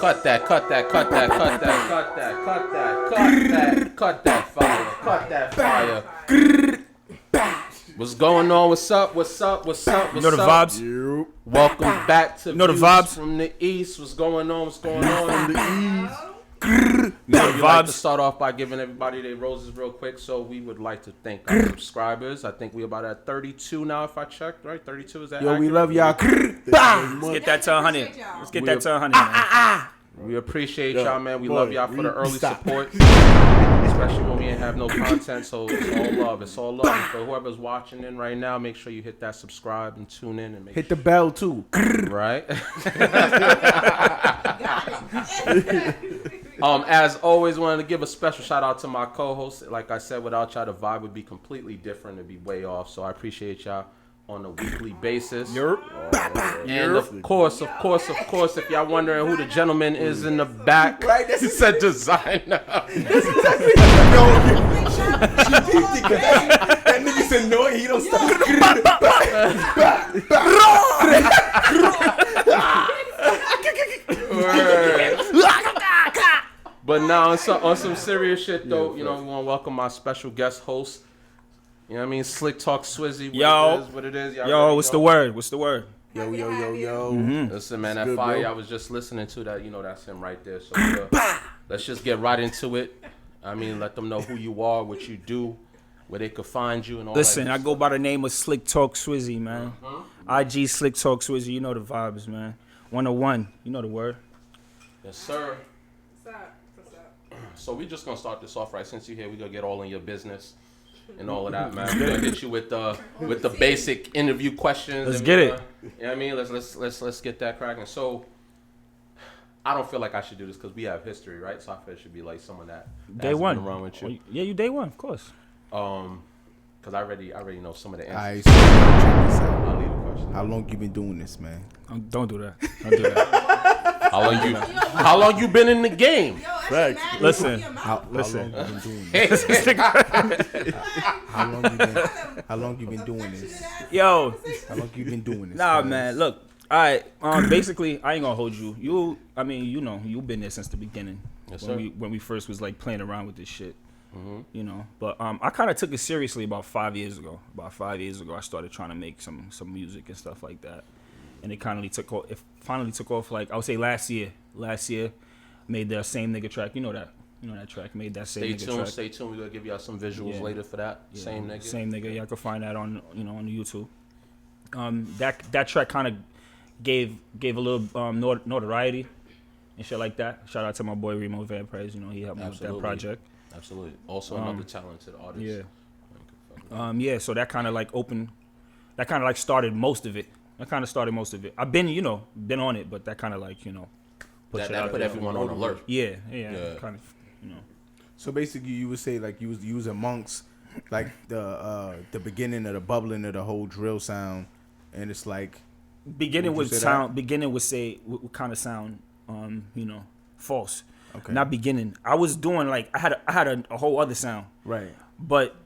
Cut that fire. What's going on? What's up? You know the vibes? Welcome back to know the vibes? from the East. What's going on in the East? You know the We like to vibes? start off by giving everybody their roses real quick. So we would like to thank our subscribers. I think we're about at 32 now, if I checked, right? 32, is that Yo, we accurate? love y'all. Let's get that to 100. Let's get that to 100, man. We appreciate Yo, y'all, man. We boy, love y'all for the early stop. support, especially when we ain't have no content. So it's all love. It's all love. For whoever's watching in right now, make sure you hit that subscribe and tune in and make Hit the bell too. right. As always, wanted to give a special shout out to my co-host. Like I said, without y'all, the vibe would be completely different. It'd be way off. So I appreciate y'all on a weekly basis. And of course, if y'all wondering who the gentleman is in the back, Right, that's he said designer. That nigga's annoying. He don't stop. But now on some serious shit though, you know, we want to welcome my special guest host. You know what I mean? Slick Talk Swizzy. What it is. Yo, what's the word? Yo. Listen, man, that good, fire bro. I was just listening to, that, you know, that's him right there. So let's just get right into it. I mean, let them know who you are, what you do, where they could find you, and all Listen, that. I go by the name of Slick Talk Swizzy, man. IG Slick Talk Swizzy. You know the vibes, man. 101. You know the word. Yes, sir. What's up? So we just gonna start this off, right? Since you're here, we gonna get all in your business and all of that, man. We're gonna hit you with the basic interview questions. Let's and get we it. gonna- You know what I mean? Let's get that cracking. So I don't feel like I should do this because we have history, right? So I feel it should be like someone that Day has one. been around with you. Yeah, you day one, of course. Because I already know some of the Alright, answers. so check this out. I'll leave the question. How long you been doing this, man? Don't do that. Don't do that. How long you been in the game? Listen. How long you been doing this? How long you been doing this? Yo. How long you been doing this? Nah, man? man. Look. All right. Basically, I ain't gonna hold you. You've been there since the beginning. Yes, when sir. we first was like playing around with this shit. You know, but I kind of took it seriously about 5 years ago. About 5 years ago, I started trying to make some music and stuff like that, and it finally took off. Like I would say last year, made the Same Nigga track. You know that track. Made that Same Nigga track. Stay tuned. We're gonna give y'all some visuals later for that. Yeah, Same nigga. Same Nigga. Y'all can find that on the YouTube. That track kind of gave a little notoriety and shit like that. Shout out to my boy Remo Vampires. You know, he helped me with that project. Absolutely. Also another talented artist. Yeah. Yeah. So that kind of like started most of it. I've been on it, but that kind of like put That put everyone on alert. Yeah. Kind of So basically, you would say like you was amongst like the beginning of the bubbling of the whole drill sound, and it's like beginning Would you with say sound. that? Beginning would say would kind of sound false. Okay. Not beginning. I was doing like I had a whole other sound. right. But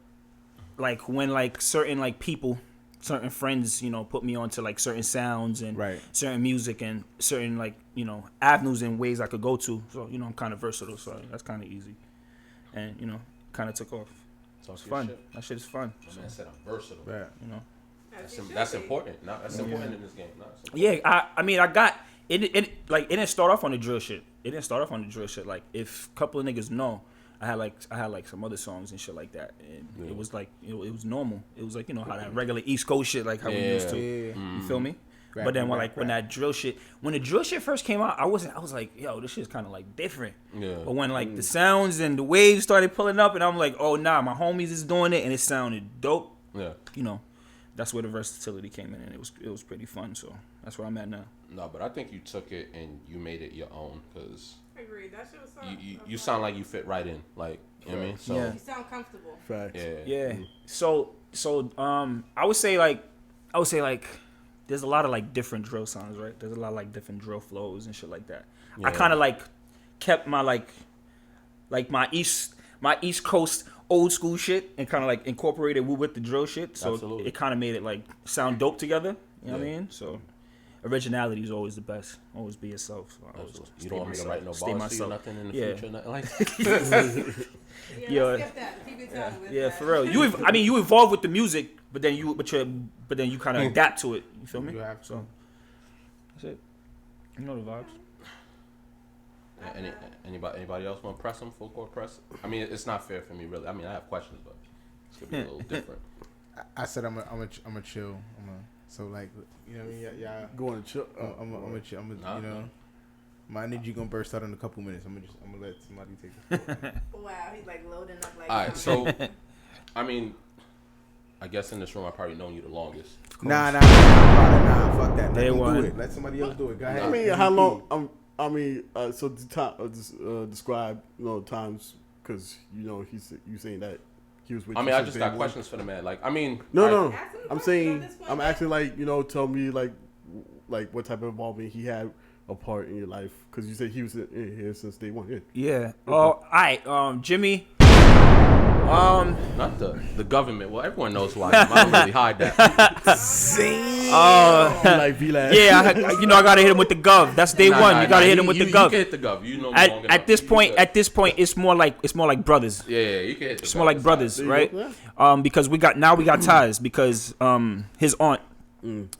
like when like certain like people, certain friends, put me onto like certain sounds and Right. certain music and certain like avenues and ways I could go to. So I'm kind of versatile, so that's kind of easy, and kind of took off. Talk It's your fun. shit. That shit is fun. My man said I'm versatile. Right. That's important. No, that's important in this game. No, that's important. Yeah, I mean I got it like it didn't start off on the drill shit. Like if a couple of niggas know, I had like some other songs and shit like that, and it was like it was normal. It was like how that regular East Coast shit like how we used to. Yeah. You feel me? But then when that drill shit, when the drill shit first came out, I was like, yo, this shit's kind of like different. Yeah. But when like the sounds and the waves started pulling up, and I'm like, oh nah, my homies is doing it, and it sounded dope. Yeah. That's where the versatility came in, and it was pretty fun. So that's where I'm at now. No, but I think you took it and you made it your own because Agreed. That shit was so. you sound like you fit right in. Like, you know what I mean? So, You sound comfortable. Facts. Yeah. So I would say like there's a lot of like different drill sounds, right? There's a lot of like different drill flows and shit like that. Yeah. I kind of like kept my like my East Coast old school shit and kind of like incorporated with the drill shit. So Absolutely. it kind of made it like sound dope together. You know what I Yeah. mean? So originality is always the best. Always be yourself. So I always you don't want me to write no stay bars for you, myself. nothing in the Yeah. future, nothing like that. Yeah, Yo. let's skip that. Keep it tongue with Yeah, that. for real. You evolve with the music, but then you kind of adapt to it. You feel me? You have to. So that's it. You know the vibes. Anybody else want to press them? Full court press? I mean, it's not fair for me, really. I mean, I have questions, but it's gonna be a little different. I said I'm a chill. So like, you know what I mean? Yeah. Going to chill. I'm a chill. Nah, you know, my energy gonna burst out in a couple minutes. I'm gonna let somebody take it. Wow, he's like loading up like. All right, so I mean, I guess in this room I've probably known you the longest. Nah, fuck that. Let Day them one. do it. Let somebody else do it. Go ahead. I mean, how long? So describe times because you saying that he was with. I you mean, I since just day got one. questions for the man. Like, I mean, No. Ask him I'm questions saying at this point, I'm man. asking like tell me like what type of involvement he had a part in your life because you said he was in here since day one. Yeah. Yeah. Oh, all right. Jimmy. Not the government. Well, everyone knows who I am. I don't really hide that. Be like Yeah. I gotta hit him with the gov. That's day one. You gotta hit him with the You gov. can hit the gov. You know me long enough. At this You point, good. it's more like brothers. Yeah, you can hit the It's gov. more like It's brothers, you right? go. Because we got ties because his aunt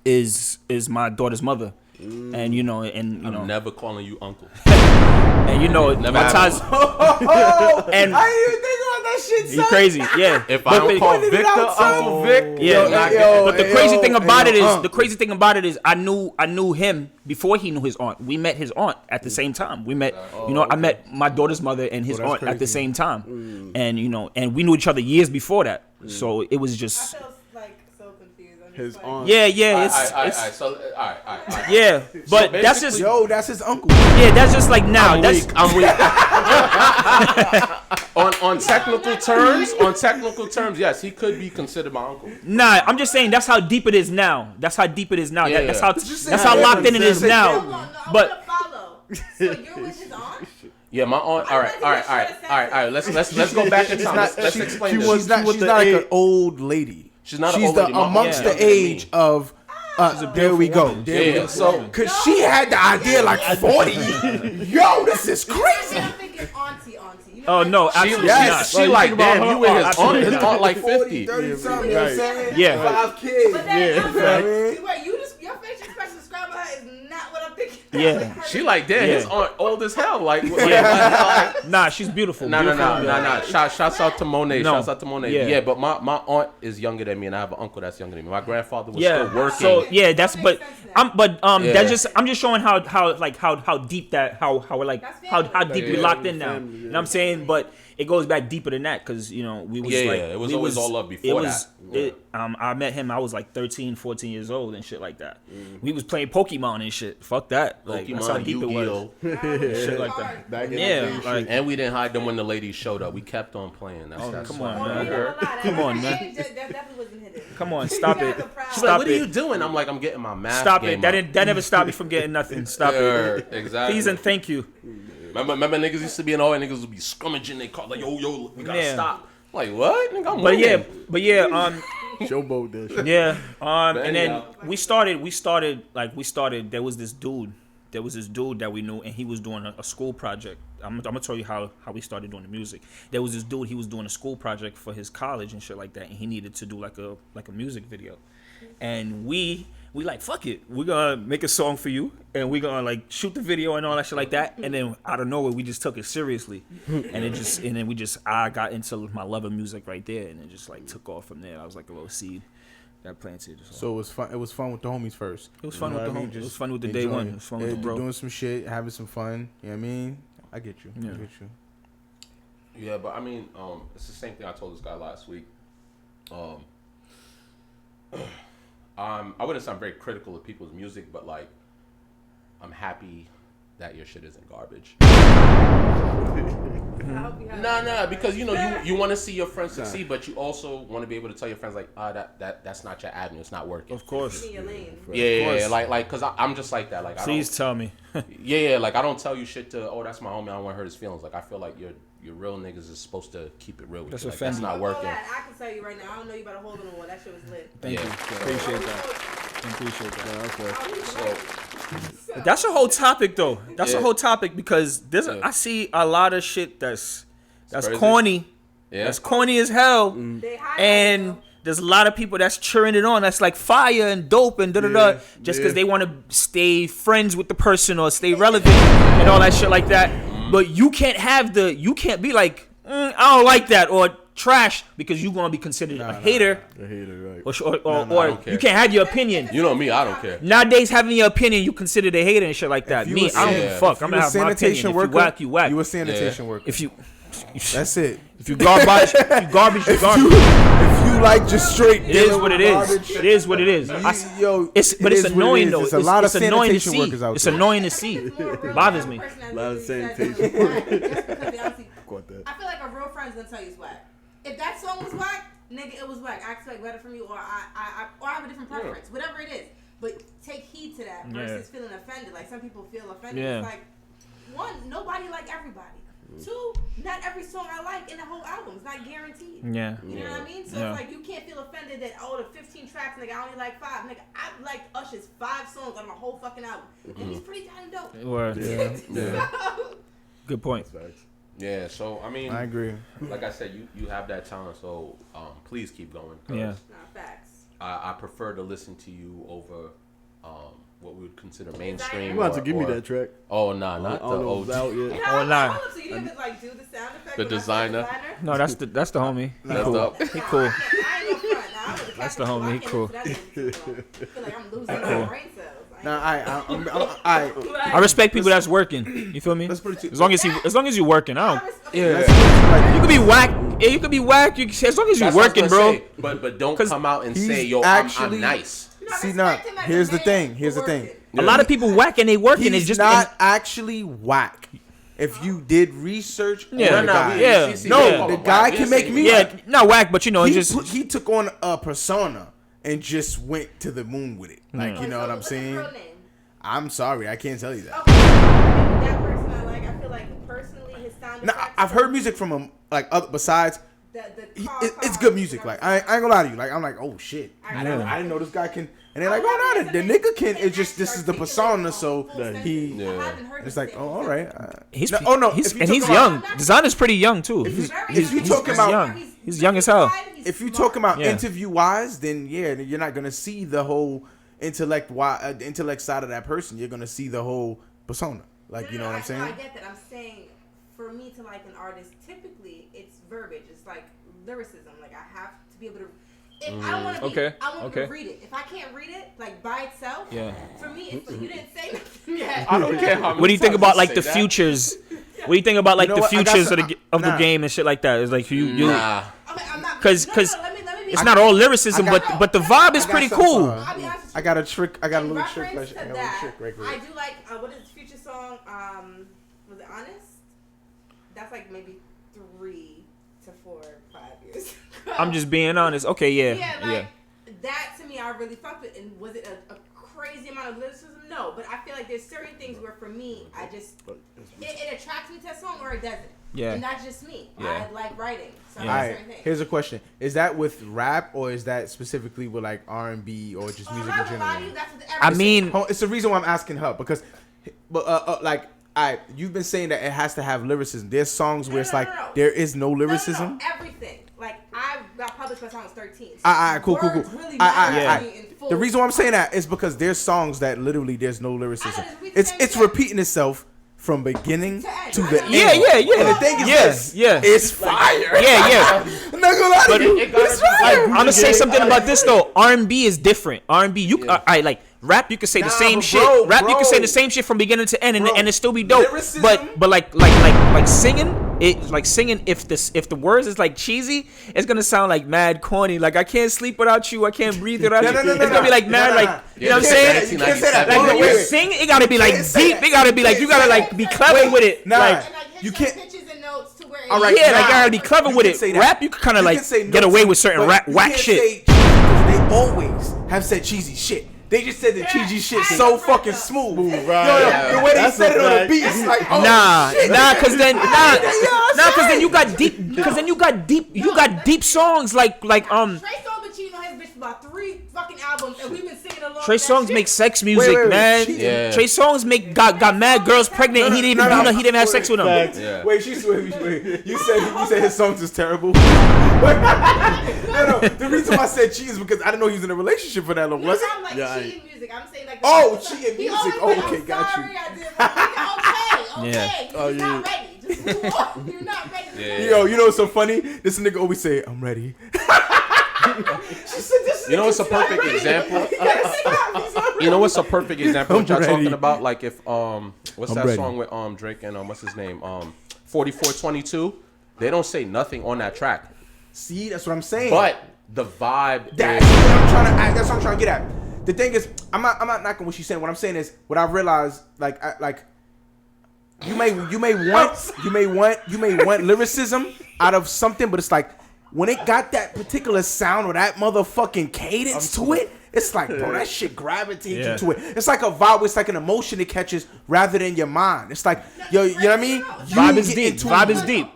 is my daughter's mother, and I'm never calling you uncle. and Never my ties. And I didn't even think about that shit. you crazy, yeah. If I don't call Victor Uncle Vic, Yeah, you're not getting but the it. crazy thing about it is I knew him before he knew his aunt. We met his aunt at the same time. We met, I met my daughter's mother and his that's aunt at the crazy. same time, and and we knew each other years before that. So it was I just feel like so confused. I'm just His like, aunt. yeah, All it's right. So, all right. yeah, but that's just Yo, that's his uncle. that's just like now. I'm weak. on technical terms, yes, he could be considered my uncle. Nah, I'm just saying that's how deep it is now. That's how deep it is now. Yeah. That's how locked in it is hold now. on, no, I But want to follow. So you're with his aunt? Yeah, my aunt. All right. Let's go back in time. Let's explain this. She's not like an old lady. She's not an She's old lady. My aunt amongst is the younger than me. age of. There we go. Yeah, so Cause she had the idea like 40. Yo, this is crazy. I'm thinking auntie. You oh know, no, like, absolutely Yes. not. she like, damn, you with his Absolutely aunt? His not. aunt like 40, 50. 30 something, you know what I'm saying? Yeah. 5 kids. But then You know what I mean? see, wait, your facial expression describing her is not what I'm thinking. Yeah. Like, her- She like, damn, his Yeah. aunt old as hell. Like, Nah, she's beautiful. No. Beautiful. Shouts out to Monet. No. Shouts out to Monet. Yeah. Yeah, but my aunt is younger than me, and I have an uncle that's younger than me. My grandfather was still working. So yeah, that's That makes but sense now. Yeah. that's just I'm just showing how deep that how we're like That's how family. deep we Yeah. locked in now. Family, You yeah. know what I'm saying? But it goes back deeper than that because we was Yeah, like it was we always all love before that. I met him. I was like 13, 14 years old and shit like that. We was playing Pokemon and shit. Fuck that. Like that's how Pokemon, deep it was. Yu-Gi-Oh. Shit like that. Back in Yeah, the day, like And we didn't hide them when the ladies showed up. We kept on playing. That's come on, Oh, man. you know, a lot. Come on, man. That definitely wasn't hidden. come on, stop You it. guys are proud. She's Stop like, what it. are you doing? I'm like, I'm getting my math Stop game it. That up. never stopped me from getting nothing. Stop it. Exactly. Please and thank you. Remember niggas used to be in all niggas would be scrummaging. They call like, yo, we gotta Yeah. stop. Like what? Nigga, I'm But winning. yeah, showboat that shit. yeah, and then anyhow. we started. There was this dude that we knew, and he was doing a school project. I'm gonna tell you how we started doing the music. There was this dude. He was doing a school project for his college and shit like that, and he needed to do like a music video, and we like fuck it, we're gonna make a song for you, and we're gonna like shoot the video and all that shit like that. And then out of nowhere, we just took it seriously, and I got into my love of music right there, and it just like took off from there. I was like a little seed that planted. So it was fun. It was fun with the homies first. It was fun You know with the what I mean? homies. It was Just fun with the day enjoying one. it. It was fun with the bro. Doing some shit, having some fun. You know what I mean? I get you. Yeah. I get you. Yeah, but I mean, it's the same thing I told this guy last week. I wouldn't sound very critical of people's music, but like, I'm happy that your shit isn't garbage. Nah, because you want to see your friends succeed, but you also want to be able to tell your friends like, that's not your avenue, it's not working. Of course. Yeah, like, cause I'm just like that. Like, Please tell me. yeah, like I don't tell you shit to. Oh, that's my homie. I don't want to hurt his feelings. Like I feel like your real niggas is supposed to keep it real with you. Like, that's not working. I can tell you right now. I don't know you better hold on to one. That shit was lit. Thank you. Appreciate that. Okay. But that's a whole topic though. That's a whole topic because I see a lot of shit that's corny. Yeah. That's corny as hell. And there's a lot of people that's cheering it on. That's like fire and dope and da-da-da. Just because they want to stay friends with the person or stay relevant and all that shit like that. But you can't be like, I don't like that or trash because you're going to be considered a hater. A hater, right. Or you can't have your opinion. You know me, I don't care. Nowadays, having your opinion, you considered a hater and shit like that. Me, I don't give a fuck. I'm going to have my opinion. If you whack, you whack. You a sanitation worker. That's it. If you garbage, you garbage. If you like just straight, it is what it is. It is what it is. But it's annoying though. It's a lot of sanitation workers out there. It's annoying to see. It bothers me. A lot of sanitation. I feel like a real friend's gonna tell you it's whack. If that song was whack, nigga, it was whack. I expect better from you, or I have a different preference, whatever it is. But take heed to that versus feeling offended. Like some people feel offended. Yeah. It's like, one, nobody like everybody. Two, not every song I like in the whole album is not guaranteed. Yeah. You know what I mean? So it's like you can't feel offended that the 15 tracks, nigga, I only like 5. Nigga, I like Usher's 5 songs on my whole fucking album. And he's pretty damn dope. Word. Yeah. Good point. Yeah, so I mean, I agree. Like I said, you have that talent, so please keep going. Yeah. Facts. I prefer to listen to you over what we would consider mainstream. You want to give me that track? Oh nah, not the OG. So you didn't like do the sound effect? The designer. No, that's the homie. He cool. He cool. That's the homie. He cool. I feel like I'm losing my brain cells. I respect people that's working. You feel me? As long as you're working, I don't. Yeah. You could be whack. Yeah, you could be whack. As long as you're working, bro. Say, but don't come out and say, yo, I'm nice. Here's the thing. A lot of people whack and they working. He's it's just not actually whack. If you did research, the guy can make music. Yeah, not whack, but he took on a persona and just went to the moon with it. Like, you know what I'm saying? I'm sorry, I can't tell you that. Okay. That person I like, I feel like personally his sound effects. Now, I've heard music from him, like besides. It's good music. Like I ain't gonna lie to you. Like I'm like, oh shit, I didn't know this guy can. And they're like, oh no, the nigga can. It's just this is the persona. So he. It's like, oh, all right. He's young. Designer's pretty young too. He's young. He's young as hell. If you talk about interview wise, then you're not gonna see the whole intellect side of that person. You're gonna see the whole persona. Like, you know what I'm saying? I get that. I'm saying for me to like an artist, typically it's verbiage. It's like lyricism. Like I have to be able to. If I don't want to be, I want to read it. If I can't read it, like by itself, for me, it's like you didn't say nothing yet. I don't care how many What do you think about like the futures? What do you think about like the futures of the game and shit like that? It's like you. Nah. Because it's not all lyricism, but the vibe is pretty cool. I got a trick. I got a little trick. I do like what is the Future song? Was it Honest? That's like maybe 3 to 4, 5 years. I'm just being honest. Okay, yeah. That to me, I really fucked with. And was it a crazy amount of lyricism? No, but I feel like there's certain things where for me, I just it attracts me to a song or it doesn't. Yeah. And that's just me. I like writing. So all right. Here's a question: is that with rap or is that specifically with like R&B or just music in general? I mean, it's the reason why I'm asking her because, you've been saying that it has to have lyricism. There's songs where it's like there is no lyricism. No, everything. Like I got published by the time I was 13. Cool. Really The reason why I'm saying that is because there's songs that literally there's no lyricism. It's repeating itself from beginning to the end. Yeah. And the thing is it's fire. Yeah. I'm not gonna lie to you. It's fire. I'm gonna say something about this though. R&B is different. R&B, like rap, you can say the same shit. Rap, you can say the same shit from beginning to end, and it still be dope. Lyricism? But like singing. it like singing if the words is like cheesy, it's gonna sound like mad corny. Like I can't sleep without you, I can't breathe without you. It's gonna be like mad like you know what I'm saying? You can't say that. Like when you sing, it gotta be like deep. It gotta be like you gotta like be clever with it. Like you can't. All right, yeah, like you gotta be clever with it. Rap, you can kind of like get away with certain whack shit. They always have said cheesy shit. They just said the cheesy shit so fucking smooth. Right. The way they said it on the beat, it's like, oh, cause then you got deep songs like Trey Songz been cheating on his bitch for about 3 fucking albums, and we've been singing along. Trey Songz make sex music, man. Yeah. Trey Songz got mad girls pregnant, and he didn't even he didn't have sex with them. Yeah. Wait, you said his songs is terrible. No. The reason why I said cheese is because I didn't know he was in a relationship for that long. Was it? I'm like cheating music. I'm saying like. Cheating music. Oh, okay, got you. Okay. You're not ready. Just move on. You're not ready. Yeah. Yo, you know what's so funny? This nigga always say, "I'm ready." She said, "This." You know what's a perfect example? You know what's a perfect example? What y'all talking about? Like if what's that song with Drake and what's his name 4422? They don't say nothing on that track. See, that's what I'm saying. But the vibe. That's what I'm trying to get at. The thing is, I'm not knocking what she's saying. What I'm saying is, what I realized, you may want lyricism out of something, but it's like when it got that particular sound or that motherfucking cadence to it, it's like, bro, that shit gravitates you to it. It's like a vibe. It's like an emotion it catches rather than your mind. It's like, you know what I mean? Vibe is deep. Vibe is deep.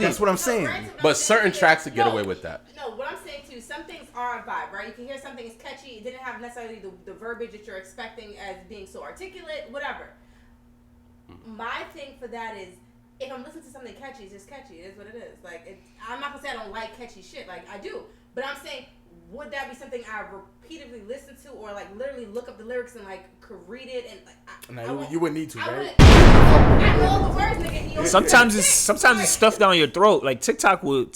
That's what I'm saying. But certain tracks would get away with that. No, what I'm saying too, some things are a vibe, right? You can hear something is catchy. It didn't have necessarily the verbiage that you're expecting as being so articulate, whatever. My thing for that is, if I'm listening to something catchy, it's just catchy. It is what it is. Like, I'm not gonna say I don't like catchy shit. Like, I do. But I'm saying, would that be something I repeatedly listen to, or like literally look up the lyrics and like could read it and like? You wouldn't need to, right? I know the words, nigga. Sometimes it's stuff down your throat. Like TikTok will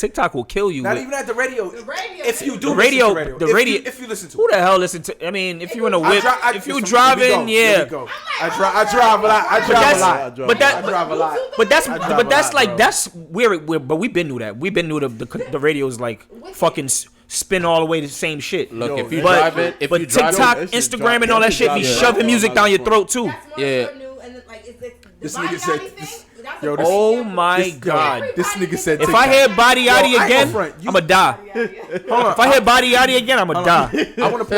kill you. Not even at the radio. The radio. If you do the radio, if you listen to who the hell listen to? I mean, if you in a whip, if you driving, yeah. I drive a lot. I drive a lot. But that's where but we've been through that. We've been through the radio's like fucking spin all the way the same shit. Look, if you driving, but TikTok, Instagram, and all that shit be shoving music down your throat too. Yeah. This nigga said, "Oh my god!" This nigga said, "If I hear Body Yachty again, I'ma die." Hold on. If I hear Body Yachty again, I'ma die. I want to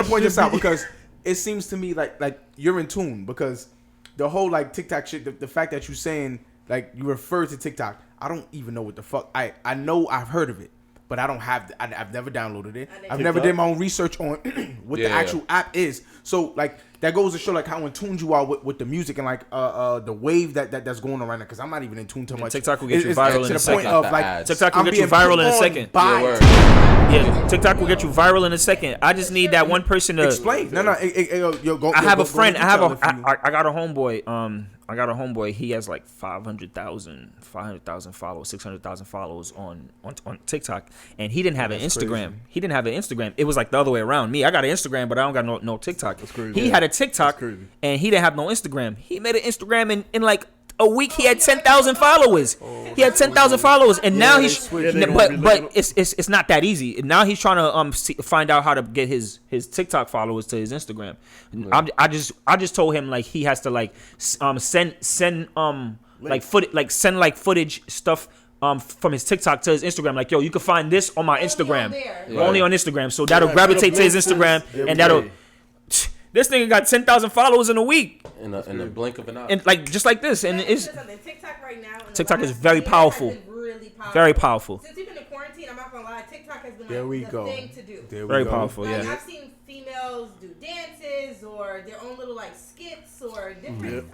point this out because it seems to me like you're in tune because the whole like TikTok shit, the fact that you're saying like you refer to TikTok, I don't even know what the fuck. I know I've heard of it, but I don't have. I've never downloaded it. I've never did my own research on what the actual app is. So like that goes to show like how in tune you are with the music and like the wave that's going on right now. Because I'm not even in tune too much. TikTok will get you viral in a second. TikTok will get you viral in a second. Yeah, TikTok will get you viral in a second. I just need that one person to explain. No, go. I have a friend. I got a homeboy. I got a homeboy. He has like 500,000 followers, 600,000 followers on TikTok, and he didn't have an Instagram. Crazy. He didn't have an Instagram. It was like the other way around. Me, I got an Instagram, but I don't got no TikTok. That's crazy. He had a TikTok, and he didn't have no Instagram. He made an Instagram in like a week. He had 10,000 followers. He had 10,000 followers, and now he's but it's not that easy. Now he's trying to find out how to get his TikTok followers to his Instagram. I just told him like he has to like send footage stuff from his TikTok to his Instagram. Like, yo, you can find this on my Instagram. Only on Instagram. So that'll gravitate to his Instagram, and that'll. This nigga got 10,000 followers in a week. In a blink of an eye. And like just like this, and it's TikTok right now. TikTok is very powerful. Very powerful. Since we've been in quarantine, I'm not gonna lie, TikTok has been the thing to do. Very powerful, like, yeah. I've seen females do dances or their own little like skits or different.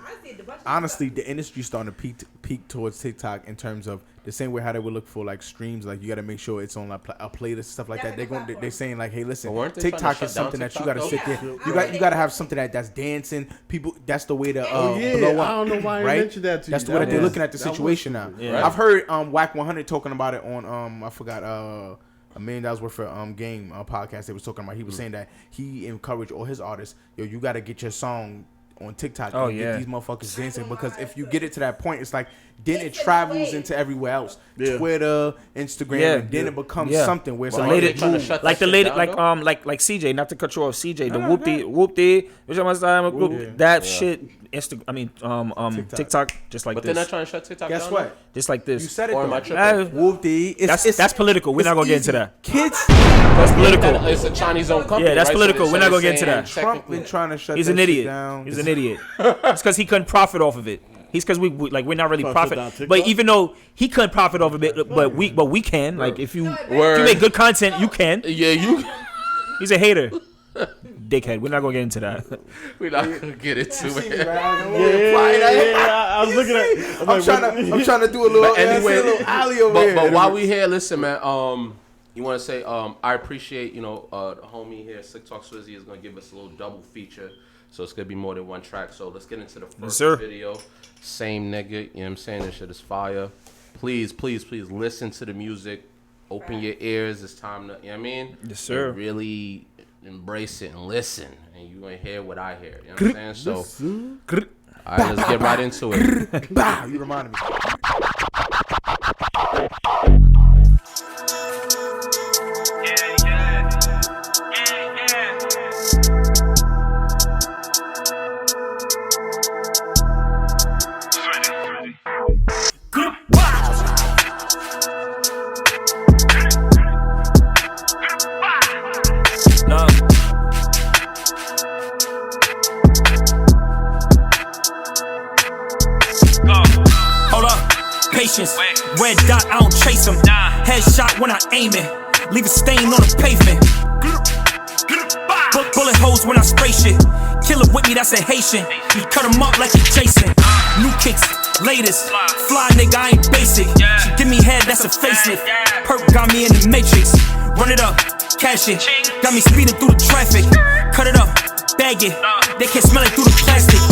Honestly, the industry's starting to peak towards TikTok in terms of the same way how they would look for like streams. Like you got to make sure it's on a playlist, stuff like that. They're saying like, hey, listen, TikTok is something that you got to sit there. You got to have something that's dancing. People, that's the way to blow up. I don't know why I mentioned that to you. That's the way that they're looking at the situation now. Yeah. I've heard Whack 100 talking about it on I forgot $1 million worth for game podcast they was talking about. He was saying that he encouraged all his artists, yo, you got to get your song on TikTok. Oh, and yeah. get these motherfuckers dancing, because if you get it to that point, it's like then it travels into everywhere else, Twitter, Instagram, and then it becomes something where it's like CJ. Not to cut you off, CJ. The whoop-dee, that shit. TikTok, just like but this. They're not trying to shut TikTok down. Guess what? Just like this. You said it. Or am I tripping? Whoop-dee. That's political. We're not gonna get into that. Kids. That's political. It's a Chinese-owned company. Yeah, that's right? political. So We're not gonna get into that. Trump been trying to shut. He's an idiot. He's an idiot. It's because he couldn't profit off of it. He's because we're not really profit. But even though he couldn't profit off of it, but we can. Like if you make good content, you can. Yeah, you. He's a hater. Dickhead. We're not gonna get into that. We're not gonna get into it. I was looking at. I'm trying to do a little. Anyway, a little alley over here. But while we here, listen, man. You want to say? I appreciate the homie here, Slick Talk Swizzy, is gonna give us a little double feature. So it's gonna be more than one track. So let's get into the first video. Same nigga, you know what I'm saying? This shit is fire. Please, please, please listen to the music. Open your ears. It's time to, you know what I mean? Yes, sir. And really embrace it and listen. And you're going to hear what I hear. You know what I'm saying? So, all right, let's get right into it. You reminded me. Red dot, I don't chase him. Headshot when I aim it. Leave a stain on the pavement. Bullet holes when I spray shit. Killer with me, that's a Haitian. You cut him up like he Jason. New kicks, latest. Fly nigga, I ain't basic. She give me head, that's a facelift. Perk got me in the matrix. Run it up, cash it. Got me speeding through the traffic. Cut it up, bag it. They can smell it through the plastic.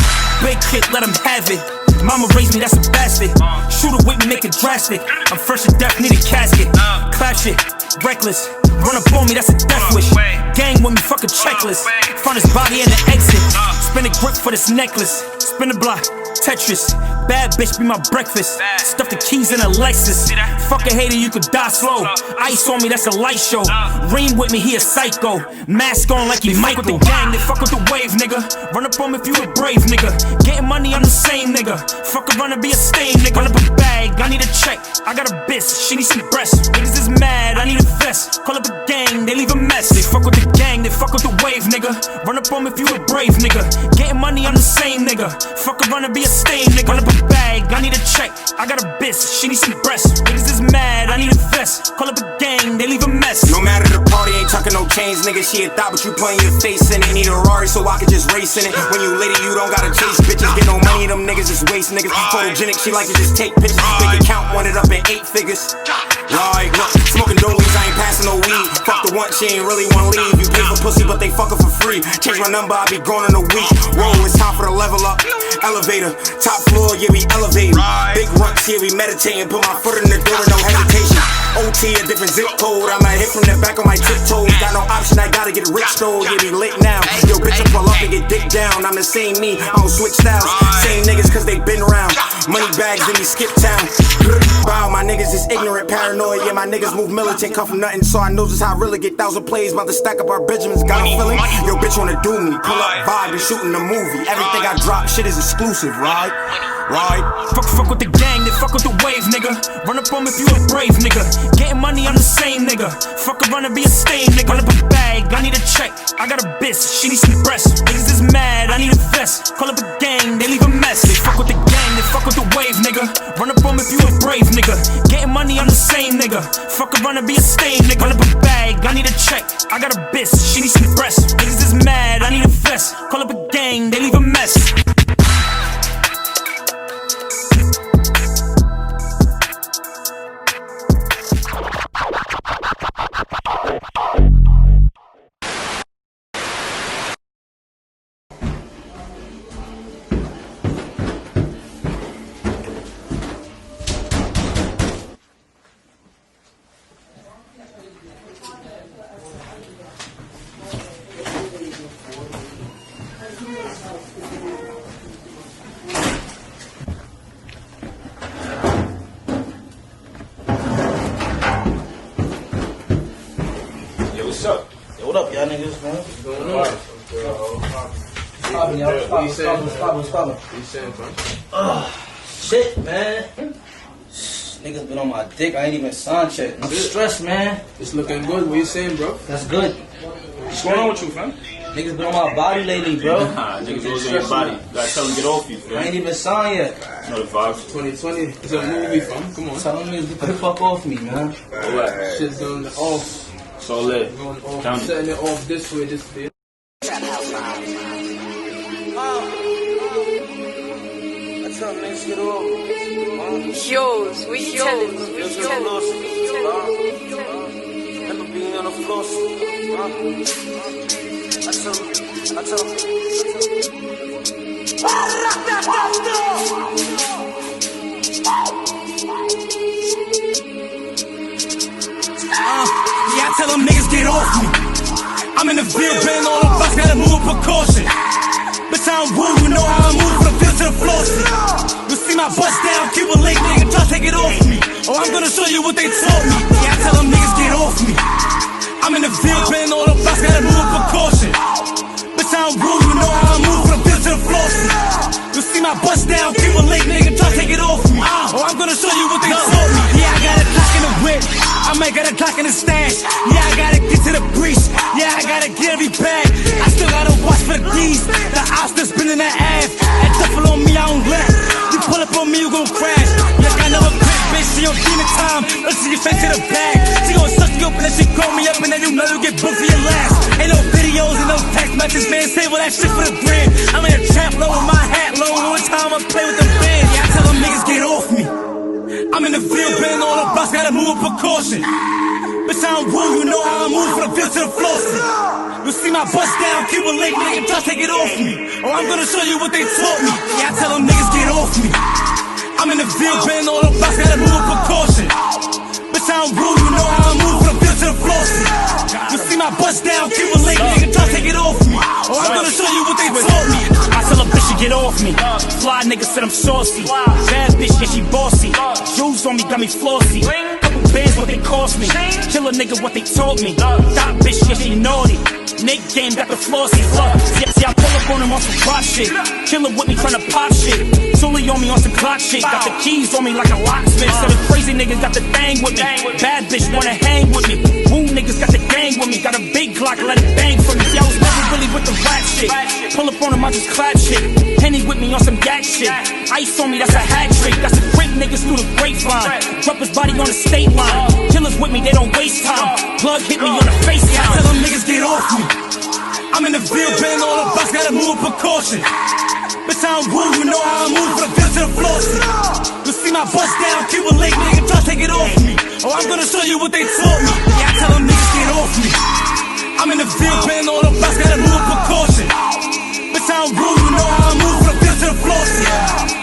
Big kid, let them have it. Mama raised me, that's a bastard. Shoot it with me, make it drastic. I'm fresh to death, need a casket. Clash it, reckless. Run up on me, that's a death wish. Gang with me, fuck a checklist. Find his body in the exit. Spin a grip for this necklace. Spin the block, Tetris. Bad bitch be my breakfast. Stuff the keys in a Lexus. Fuck a hater, you could die slow. Ice on me, that's a light show. Ream with me, he a psycho. Mask on like he Michael. Fuck with the gang, they fuck with the wave, nigga. Run up on me if you a brave nigga. Getting money, I'm the same nigga. Fuck around and be a stain, nigga. Run up a bag, I need a check. I got a bitch, she needs some breasts. Niggas is mad, I need a vest. Call up a gang, they leave a mess. They fuck with the gang, they fuck with the wave, nigga. Run up on me if you a brave nigga. Getting money, I'm the same nigga. Fuck around and be a stain, nigga. Run up a bag, I need a check. I got a bitch, she needs some breasts. Niggas is mad, I need a vest. Call up a gang, they leave a mess. No matter the party, ain't tucking no chains, nigga. She a thought, but you putting your face in it. Need a Rari so I can just race in it. When you litty, you don't gotta chase bitches. Get no money, them niggas just waste niggas. Photogenic, she like to just take pictures. Make it count, want it up in 8 figures. Like, look, smoking dolies, I ain't passing no weed. Fuck the one, she ain't really wanna leave. You pay for pussy, but they fucking for free. Change my number, I be gone in a week. Whoa, it's time for the level up. Elevator, top floor, yeah, we elevating. Big runts, yeah, we meditating. Put my foot in the door, no hesitation. OT, a different zip code. I might hit from the back on my tiptoes. Got no option, I gotta get rich though. Yeah, we lit now. Yo, bitch, I pull up and get dick down. I'm the same me, I don't switch styles. Same niggas, cause they been around. Money bags, then we skip town. Wow, my niggas is ignorant, paranoid. Yeah, my niggas move militant, come from nothing. So I know just how I really get 1,000 plays. About to stack up our Benjamins, got a feeling. Yo, bitch wanna do me. Pull up, vibe, and shooting the movie. Everything I drop, shit is exclusive, right? Fuck with the gang, they fuck with the wave, nigga. Run up on me if you a brave nigga. Getting money, I'm the same nigga. Fuck around and be a stain, nigga. Run up a bag, I need a check. I got a bitch, she needs some breasts. Niggas is mad, I need a vest. Call up a gang, they leave a mess. They fuck with the gang, they fuck with the wave, nigga. Run up on me if you a brave nigga. Getting money, I'm the same nigga. Fuck around and be a stain, nigga. Run up a bag, I need a check. I got a bitch, she needs some breasts. Niggas is mad, I need a vest. Call up a gang, they leave a mess. What up, y'all niggas, man? What's going on? What you saying, bro? Shit, man. Niggas been on my dick. I ain't even signed yet. I'm stressed, man. It's looking good. What you saying, bro? That's good. What's going on with you, fam? Niggas been on my body lately, bro. Nah, niggas always on your body. You gotta tell them to get off you, fam. I ain't even signed yet. No, the vibes. 2020. It's a movie, fam. Come on. Tell them niggas get the fuck off me, man. Alright. Shit's going off. So lit. Going off. Down. Setting it off this way, this way. I tell niggas get off. Yours, we telling Never being on the floor. I tell Yeah, I tell them niggas get off me. I'm in the field, been all the bus, gotta move with precaution. Bitch, I'm woo, you know how I move from the field to the floor. You see my bust down, keep a late nigga, try to take it off me. Oh, I'm gonna show you what they taught me. Yeah, I tell them niggas get off me. I'm in the field, been all the bus, gotta move with precaution. Bitch, I'm woo, you know how I move from the field to the floor. You see my bust down, keep a late nigga, try to take it off me. Oh, I'm gonna show you what they taught me. Yeah, I got a clock in the whip. I might got a clock in the stash. Yeah, I gotta get to the breach. Yeah, I gotta get every bag. I still gotta watch for the keys. The ops that's spinning that ass. And duffel on me, I don't let. You pull up on me, you gon' crash. Yeah, I never quit, bitch. She on demon time. Let's see your face to the bag. She gon' suck you up and then she call me up and then you know you get booked for your last. Ain't no videos and no text messages, man. Save all that shit for the brand. I'm in a trap low with my hat low. One time I play with the band. Yeah, I tell them niggas get off me. I'm in the field, been all the bus, gotta move with precaution. Bitch, I'm woo, you know how I move from the field to the floor. You see my bust down, keep a late nigga, try to take it off me. Oh, I'm gonna show you what they taught me. Yeah, I tell them niggas get off me. I'm in the field, been all the bus, gotta move with precaution. Bitch, I'm woo, you know how I move from the field to the floor. You see my bust down, keep a late nigga, try to take it off me. Oh, I'm gonna show you what they taught me. I tell a bitch to get off me. Fly nigga said I'm saucy. Bad bitch, yeah, she bossy. Jewels on me got me flossy. Couple bands, what they cost me. Kill a nigga, what they taught me. That bitch, yeah, she naughty. Nick game got the flossy. See, I pull up on him on some pop shit. Killer with me tryna pop shit. Sully on me on some clock shit. Got the keys on me like a locksmith. Seven crazy niggas got the thing with me. Bad bitch wanna hang with me. Woo niggas got the gang with me. Got a big Glock, let it bang for me. See, I was never really with the rap shit. Pull up on him, I just clap shit. Henny with me on some yak shit. Ice on me, that's a hat trick. That's a great niggas through the grapevine. Drop his body on the state line. Killers with me, they don't waste time. Plug hit me on the FaceTime. Yeah, I tell them niggas get off me. I'm in the field, been all the bus, gotta move with precaution. Bitch, I'm woo, you know how I move from the field to the floor. You see my bust down, keep a late nigga, try to take it off me. Oh, I'm gonna show you what they taught me. Yeah, I tell them niggas get off me. I'm in the field, been all the bus, gotta move with precaution. Bitch, I'm woo, you know how I move from the field to the floor.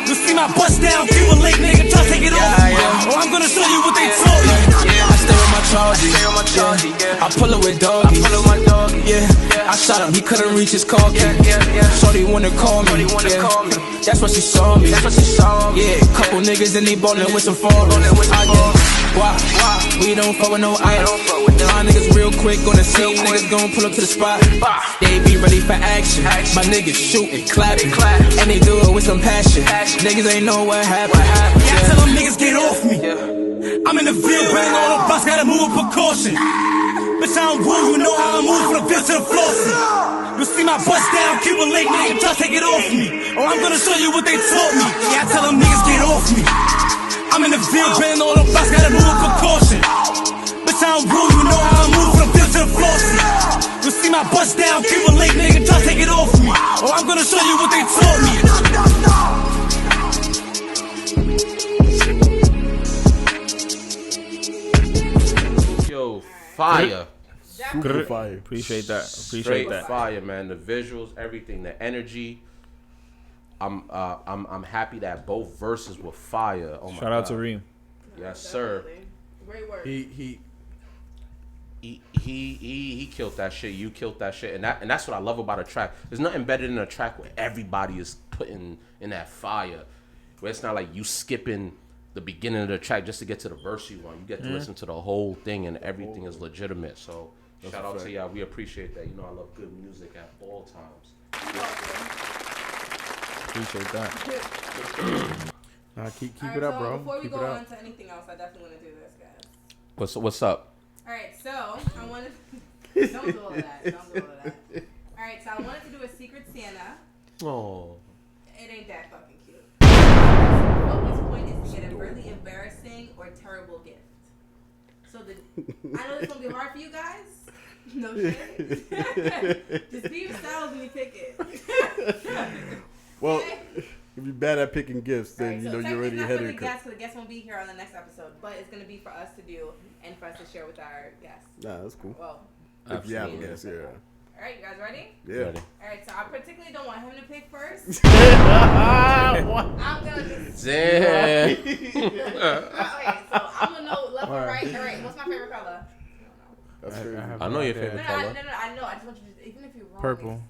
You see my bust down, keep a late nigga, try to take it off me. Oh, I'm gonna show you what they taught me. I stay with my charges, I pull it with doggies, yeah. I shot him, he couldn't reach his car key. Shorty wanna call me, that's what she saw me. Yeah, couple niggas and they ballin' with some foreigns. Why? We don't fuck with no ice. My niggas real quick on the scene, niggas gon' pull up to the spot. They be ready for action. My niggas shootin', clapping, and they do it with some passion. Niggas ain't know what happened. Yeah, I tell them niggas get off me. I'm in the field, bang all the bus, gotta move with precaution. Bitch, I'm woo, you know how I move from the field to the floor. You see my bust down, keep a late nigga, try to take it off me. Oh, I'm gonna show you what they taught me. Yeah, I tell them niggas get off me. I'm in the field, bang all the bus, gotta move with precaution. Bitch, I'm woo, you know how I move from the field to the floor. You see my bust down, keep a late nigga, try to take it off me. Oh, I'm gonna show you what they taught me. Yo, fire. Super fire. Appreciate that. Straight fire, man. The visuals, everything, the energy. I'm happy that both verses were fire. Oh my Shout out to Reem. Yes, sir. Great work. He killed that shit. You killed that shit, and that's what I love about a track. There's nothing better than a track where everybody is putting in that fire. Where it's not like you skipping the beginning of the track just to get to the verse you want. You get to listen to the whole thing, and everything is legitimate. So Shout out to y'all. We appreciate that. You know, I love good music at all times. Appreciate that. Keep it up, bro. Before we keep go on to anything else, I definitely want to do this, guys. What's up? All right, so I wanted. Don't do all of that. Don't do all of that. All right, so I wanted to do a Secret Santa. Oh. It ain't that fucking cute. The focus point is to get a really embarrassing or terrible gift. So I know this gonna be hard for you guys. No shit. Just be yourselves when you pick it. Well, if you're bad at picking gifts, then right, you so know you're already ahead of the guests, because the guests won't be here on the next episode, but it's gonna be for us to do and for us to share with our guests. Nah, that's cool. Well, if you have a guest, yeah. All right, you guys ready? Yeah. Ready. All right, so I particularly don't want him to pick first. I'm gonna just. Damn. Okay, so I'm gonna know left or right. All right, what's my favorite color? That's crazy. I know your favorite color. No, I know. I just want you to, even if you're wrong. Purple.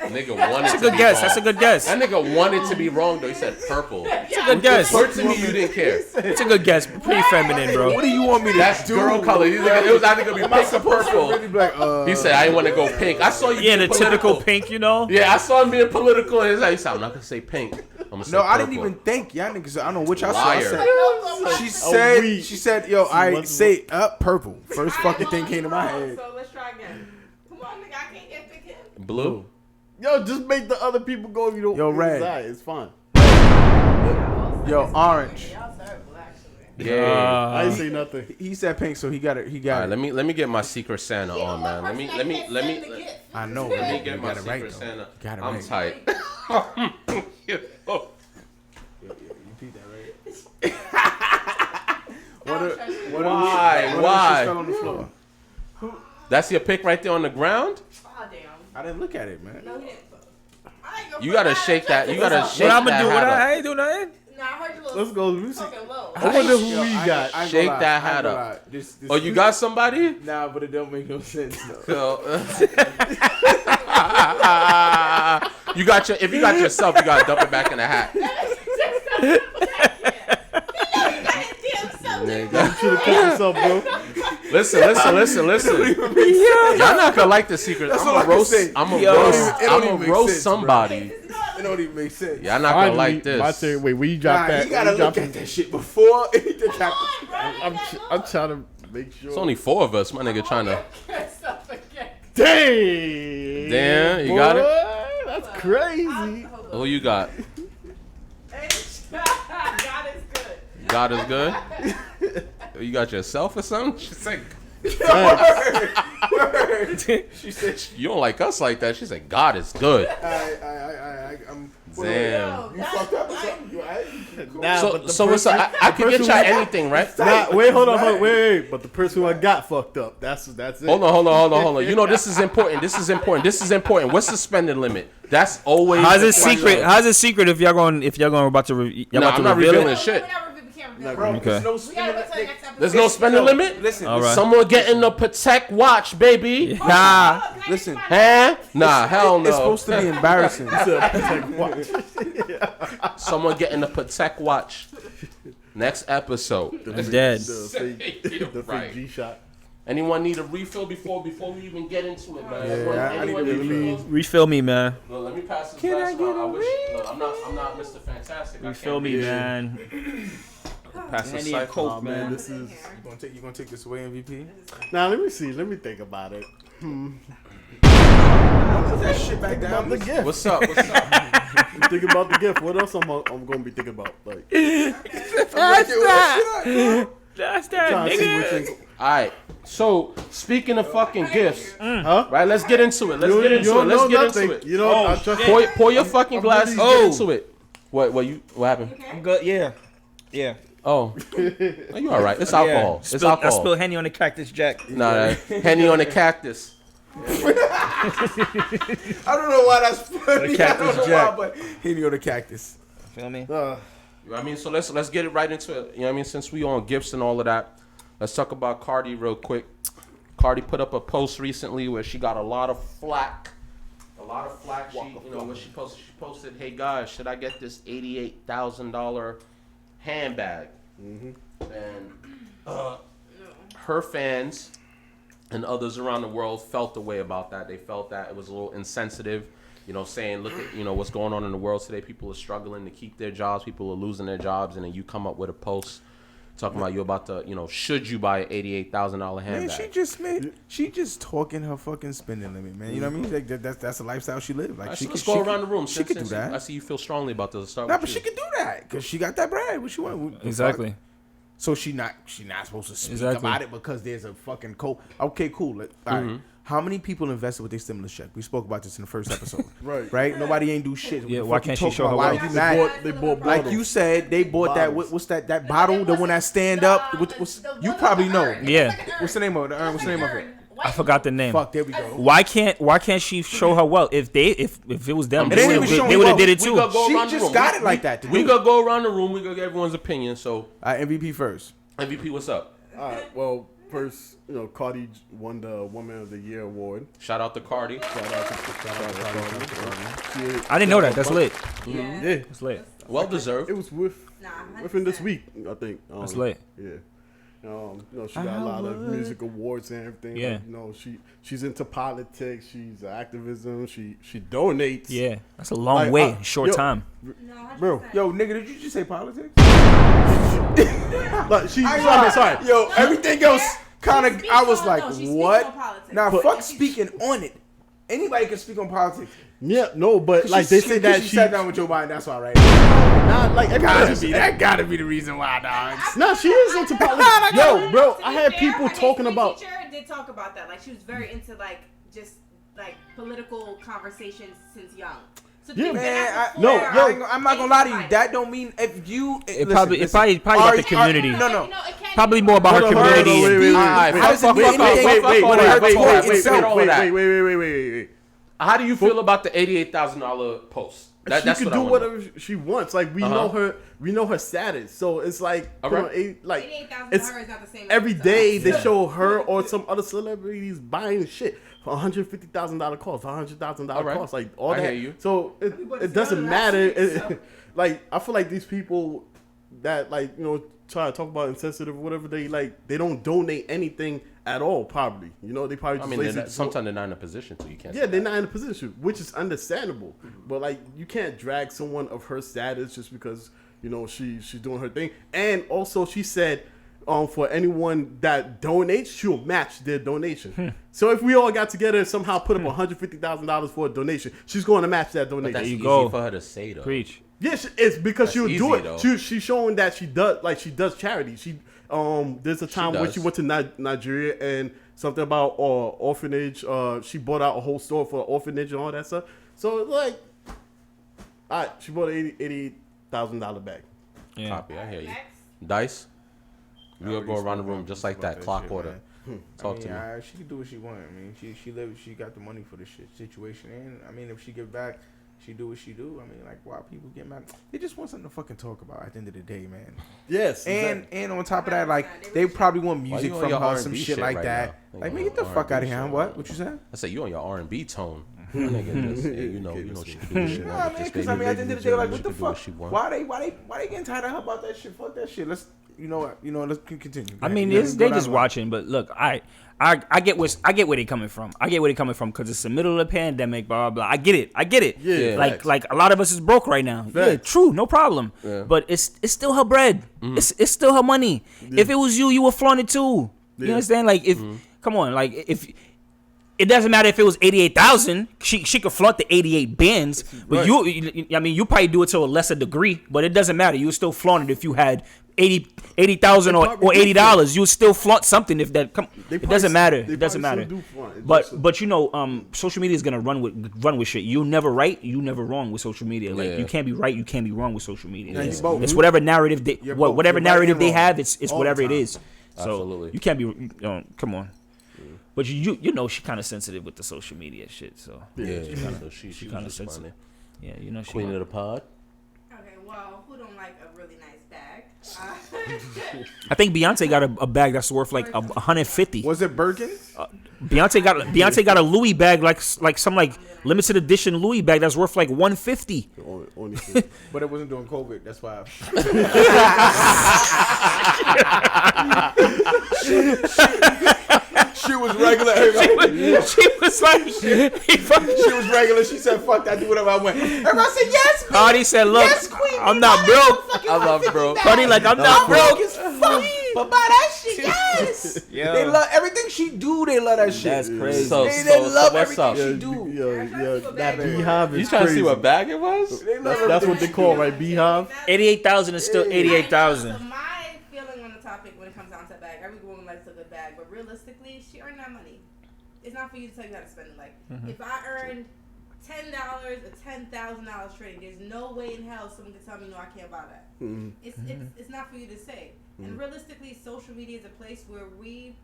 Nigga wanted That's a good guess. That's a good guess. That nigga wanted to be wrong though. He said purple. It's a good guess. First to me, you didn't care. It's a good guess. Pretty feminine, bro. What do you want me to That's do? girl color. It was either gonna be pink or purple. He said, "I didn't want to go pink." I saw you. Yeah, the political. typical pink, you know. Yeah, I saw him being political, and he said, "I'm not gonna say pink. I'm gonna say No, I didn't purple." even think. Y'all niggas, I don't know which I saw. I Liar. said, she said, yo, I say purple. First fucking thing came to my head. So let's try again. Come on, nigga, I can't get pick him. Blue. Yo, just make the other people go. You don't. Yo, red. Decide. It's fine. Yo, orange. Yeah. I didn't say nothing. He said pink, so he got it. He got All right, it. let me get my Secret Santa on, man. Let me. I know. Let me You get my got it right, Secret though. Santa. Got it I'm right. tight. Oh. Why? Fell on the floor. That's your pick right there on the ground. Oh damn. I didn't look at it, man. No, he didn't. You gotta shake that. You gotta shake What I'm that gonna do? hat up. I ain't do nothing. Nah, I heard you little. Let's go. Let me see. Talking low. I wonder who we got. Shake that hat up. Oh, you got somebody? Nah, but it don't make no sense though. You got your. If you got yourself, you gotta dump it back in the hat. You should have kept yourself, bro. Listen. Y'all not gonna like the secret. I'm gonna roast. I'm gonna roast somebody. It don't even make sense. Y'all not gonna like this. My turn. Wait, where you drop that? You gotta look at that shit before anything happens. I'm trying to make sure. It's only 4 of us. My nigga trying to. Damn, you got it. That's crazy. Who you got? God is good. You got yourself or something? She said. She said you don't like us like that. She said God is good. I'm. Damn. You fucked up or something? You alright? So what's up? I can get y'all anything, right? Wait, hold on. Wait. But the person who I got fucked up. That's it. Hold on. You know this is important. This is important. What's the spending limit? That's always. How's it secret? How's it secret if y'all going about to I'm not revealing shit. Okay. There's no spending limit. Listen, right. Someone getting the Protect watch, baby. Nah. Listen. Huh? Nah, hell no. It's supposed to be embarrassing. Someone getting the Protect watch. Next episode. I'm dead. The fake G-shot. Anyone need a refill before we even get into it, man? Yeah, I need a refill. Refill me, man. Look, let me pass this glass around. I'm not Mr. Fantastic. Refill me, man. Pass the Any siphon. Coke, man. This is. You gonna take this away, MVP? Now let me see. Let me think about it. Put that shit back down. The gift. What's up? Think about the gift. What else I'm gonna be thinking about? Like. That's that, nigga. All right. So speaking of fucking gifts, Huh? right? Let's get into it. Let's get into it. You know, I trust Pour your fucking glasses. Get into it. What happened? I'm good. Yeah. Oh, you all right? It's alcohol. It's alcohol. I spilled Henny on the Cactus Jack. Nah, Henny on the cactus. I don't know why that's funny. The Cactus Jack. But Henny on the cactus. Feel me? You know what I mean? So let's get it right into it. You know what I mean? Since we on gifts and all of that, let's talk about Cardi real quick. Cardi put up a post recently where she got a lot of flack. What she posted, hey guys, should I get this $88,000 handbag? And her fans and others around the world felt the way about that. They felt that it was a little insensitive, you know, saying, look at, you know, what's going on in the world today. People are struggling to keep their jobs. People are losing their jobs. And then you come up with a post talking about you about to, you know, should you buy an $88,000 handbag? Man, she just talking her fucking spending limit, man. You know what I mean? Like, that's the lifestyle she lives. Like, Let's go around the room. She could do that. I see you feel strongly about this. Nah, but she could do that because she got that bread. What she want? Exactly. So she not supposed to speak about it because there's a fucking code. Okay, cool. All right. How many people invested with their stimulus check? We spoke about this in the first episode. Right? Nobody ain't do shit. Yeah, why can't she show her wealth? They bought like you said, they bought bottles. What's that bottle? The one that stand up? You probably know. Yeah. What's the name of it? What's the name of it? I forgot the name. Fuck, there we go. Why can't she show her wealth? If it was them, they would have did it too. She just got it like that. We gonna go around the room. We gonna get everyone's opinion. So MVP first. MVP, what's up? All right. Well, first, you know, Cardi won the Woman of the Year award. Shout out to Cardi. Shout out to Cardi. I didn't know that. That's lit. Yeah, it's lit. Well deserved. It was within this week, I think. That's lit. Yeah. You know, she got a lot of music awards and everything. Yeah. Like, you know, she's into politics. She's activism. She donates. Yeah. That's a long way, short time. Bro, yo, nigga, did you just say politics? Like, sorry. Yo, everything else kind of. I was like, what? Now, fuck speaking on it. Anybody can speak on politics. Yeah, no, but like they say that she sat down with Joe Biden. That's all right. Not like that gotta be the reason why, dog. No, she is into politics. Yo, bro, I had people talking about. Teacher did talk about that. Like she was very into just political conversations since young. So man, I'm not gonna lie to you. That don't mean if you. It probably about the community. No. Probably more about her community. Wait. How do you feel about the $88,000 post? She can do whatever she wants. Like we know her status. So it's like, $88,000 is not the same. Every day they show her or some other celebrities buying shit for $150,000 cost, $100,000 cost, like all that. I hear you. So it doesn't matter. Like I feel like these people that try to talk about insensitive or whatever, they don't donate anything at all, probably. They probably just sometimes they're not in a position to. You can't. Yeah, they're not in a position, which is understandable. But you can't drag someone of her status just because she's doing her thing. And also, she said, for anyone that donates, she'll match their donation. So if we all got together and somehow put up $150,000 for a donation, she's going to match that donation. But that's easy for her to say, though. Preach. Yes, it's because she'll do it. Though. She's showing that she does charity. She there's a time when she went to Nigeria and something about orphanage. She bought out a whole store for orphanage and all that stuff. So she bought an $88,000 bag. Yeah. Copy. I hear you. Dice. We'll go around the room just like that. Clock order. Talk to me. She can do what she wants. I mean, she got the money for the situation, and I mean, if she give back. She do what she do. I mean, why people get mad? They just want something to fucking talk about at the end of the day, man. Yes. And on top of that, they probably want music from her, some shit like that. Man, get the fuck out of here. What you said? I said you on your R&B tone. Nigga, she can do what she wants. Nah, man, because I mean, at the end of the day, what the fuck? Why they getting tired of her about that shit? Fuck that shit. Let's let's continue. I mean, they just watching, but look, I get where they coming from. I get where they coming from because it's the middle of the pandemic, blah blah blah. I get it. Yeah. Like a lot of us is broke right now. Facts. Yeah, true, no problem. Yeah. But it's still her bread. Mm-hmm. It's still her money. Yeah. If it was you would flaunt it too. You understand? Come on, if it doesn't matter if it was 88,000, she could flaunt the 88 bins. But you probably do it to a lesser degree. But it doesn't matter. You would still flaunt it if you had 80,000 or $80. You would still flaunt something if that. It doesn't matter. It doesn't matter. But social media is gonna run with shit. You never right. You never wrong with social media. You can't be right. You can't be wrong with social media. It's whatever narrative they have. It's whatever it is. So you can't be. Come on. But she kind of sensitive with the social media shit. So she kind of sensitive. Yeah, she Queen of the pod. Okay, well, who don't like a really nice bag? I think Beyonce got a bag that's worth like $150. Was it Birkin? Beyonce got a Louis bag like some limited edition Louis bag that's worth like $150. But it wasn't during COVID. That's why. She was regular. She was like, she was regular. She said, "Fuck that, do whatever I want." Everybody said, "Yes." Cardi said, "Look, yes, queen, I'm not broke. I love broke. Cardi like, I'm not broke. But buy that shit, yes. Yo. They love everything she do. They love that shit. That's crazy. They love what's everything up? she do. That beehive is You trying to see crazy. what bag it was? That's what they call, right? Beehive. 88,000 is still 88,000. So my feeling on the topic when it comes down to bag, every woman likes a good bag, but realistically, she earned that money. It's not for you to tell you how to spend it. Like, if I earned $10 or $10,000 trading, there's no way in hell someone can tell me no, I can't buy that. It's not for you to say. And realistically, social media is a place where we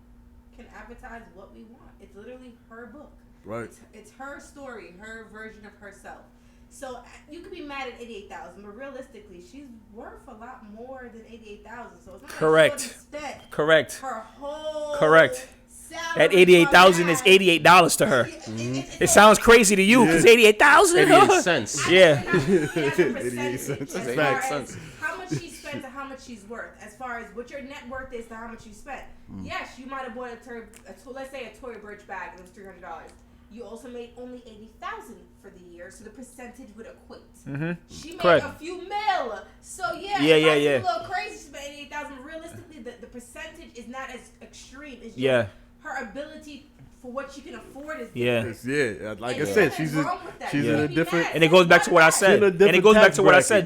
can advertise what we want. It's literally her book. Right. It's her story, her version of herself. So you could be mad at 88,000, but realistically, she's worth a lot more than 88,000. So it's not Correct. Like Correct. her whole Correct. salary That 88,000 is $88 to her. It sounds crazy to you because 88,000. 88 cents. Yeah. 88 cents. As far as how much she spent to how much she's worth, as far as what your net worth is to how much you spent. Yes, you might have bought let's say a Tory Burch bag and it was $300. You also made only 80,000 for the year, so the percentage would equate. She made a few mil, so yeah. It's a little crazy. She spent 88,000. Realistically, the percentage is not as extreme. It's just her ability for what she can afford is different. Yeah. Like I said, she's in a different. And it goes back to what I said.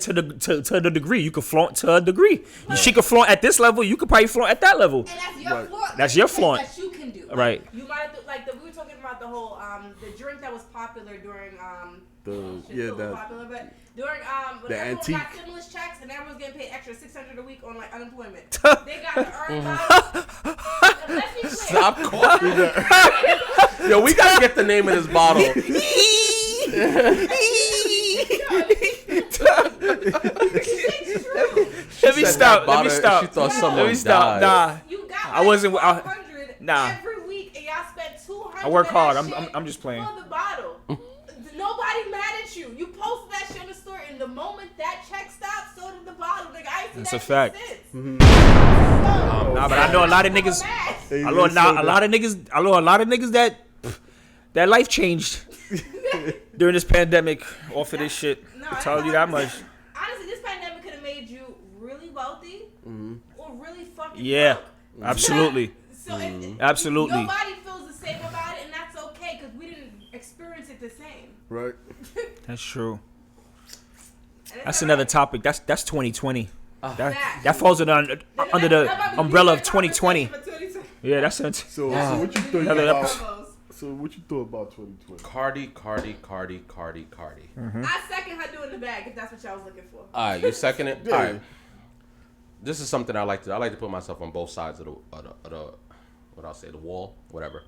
To the degree you could flaunt to a degree. She could flaunt at this level. You could probably flaunt at that level. And that's your flaunt. That's your flaunt. That you can do. Right. You might have to, we were talking about the whole the drink that was popular during popular, but during when the everyone antique. got stimulus checks and everyone's getting paid extra $600 a week on like unemployment. They got the earn bottle. Let's be clear. Stop coughing. Yo, we gotta get the name of this bottle. Let me stop. She thought someone died. Nah, You got I wasn't. nah. Every week, and y'all spent $200. I work hard. I'm just playing. For the bottle. Nobody mad at you. You posted that shit on the store, and the moment that check stopped, so did the bottle. Nigga, I ain't seen That's that a fact. Since. Nah, but I know a lot of niggas. I know a lot of niggas that life changed during this pandemic off of this shit. No, I tell you that much. Honestly, this pandemic could have made you really wealthy or really fucking broke. Absolutely. So absolutely. Nobody feels the same about it, and that's okay because we didn't experience it the same. Right. That's true. That's another topic. That's 2020. That falls under the umbrella of 2020. Yeah, that's it. So what you think about? So what you thought about 2020? Cardi. I second her doing the bag if that's what y'all was looking for. All right, you second it. All right. This is something I like to. I like to put myself on both sides of the what I'll say, the wall, whatever.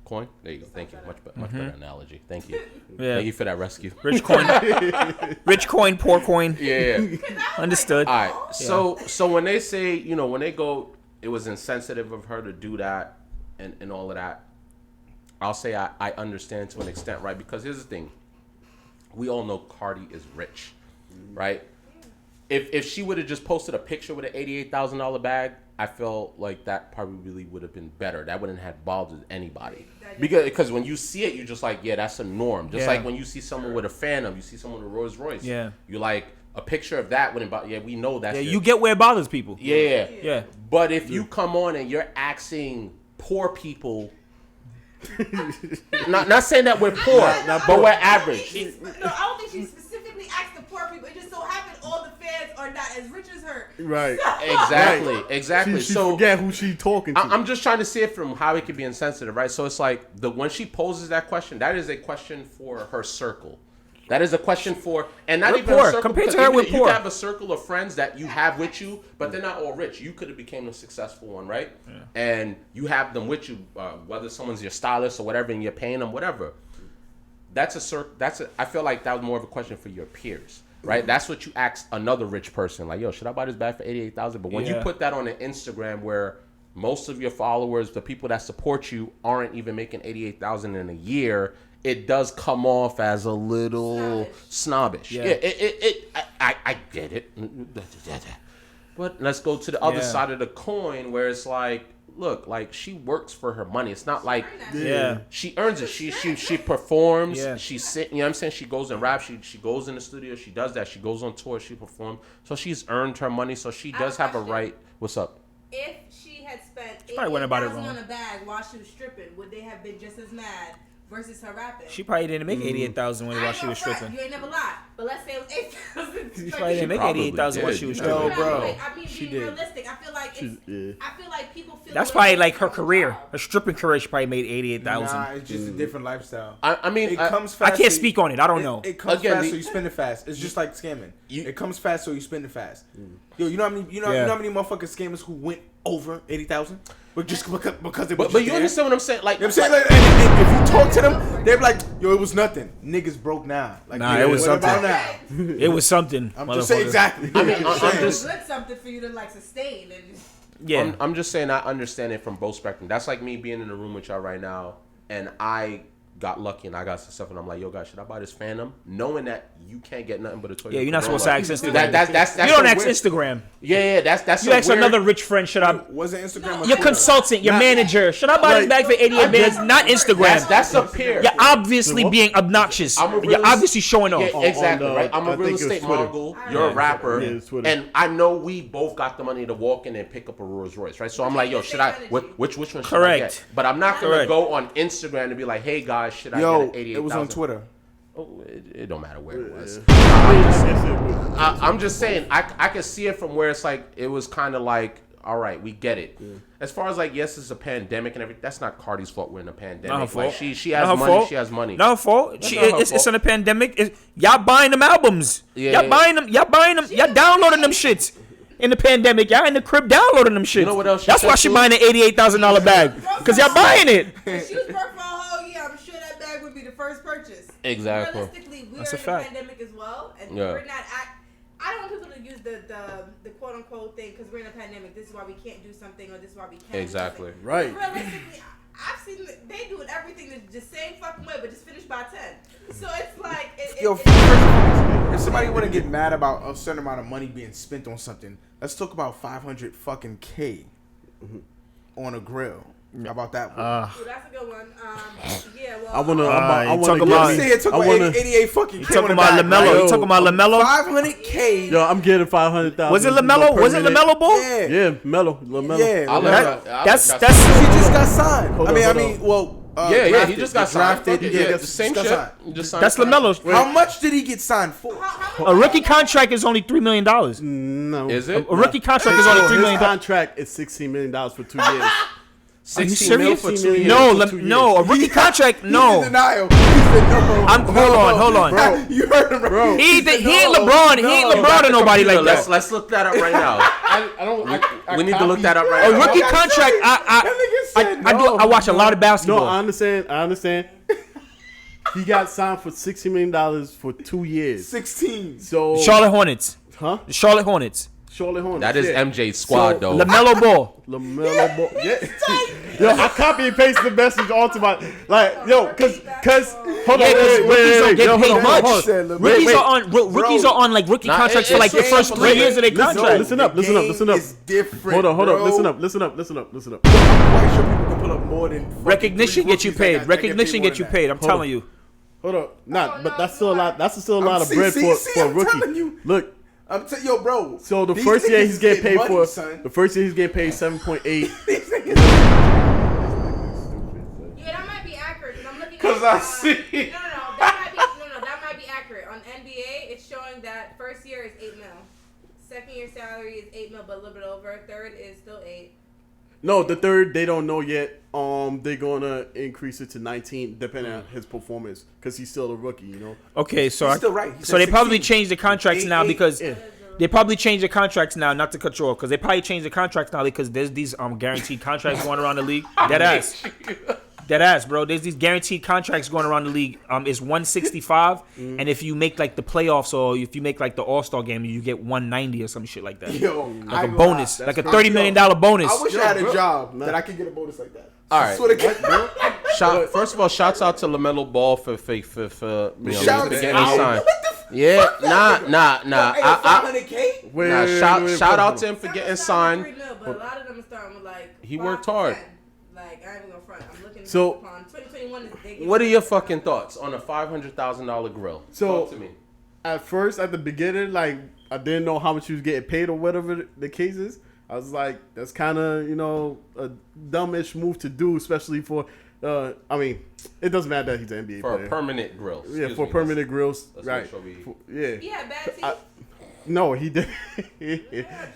Coin. There you go. Thank you. Much better analogy. Thank you. Yeah. Thank you for that rescue. Rich coin, poor coin. Yeah. Understood. All right. So when they say, when they go, it was insensitive of her to do that and all of that. I'll say I understand to an extent, right? Because here's the thing. We all know Cardi is rich, right? If she would have just posted a picture with an $88,000 bag, I feel like that probably really would have been better. That wouldn't have bothered anybody. Because when you see it, you're just like, yeah, that's a norm. Just like when you see someone with a Phantom, you see someone with a Rolls Royce. Yeah. You're like, a picture of that wouldn't bother. Yeah, we know that. Yeah, you get where it bothers people. Yeah. But if you come on and you're asking poor people, not saying that we're poor, but we're average. No, I don't think she specifically asked the poor people. It just so happened all the fans are not as rich as her. Right. Exactly. She forget who she talking to. I'm just trying to see it from how it could be insensitive, right? So it's like when she poses that question, that is a question for her circle. That is a question for, and not even poor. a circle. Compared to her, we're you poor. have a circle of friends that you have with you, but they're not all rich. You could have became a successful one, right? Yeah. And you have them with you, whether someone's your stylist or whatever, and you're paying them, whatever. That's a circle. I feel like that was more of a question for your peers, right? That's what you ask another rich person, like, yo, should I buy this bag for $88,000? But when you put that on an Instagram where most of your followers, the people that support you, aren't even making $88,000 in a year, it does come off as a little snobbish. Yeah, I get it. But let's go to the other side of the coin where it's like, look, like she works for her money. It's not like she earns it. She performs. Yeah. She sit. You know what I'm saying? She goes and raps. She goes in the studio. She does that. She goes on tour. She performs. So she's earned her money. So she does have a right. What's up? If she had spent $88,000 on a bag while she was stripping, would they have been just as mad versus her rapping? She probably didn't make $88,000 while she was stripping. You ain't never lied, but let's say it was $8,000. She probably didn't make $88,000 while she was stripping. No, bro. I mean, being realistic, I feel like people feel. That's probably like her career, her stripping career. She probably made $88,000. Nah, it's just a different lifestyle. I mean, it comes fast. I can't speak on it. I don't know. It comes fast, so you spend it fast. It's just like scamming. It comes fast, so you spend it fast. Yo, you know how many? You know how many motherfucking scammers who went over 80,000, but just because it was. But you understand what I'm saying? Like, you know what I'm saying, like, if you talk to them, they're like, "Yo, it was nothing. Niggas broke now." Like, nah, it was something. Now? It was something. I'm just saying exactly. I mean, I'm just good something for you to like sustain. Yeah, I'm just saying I understand it from both spectrum. That's like me being in the room with y'all right now, and I got lucky and I got some stuff, and I'm like, yo, guys, should I buy this Phantom? Knowing that you can't get nothing but a Toyota. Yeah, you're not supposed to ask Instagram. That's you don't ask Instagram. Yeah, that's. You ask another rich friend. Should I? Was it Instagram? Your consultant, your manager. Should I buy this bag for 88 bands? Not Instagram. That's a peer. You're obviously being obnoxious. You're obviously showing off. Yeah, exactly, right? I'm a real estate mogul. You're a rapper, and I know we both got the money to walk in and pick up a Rolls Royce, right? So I'm like, yo, should I? Which one should I get? But I'm not gonna go on Instagram and be like, hey guys, should I get an 88,000? It was on Twitter. Oh, it don't matter where it was. I'm just saying, I can see it from where it's like, it was kind of like, all right, we get it. Yeah. As far as like, yes, it's a pandemic and everything. That's not Cardi's fault. We're in a pandemic. Not her fault. Like, she has money. Fault. She has money. Not her fault. It's in a pandemic. Y'all buying them albums. Yeah, y'all buying them. Y'all downloading them shits. In the pandemic, y'all in the crib downloading them shits. You know what else? That's why she buying an $88,000 bag. Because y'all buying it. If she was broke for a whole year, I'm sure that bag would be the first purchase. Exactly. Realistically, we're in a pandemic as well, and we're not. I don't want people to use the quote unquote thing because we're in a pandemic. This is why we can't do something, or this is why we can't. Exactly. Do right. Realistically, I've seen they doing everything the same fucking way, but just finished by 10. So it's like. If somebody want to get mad about a certain amount of money being spent on something, let's talk about 500 fucking K on a grill. How about that one? Ooh, that's a good one. Yeah, well. I want to 88 fucking K. You talking about LaMelo? You talking about LaMelo? 500K. Yo, I'm getting 500,000. Was it LaMelo? Was it LaMelo Ball? Yeah, LaMelo. Yeah, that's. He just got signed. He just got drafted. The same shit. That's LaMelo's. How much did he get signed for? A rookie contract is only $3 million. No, is it? A rookie contract is only $3 million. His contract is $16 million for 2 years. Are you serious? For 2 years. No, a rookie contract. No. He's in denial. Hold on. Bro, you heard him, bro. He ain't LeBron. He ain't LeBron to nobody like that. Let's look that up right now. We need to look that up right now. A rookie contract. I watch a lot of basketball. No, I understand. He got signed for $60 million for 2 years. 16. So Charlotte Hornets. Huh? The Charlotte Hornets. That is MJ's squad, though. LaMelo Ball. Yeah. Yo, I copy and paste the message onto my cause hold on, rookies don't get paid much. Rookies are on like rookie contracts for like the first 3 years of their contract. Listen up. It's different. Hold on. Listen up. I'm quite sure people can pull up more than recognition. Get you paid. Recognition get you paid. I'm telling you. Hold on, but that's still a lot. That's still a lot of bread for a rookie. Look. Yo, bro. So the first year he's getting paid for. The first year he's getting paid 7.8. Yeah, that might be accurate. I'm looking. Because I see. That might be accurate. On NBA, it's showing that first year is $8 million. Second year salary is $8 million, but a little bit over. Third is still 8. No, the third they don't know yet. They're gonna increase it to 19 depending on his performance because he's still a rookie, you know. Okay, so he's still right. So they probably changed the contracts now because they probably changed the contracts now, not to cut you off, because they probably changed the contracts now because there's these guaranteed contracts going around the league. Dead ass, bro. There's these guaranteed contracts going around the league. It's 165, and if you make like the playoffs or if you make like the All-Star game, you get 190 or some shit like that. Yo, like a bonus, like a $30 million bonus. I wish I had a job that I could get a bonus like that. All right. First of all, shouts out to LaMelo Ball for getting me signed. Yeah, nah. 500K? Shout out to him for getting signed. But a lot of them are starting with like He worked hard. Like, I ain't even gonna front. I'm looking So, upon 2021 is big. What are your fucking thoughts on a $500,000 grill? So, talk to me. At first, at the beginning, like, I didn't know how much he was getting paid or whatever the case is. I was like, that's kind of, you know, a dumbish move to do, especially for, I mean, it doesn't matter that he's an NBA player. For a permanent grill. Yeah, for permanent grills. Right. Sure yeah. Yeah, bad teeth. No, he didn't.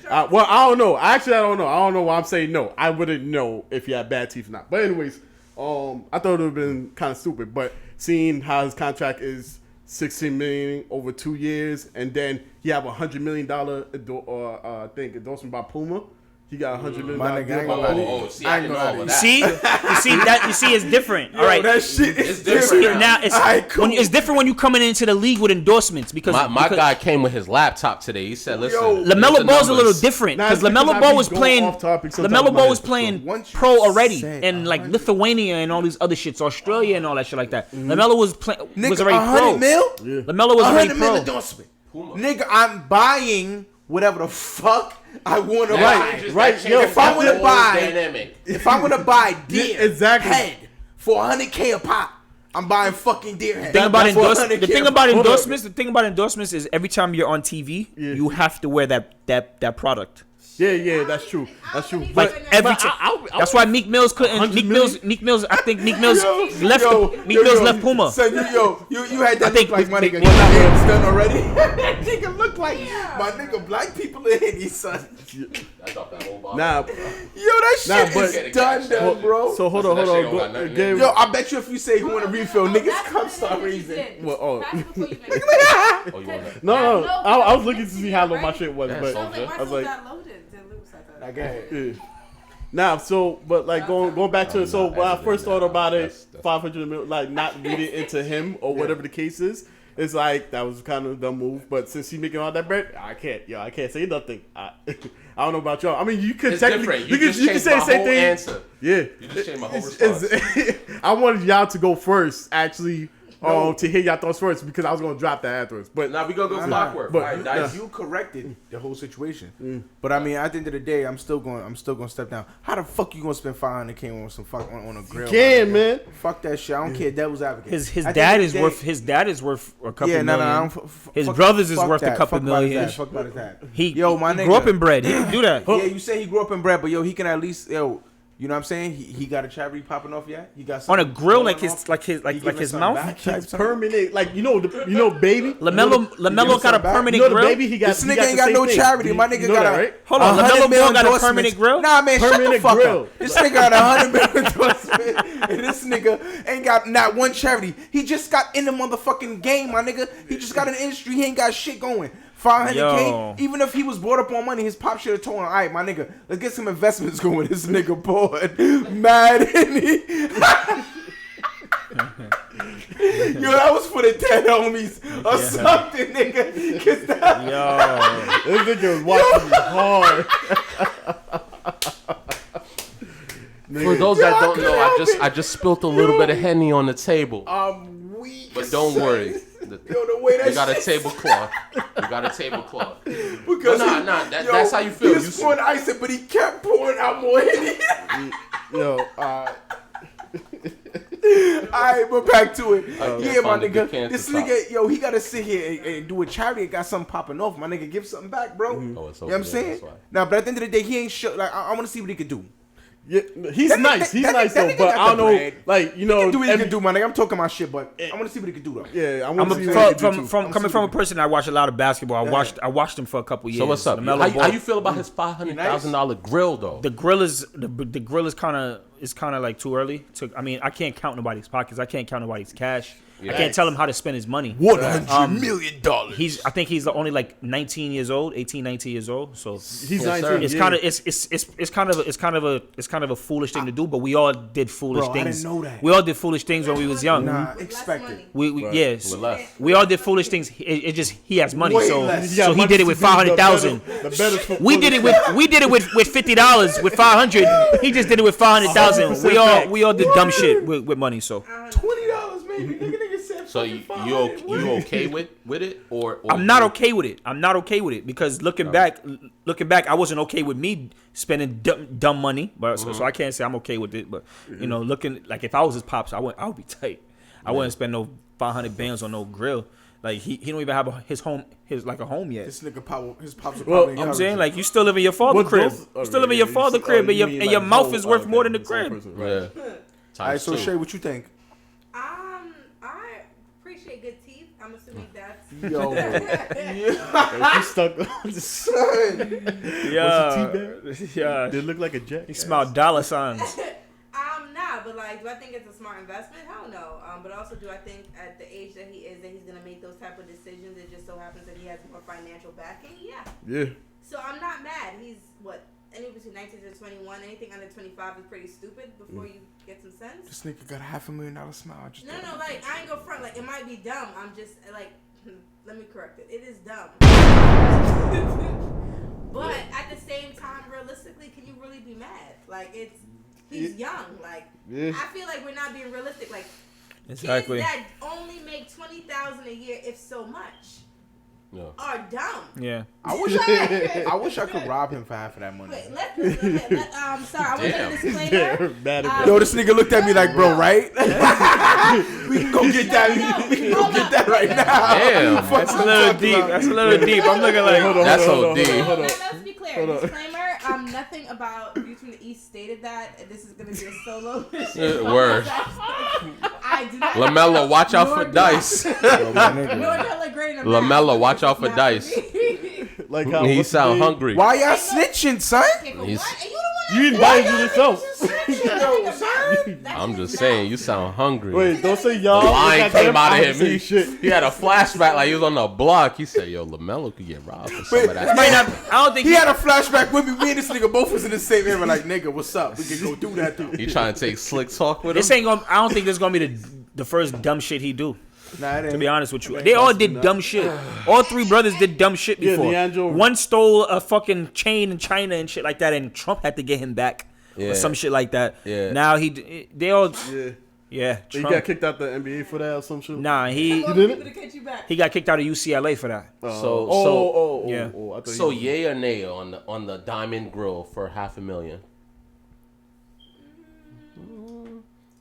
Well, I don't know. Actually, I don't know. I don't know why I'm saying no. I wouldn't know if he had bad teeth or not. But anyways, I thought it would have been kind of stupid. But seeing how his contract is $16 million over 2 years, and then he have $100 million endorsement by Puma. He got $100 million. My nigga, see, I didn't know all of that. You see, it's different. All right, that shit is different. See, now it's different when you coming into the league with endorsements because my guy came with his laptop today. He said, "Listen, LaMelo Ball's a little different because LaMelo Ball was playing. LaMelo Ball was playing pro already in like Lithuania and all these other shits, Australia and all that shit like that. LaMelo was already pro. LaMelo was already pro. Endorsement. Nigga, I'm buying whatever the fuck I want to buy. Right. Yo, if I want to buy deer head for $100K a pop, I'm buying fucking deer head. The thing about endorsements is every time you're on TV, you have to wear that product. Yeah, that's true. That's true. Like every time. That's why Meek Mill's couldn't. Meek Mill's. I think Meek Mill's left Puma. So you had that. I think like my nigga hair's done already. That nigga look like my nigga black people in his son. Nah, that shit is done, bro. So hold on. Yo, I bet you if you say who want a refill, niggas come start raising. No. I was looking to see how low my shit was, but I was like. Nah, so but like going back to it. So when I first thought about it, 500 million, like not reading into him or whatever the case is, it's like that was kind of a dumb move. But since he's making all that bread, I can't say nothing. I don't know about y'all. I mean, you could technically you can say the same thing. Answer. Yeah, you just changed my whole response. I wanted y'all to go first, actually. To hear y'all thoughts first because I was gonna drop that afterwards. But now we gonna go clockwork. But you corrected the whole situation. But I mean, at the end of the day, I'm still gonna step down. How the fuck you gonna spend $500K on some fuck on a grill? You can, man. Fuck that shit. I don't care. Devil's advocate. His dad is worth a couple million. No. His brothers is worth a couple million. Fuck about his dad. He grew up in bread. He can do that. Yeah, you say he grew up in bread, but he can at least you know what I'm saying? He got a charity popping off yet? He got on a grill like his mouth. It's permanent, like you know, baby. LaMelo got a permanent grill. Baby, he got. This nigga ain't got no charity. My nigga got a. Hold on, LaMelo Ball got a permanent grill. Nah, man, shut the fuck up. This nigga got $100 million endorsement, and this nigga ain't got not one charity. He just got in the motherfucking game, my nigga. He just got in the industry. He ain't got shit going. $500K, even if he was brought up on money, his pop should have told him, all right, my nigga, let's get some investments going. This nigga bored, mad, and yo, that was for the 10 homies or something, nigga. This nigga was watching hard. For those that don't know, I just spilled a little bit of Henny on the table. I'm weak. But don't worry. The way that you got a tablecloth. Because that's how you feel. He was pouring ice in, but he kept pouring out more Henny. Alright, but back to it. My nigga. This nigga, he gotta sit here and do a charity and got something popping off. My nigga, give something back, bro. You know what I'm saying? Nah, but at the end of the day, he ain't sure. Like, I want to see what he could do. Yeah, he's nice though, but I don't know, like, you know, he can do what he can do, my nigga. I'm talking my shit, but I want to see what he can do though. Yeah, I want to see what he can do. Coming from a person that watched a lot of basketball, I watched him for a couple years. So what's up? How you feel about his $500,000 grill though? The grill is kind of like too early. I mean, I can't count nobody's pockets. I can't count nobody's cash. Yeah. I can't tell him how to spend his money. $100 million. I think he's only like 19 years old, 18, 19 years old. So he's 19. It's kind of a foolish thing to do. But we all did foolish things. I didn't know that. We all did foolish things when we was young. Nah, expected. We all did foolish things. It just he has money, so he did it with $500,000. We did it with $50 with $500. He just did it with $500,000. We all did dumb shit with money. So $20 maybe. Nigga said So you okay with it or I'm not okay with it. I'm not okay with it because looking back, I wasn't okay with me spending dumb money. But so I can't say I'm okay with it. But you know, looking like if I was his pops, I would be tight. I wouldn't spend no 500 bands on no grill. Like he don't even have his home yet. This nigga his pops are probably. I'm saying like you still live in your father's crib. You still live in your father's crib, and your mouth is worth more than the crib. Yeah. All right, so Shay, what you think? I appreciate good teeth. I'm assuming that's. Yo, she stuck on the sun. Yeah. They look like a jack. He smelled dollar signs. Nah, but like, do I think it's a smart investment? Hell no. But also, do I think at the age that he is, that he's gonna make those type of decisions? It just so happens that he has more financial backing. Yeah. Yeah. So I'm not mad. He's anywhere between 19 to 21. Anything under 25 is pretty stupid. Before you get some sense. This nigga got $500,000 smile. No, like I ain't go front. Like it might be dumb. I'm just like, let me correct it. It is dumb. But at the same time, realistically, can you really be mad? Like he's young. Like I feel like we're not being realistic. Like exactly. Kids that only make $20,000 a year, if so much, are dumb. Yeah. I wish I could rob him for half of that money. Wait, sorry, I want to get a disclaimer. Yo, this nigga looked at me like, bro, right? We can go get that. We can go get that right now. Damn, that's a little deep. That's a little deep. I'm looking like that's so deep. Let's be clear. Disclaimer. Nothing about Views from the East stated that this is going to be a solo mission. Word. I do not. LaMelo, watch out for dice. LaMelo, watch out for dice. Like how he sound hungry. Why y'all snitching, son? You invited yourself. I'm just saying, you sound hungry. Wait, don't say y'all. The line came out of him. He had a flashback like he was on the block. He said, "Yo, LaMelo could get robbed for some of that." I don't think he had a flashback with me. Me and this nigga both was in the same area. Like, nigga, what's up? We can go do that though. You trying to take slick talk with him? This ain't gonna. I don't think this is gonna be the first dumb shit he do. Nah, to be honest with you, they all did dumb shit. All three brothers did dumb shit before. One stole a fucking chain in China and shit like that, and Trump had to get him back or some shit like that. Yeah. Now they all. Yeah. He got kicked out the NBA for that or some shit. Nah, he didn't. He got kicked out of UCLA for that. So yay or nay on the Diamond Grill for $500,000.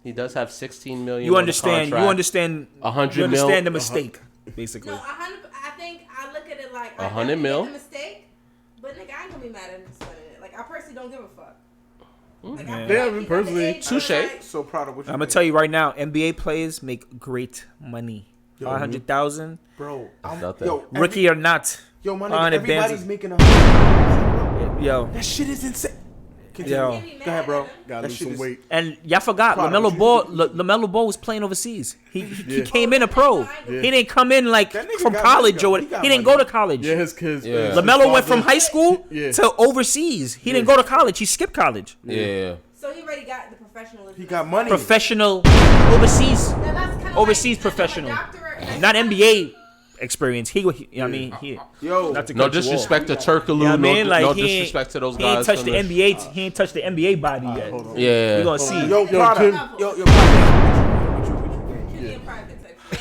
He does have $16 million. You understand? You understand? $100 You understand million? the mistake, basically. No, I think I look at it like $100 million. The mistake, but nigga, I ain't gonna be mad at him spending it. Like I personally don't give a fuck. Like, yeah, personally, touche. So proud of what I'm gonna tell you right now, NBA players make great money. 500,000, bro. Rookie or not. Yo, my nigga, everybody's making Yo, that shit is insane. Yo, go ahead, bro. Gotta lose some weight. And y'all forgot LaMelo Ball was playing overseas. He came in a pro. He didn't come in like from college or he didn't go to college. Yeah, his LaMelo went from high school to overseas. He didn't go to college. He skipped college. Yeah. So he already got the professionalism. He got money. Professional overseas. Overseas professional. Not NBA experience. Yo, no disrespect to Turkaloo. No disrespect to those guys. He ain't touched the NBA. He ain't touched the NBA body yet. Yeah, we gonna see. Yo,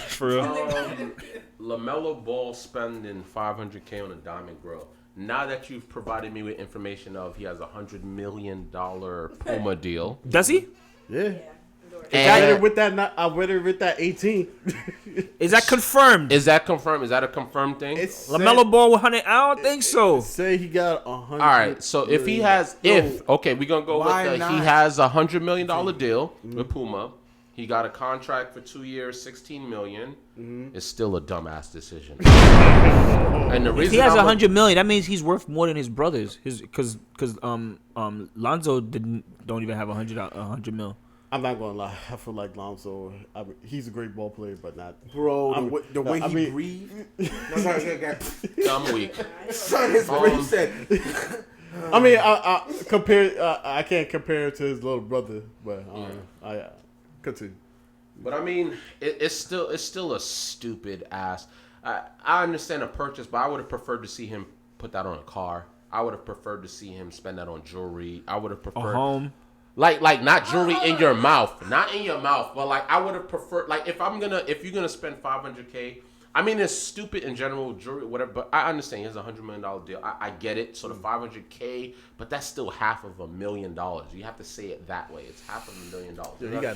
for real. LaMelo Ball spending $500K on a Diamond Grill. Now that you've provided me with information of he has $100 million Puma deal. Does he? Yeah. I with that 18. Is that confirmed? Is that a confirmed thing? LaMelo Ball 100. I don't think so. Say he got 100. All right. So if he has, we're gonna go with he has a $100 million deal with Puma. He got a contract for 2 years, $16 million. It's still a dumbass decision. And the reason if he has $100 million, that means he's worth more than his brothers. Because Lonzo don't even have $100 mil. I'm not gonna lie. I feel like Lonzo. He's a great ball player, but not. Bro, the way he breathed. I'm weak. Son, his breath said. I mean, I can't compare it to his little brother, but I continue. But I mean, it's still a stupid ass. I understand a purchase, but I would have preferred to see him put that on a car. I would have preferred to see him spend that on jewelry. I would have preferred a home. Like not jewelry in your mouth, not in your mouth, but like I would have preferred, like if you're gonna spend $500K. I mean, it's stupid in general, jewelry, whatever, but I understand. Here's a $100 million deal. I get it. So the $500K, but that's still $500,000. You have to say it that way. It's $500,000. You got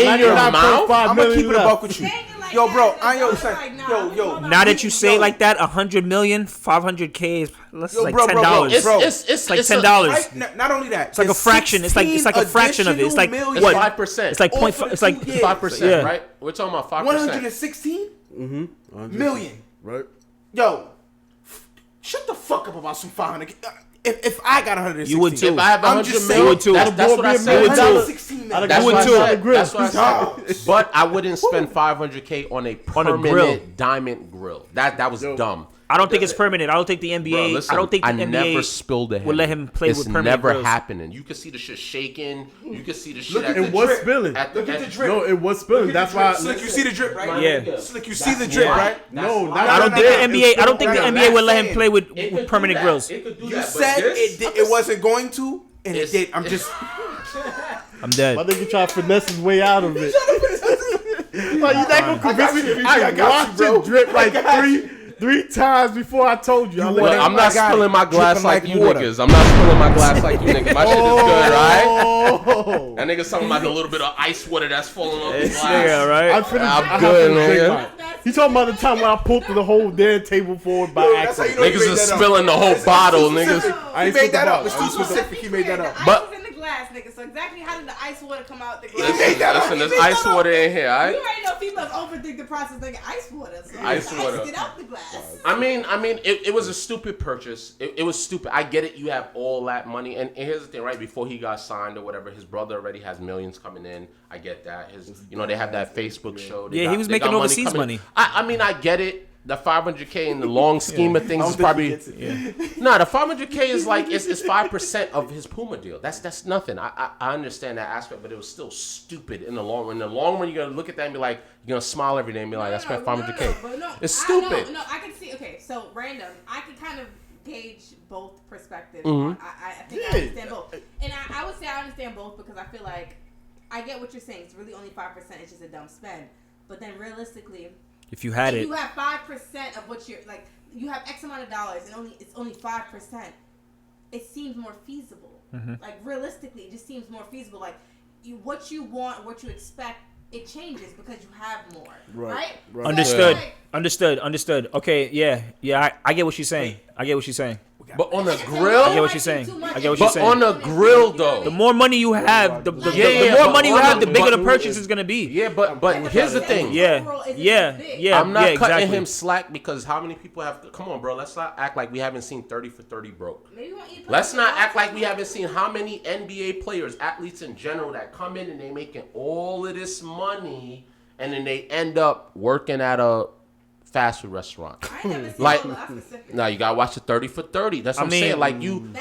in your mouth. I'm gonna keep it a buck with you, yo, bro. Yo. Now that you say like that, $100 million, $500K is like $10. It's like $10. Not only that, it's like a fraction. It's like a fraction of it. It's like what? 5%. It's like 0.5. It's like 5%, right? We're talking about 5%. 116 million. Right. Yo, shut the fuck up about some 500. If I got 116, you would too. If I have 100 million, you would too. That's what I said. That's what I said. But I wouldn't spend $500K on a permanent diamond grill. That was dumb. I don't think it's permanent. I don't think the NBA. Bro, listen, I don't think the NBA never spilled a will let him play with permanent never grills. happening. You can see the shit shaking. You can see the shit. It was spilling. Look at the drip. No, it was spilling. That's why. Slick, you see the drip, right? Yeah. Slick, you see the drip, right? No, I don't think the NBA. I don't think the NBA will let him play with permanent grills. You said it wasn't going to, and it did. I'm just. I'm dead. I think you try to finesse his way out of it. Like you're not gonna convince me. I watched it drip like three times before I told you. I'm not spilling my glass like you niggas. I'm not spilling my glass like you niggas. My shit is good, right? That nigga's talking about the little bit of ice water that's falling off the glass. Yeah, right? I'm good, nigga. You talking about the time when I pulled through the whole damn table forward by accident. Niggas is spilling the whole bottle, niggas. He made that up. It's too specific. He made that up. But glass, nigga. So exactly how did the ice water come out the glass? Listen, there's ice water in here, alright? You already know females overthink the process, nigga. Ice water. So ice water. Get out the glass. I mean, it was a stupid purchase. It was stupid. I get it. You have all that money, and here's the thing, right? Before he got signed or whatever, his brother already has millions coming in. I get that. They have that Facebook show. He was making overseas money. I mean, I get it. The $500K in the long scheme of things is probably the $500K is like it's 5% of his Puma deal. That's nothing. I understand that aspect, but it was still stupid in the long run. In the long run, you're gonna look at that and be like, you're gonna smile every day and be like, I spent $500K. It's stupid. No, I can see. Okay, so random. I can kind of gauge both perspectives. Mm-hmm. I think I understand both, and I would say I understand both because I feel like I get what you're saying. It's really only 5%. It's just a dumb spend. But then realistically, if you had it, you have 5% of what you're like. You have X amount of dollars, and it's only 5%. It seems more feasible. Mm-hmm. Like realistically, it just seems more feasible. Like what you want, what you expect, it changes because you have more. Right? Understood. Okay, yeah. I get what she's saying. But on the grill, I get what she's saying. But on the grill, though, the more money you have, the more money you have, the bigger the purchase is gonna be. Yeah, but here's the thing. Yeah. I'm not cutting him slack because how many people have? Come on, bro. Let's not act like we haven't seen 30 for 30 broke. Let's not act like we haven't seen how many NBA players, athletes in general, that come in and they making all of this money and then they end up working at a fast food restaurant. Like, now you gotta watch the 30 for 30. That's what I'm saying. Like you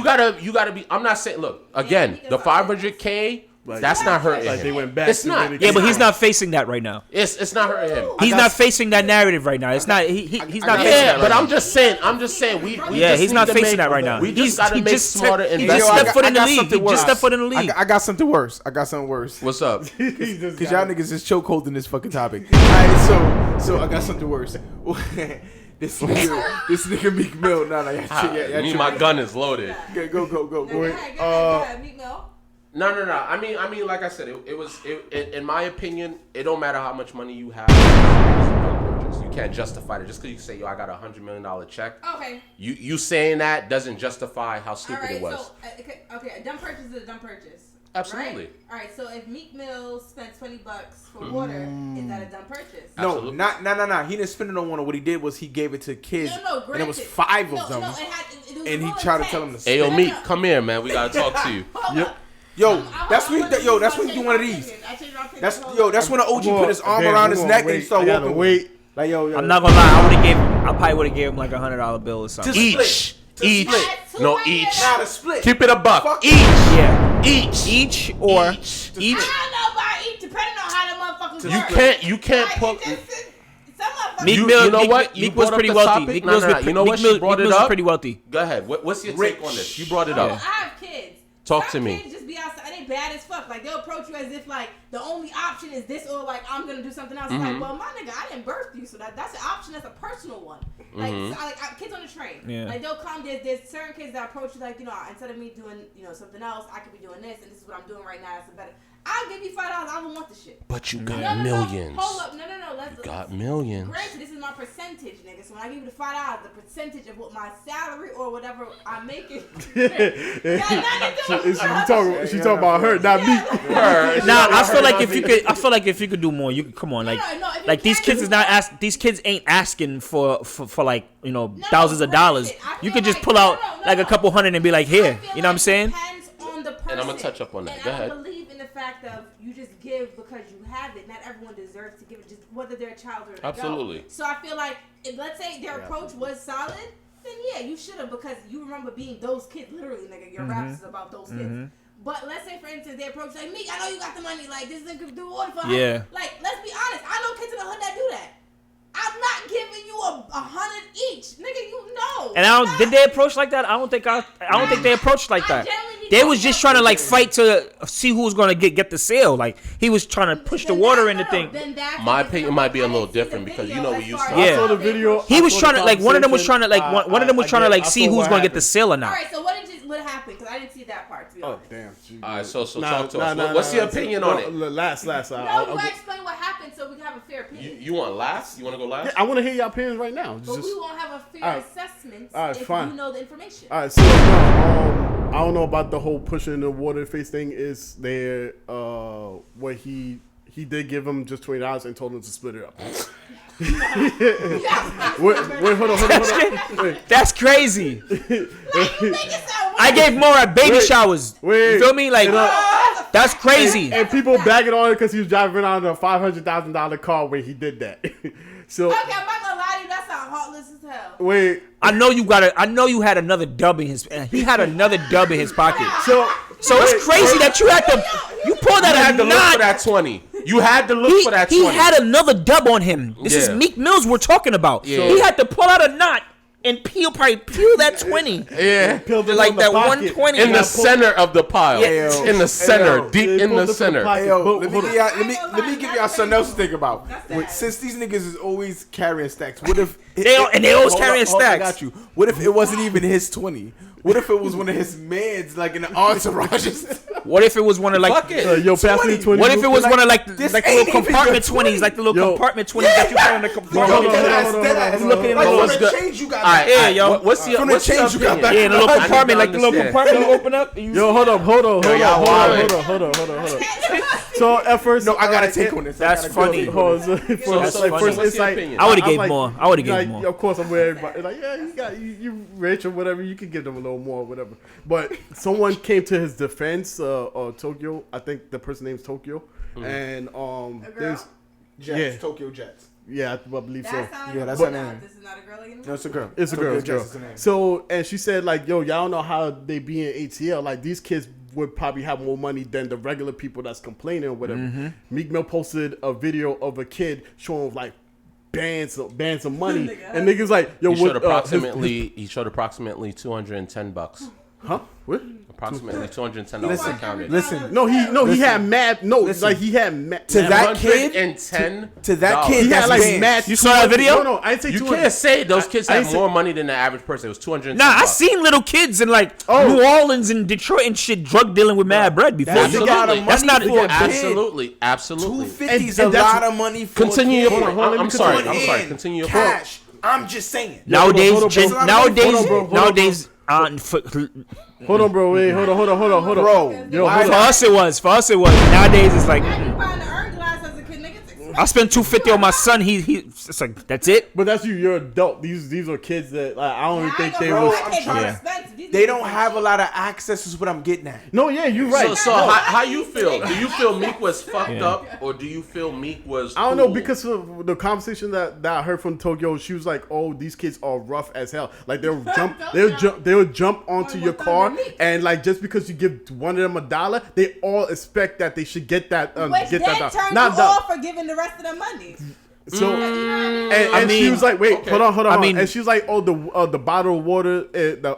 gotta be. I'm not saying. Look again, the $500K. That's not hurting him. They went back. It's not. Yeah, but he's not facing that right now. It's not hurting him. He's not facing that narrative right now. It's not. He's not. Yeah, but I'm just saying. He's not facing that right now. We just gotta make smarter investments. He just stepped foot in the league. He just stepped foot in the league. I got something worse. What's up? Because y'all niggas is chokeholding this fucking topic. All right, so I got something worse. This nigga Meek Mill. My gun is loaded. Okay, go. Meek Mill. No. I mean, like I said, it was in my opinion, it don't matter how much money you have. You can't justify it just because you say, yo, I got $100 million check. Okay. You saying that doesn't justify how stupid it was. So, okay, a dumb purchase is a dumb purchase. Absolutely. Right? All right. So if Meek Mill spent $20 for water, is that a dumb purchase? No, not. He didn't spend it on water. What he did was he gave it to kids, and it was 5 of them. And he tried to tell them to. Hey, yo, Meek, come here, man. We gotta talk to you. Yep. Yo, that's when you do one of these. That's when the OG put his arm around his neck and he started walking. Wait. Like yo. I'm not gonna lie. I probably would have gave him like $100 bill or something. Each. No, each. Not a split. Keep it a buck. Fuck each. Yeah. Each. I don't know about each, depending on how the motherfuckers work. You can't put. Meek Mill, you know what? Meek was pretty wealthy. Meek Mill's you know what? She brought it up. pretty wealthy. Go ahead. What's your take on this? You brought it up. I have kids. Talk to me. Kids just be outside. They bad as fuck. Like, they'll approach you as if, like, the only option is this or, like, I'm going to do something else. Mm-hmm. Like, well, my nigga, I didn't birth you, so that's an option. That's a personal one. Like, kids on the train. Yeah. Like, they'll come. There's certain kids that approach you, like, you know, instead of me doing, you know, something else, I could be doing this, and this is what I'm doing right now. That's a better. I'll give you $5. I don't want the shit. But you got No, millions. hold up. No. You got millions. Granted, this is my percentage, nigga. So when I give you the $5, the percentage of what my salary or whatever I'm making. She talking about her, not me. Nah, I feel like if you could do more, you could come on. Like these kids is not these kids ain't asking for like, you know, thousands of dollars. You could just pull out like a couple hundred and be like, here. You know what I'm saying? Depends on the person. And I'm gonna touch up on that. Go ahead. I believe in the fact of you just give because you have it. Not everyone deserves to give it, just whether they're a child or an adult. Absolutely. So I feel like if, let's say their approach was solid, then yeah, you should have, because you remember being those kids. Literally, nigga, your raps is about those kids. But let's say, for instance, they approach like, Meek, I know you got the money. Like, this nigga do order for Yeah. Like, let's be honest. I know kids in the hood that do that. I'm not giving you $100 each, nigga. You know. And did they approach like that? I don't think they approached like that. They was just trying to like fight to see who was gonna get the sale. Like he was trying to push the water in the thing. My opinion might be a little different because you know we used to. I saw the video. He was trying to like one of them was trying to like one of them was trying to like see who's gonna get the sale or not. All right, so what happened? Because I didn't see that part. To be honest. Damn. All right, so talk to us. What's your opinion on it? Last. No, you explain what happened so we can have a fair opinion. You want last? You want to go last? I want to hear your opinions right now. But we won't have a fair assessment if you know the information. All right, so I don't know about the whole pushing the water face thing. Is there what he did give him just $20 and told him to split it up. Wait, hold on. Wait. That's crazy. I gave more at baby showers. You feel me? Like that's crazy. And people bagging on it because he was driving around a $500,000 car when he did that. So okay, I'm not gonna lie to you. That sounds heartless as hell. Wait, I know you had another dub in his. He had another dub in his pocket. So it's crazy that you had to. You pulled that. You had to look for that 20. You had to look for that 20. He had another dub on him. This is Meek Mills we're talking about. Yeah. He had to pull out a knot and peel that 20. Yeah. Like that 120. In the center of the pile. Yeah. In the center. Deep in the center. Let me give y'all something else to think about. Since these niggas is always carrying stacks, what if... they always carrying stacks. I got you. What if it wasn't even his 20? What if it was one of his mans, like in the entourage? What if it was one of like Fuck it. Yo, pass me the 20. What if it was one of like the little compartment 20s, like the little compartment 20s that you put in the compartment? Change you got back. Yeah, yo. What's your change you got back? Yeah, in the little compartment, like the little compartment you open up. Yo, hold on. So at first, no, I gotta take on this. That's funny. First insight, I would have gave more. more. Of course, I'm with everybody. Like, yeah, you rich or whatever. You can give them a little more, or whatever. But someone came to his defense. Tokyo, I think the person's name's Tokyo, and there's Jets, Tokyo Jets. Yeah, I believe so. Yeah, that's her name. This is not a girl again? No, it's a girl. It's a girl. So, and she said, like, yo, y'all don't know how they be in ATL. Like, these kids would probably have more money than the regular people that's complaining or whatever. Meek Mill posted a video of a kid showing, like, bands of money. And niggas like, yo, he showed approximately $210. Huh? What? Approximately $210 counted. Listen. He had mad. No, like he had mad. To that kid, to that kid, he had like mad. You saw that video? No, I didn't say you 200. can't say those kids have more money than the average person. It was $210. Nah, I seen little kids in like New Orleans and Detroit and shit drug dealing with mad bread before. That's not absolutely. 250 is a lot of money for continue your point. I'm sorry. Continue your point. Cash. I'm just saying. Nowadays. Hold on, bro. Wait, hold on. Bro, yo, for us it was. Nowadays it's like I spent $250 on my son. He it's like that's it. But that's you. You're adult. These are kids that like, I don't even think they was. They don't have a lot of access. Is what I'm getting at. No, yeah, you're right. So how you feel? Do you feel Meek was fucked up, or do you feel Meek was? I don't know, because of the conversation that I heard from Tokyo. She was like, "Oh, these kids are rough as hell. Like they'll jump onto your car, and like just because you give one of them $1, they all expect that they should get that. Which get then that. Turn you off for giving the rest of the money. So and she was like, wait, hold on. And she was like, oh, the bottle of water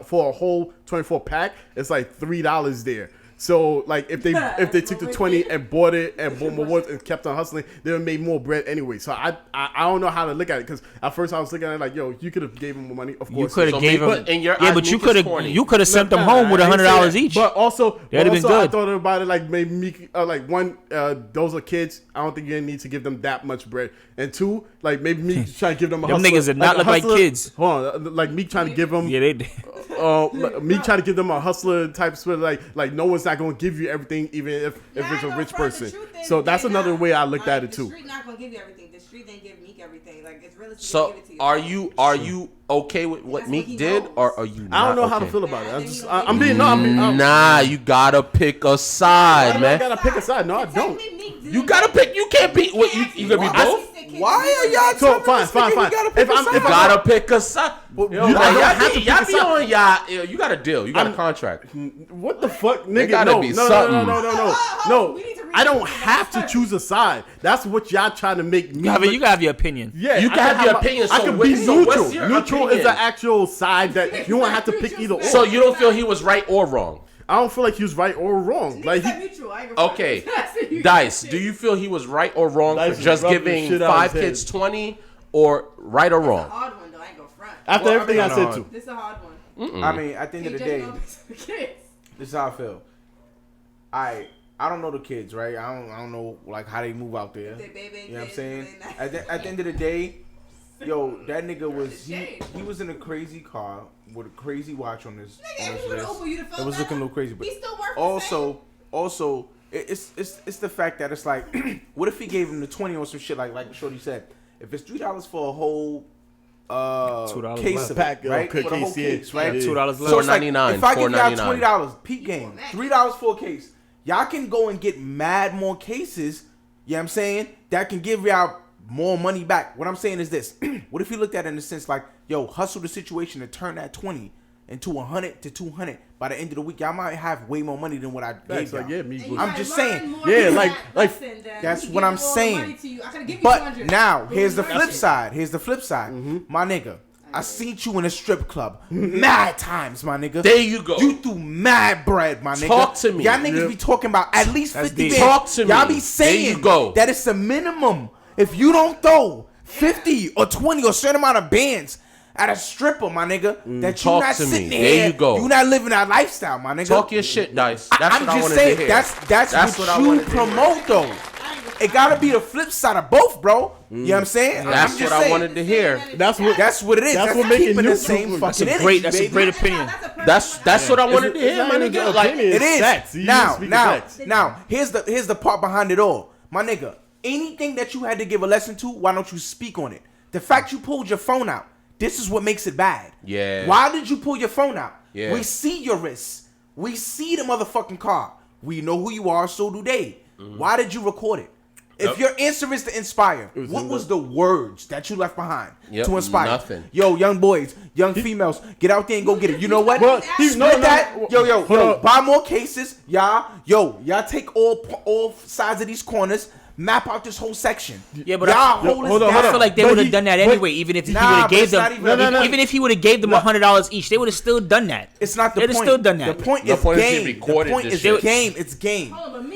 for a whole 24 pack, it's like $3 there. So like if they took the 20 and bought it and bought more words and kept on hustling, they would have made more bread anyway. So I don't know how to look at it because at first I was looking at it like, yo, you could have gave him more money. Of course, you could have gave him. But you could have sent them Nah, home with $100 each. But also, that'd have been good. I thought about it like maybe me, like one, those are kids. I don't think you need to give them that much bread. And two, like maybe me trying to give them a hustler. Them niggas did not look like kids. Hold on, like me trying to give them. Yeah, they did. Me trying to give them a hustler type split, like no one's not gonna give you everything, even if it's a rich person. So that's another way I looked at it too. The street not gonna give you everything. The street didn't give Meek everything. Like it's realistic. So are you okay with what Meek did, or are you? I don't know how to feel about it. I'm being nah. You gotta pick a side, man. I gotta pick a side. No, I don't. You gotta pick. You can't be. What you gonna be both? Why are y'all so fine? If you gotta pick a side. Y'all be on y'all. You got a deal. You got a contract. What the fuck, nigga? There gotta be something. No. I don't have to choose a side. That's what y'all trying to make me. You gotta have your opinion. Yeah, you can have your opinion. I can be neutral. Neutral is an actual side that you don't have to pick either or. So you don't feel he was right or wrong? I don't feel like he was right or wrong. Like okay, Dice, do you feel he was right or wrong for just giving 5 kids 20, or right or wrong? It's a hard one though. I ain't gonna front. After everything I said too. This is a hard one. I mean, at the end of the day, this is how I feel. I don't know the kids, right? I don't know like how they move out there. You know what I'm saying? At the end of the day, yo, that nigga was he was in a crazy car with a crazy watch on his wrist. It was looking a little crazy, but also it's the fact that it's like, what if he gave him the 20 or some shit like Shorty said? If it's $3 for a whole case of pack, right? For the whole case, right? $2 left. So it's like, $4.99. if I give y'all $20, peak game, $3 for a case, y'all can go and get mad more cases. You know what I'm saying? That can give y'all more money back. What I'm saying is this: what if you looked at it in the sense like, yo, hustle the situation to turn that 20 into 100 to 200 by the end of the week? Y'all might have way more money than what I gave y'all. I'm just saying. Yeah, like that's what I'm saying. But now here's the flip side. My nigga, I seen you in a strip club mad times, my nigga. There you go. You threw mad bread, my nigga. Talk to me. Y'all niggas be talking about at least 50 bands. Talk to me. Y'all be saying there you go. that it's a minimum. If you don't throw 50 or 20 or a certain amount of bands at a stripper, my nigga, that you not sitting there. You go. You not living that lifestyle, my nigga. Talk your shit, Dice. That's I'm what I just wanted saying, to hear. That's what you promote, though. It gotta be the flip side of both, bro. You know what I'm saying? That's what I wanted to hear. That's what it is. That's what making the same fucking energy. That's a great opinion. That's what I wanted to hear, my nigga. Like it is. Now, here's the part behind it all, my nigga. Anything that you had to give a lesson to, why don't you speak on it? The fact you pulled your phone out, this is what makes it bad. Yeah. Why did you pull your phone out? Yeah. We see your wrists. We see the motherfucking car. We know who you are, so do they. Mm-hmm. Why did you record it? If your answer is to inspire, what was the words that you left behind to inspire? Nothing. Yo, young boys, young females, get out there and go get it. You know what? Well, Yo, buy more cases. Y'all take all sides of these corners. Map out this whole section. Yeah, but I feel like they would have done that anyway. Even if he would have gave them, even if he would have gave them $100 each, they would have still done that. It's not the point. They'd have still done that. The point is game. The point is game. It's game.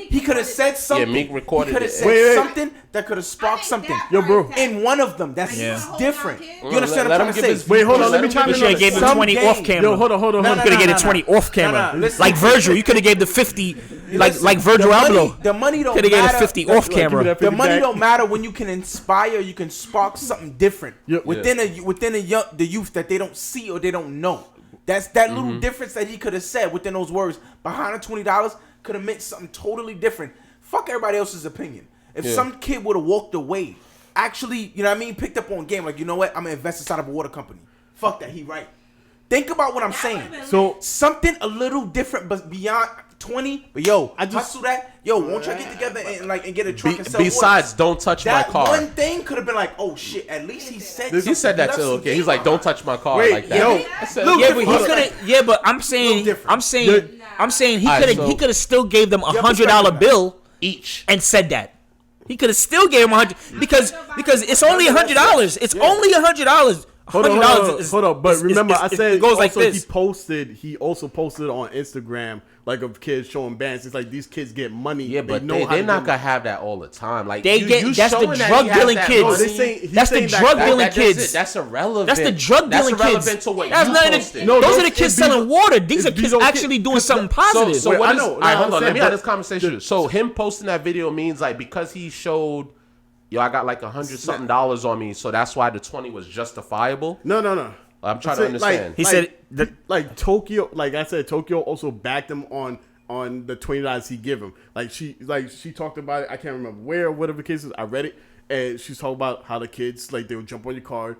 He could have said something. Yeah, Meek recorded it. He could have said something that could have sparked something. Yo, bro. In one of them, that's different. You understand what I'm trying to say? Wait, hold on. Let me try to. You should have gave him 20 off camera. Yo, hold on. You could have gave it 20 off camera. Like Virgil, you could have gave the 50. Like Virgil Abloh. The money don't matter. Could have gave the 50 off camera. The money don't matter when you can inspire. You can spark something different within the youth that they don't see or they don't know. That's that little difference that he could have said within those words. Behind the $20 could have meant something totally different. Fuck everybody else's opinion. If some kid would have walked away, actually, you know what I mean, picked up on game, like, you know what, I'm gonna invest inside of a water company. Fuck that, he right. Think about what I'm saying. So something a little different, but beyond 20. But yo, I just hustle that. Yo, won't y'all get together and get a truck and sell besides water? Don't touch my car. That one thing could have been like, oh shit, at least he said he said that too. Okay, he's like, don't touch my car like that. But I'm saying he could have still gave them $100 bill each and said that. He could have still gave him $100 because it's only $100. It's only $100. Hold on. But remember, I said it goes also like this. He also posted on Instagram like of kids showing bands. It's like these kids get money. Yeah, but they're not gonna have that all the time. Like that's the drug dealing kids. That's the drug dealing kids. That's irrelevant. That's the drug dealing kids. That's irrelevant to what that's you posted. Those are the kids selling water. These are kids actually doing something positive. So what is? Hold on. Let me have this conversation. So him posting that video means like because he showed. Yo, I got like $100-something on me, so that's why the 20 was justifiable. No. I'm trying to understand. He said like Tokyo, like I said, Tokyo also backed him on the $20 he give him. Like she talked about it. I can't remember where, whatever the case is. I read it, and she's talking about how the kids like they would jump on the car,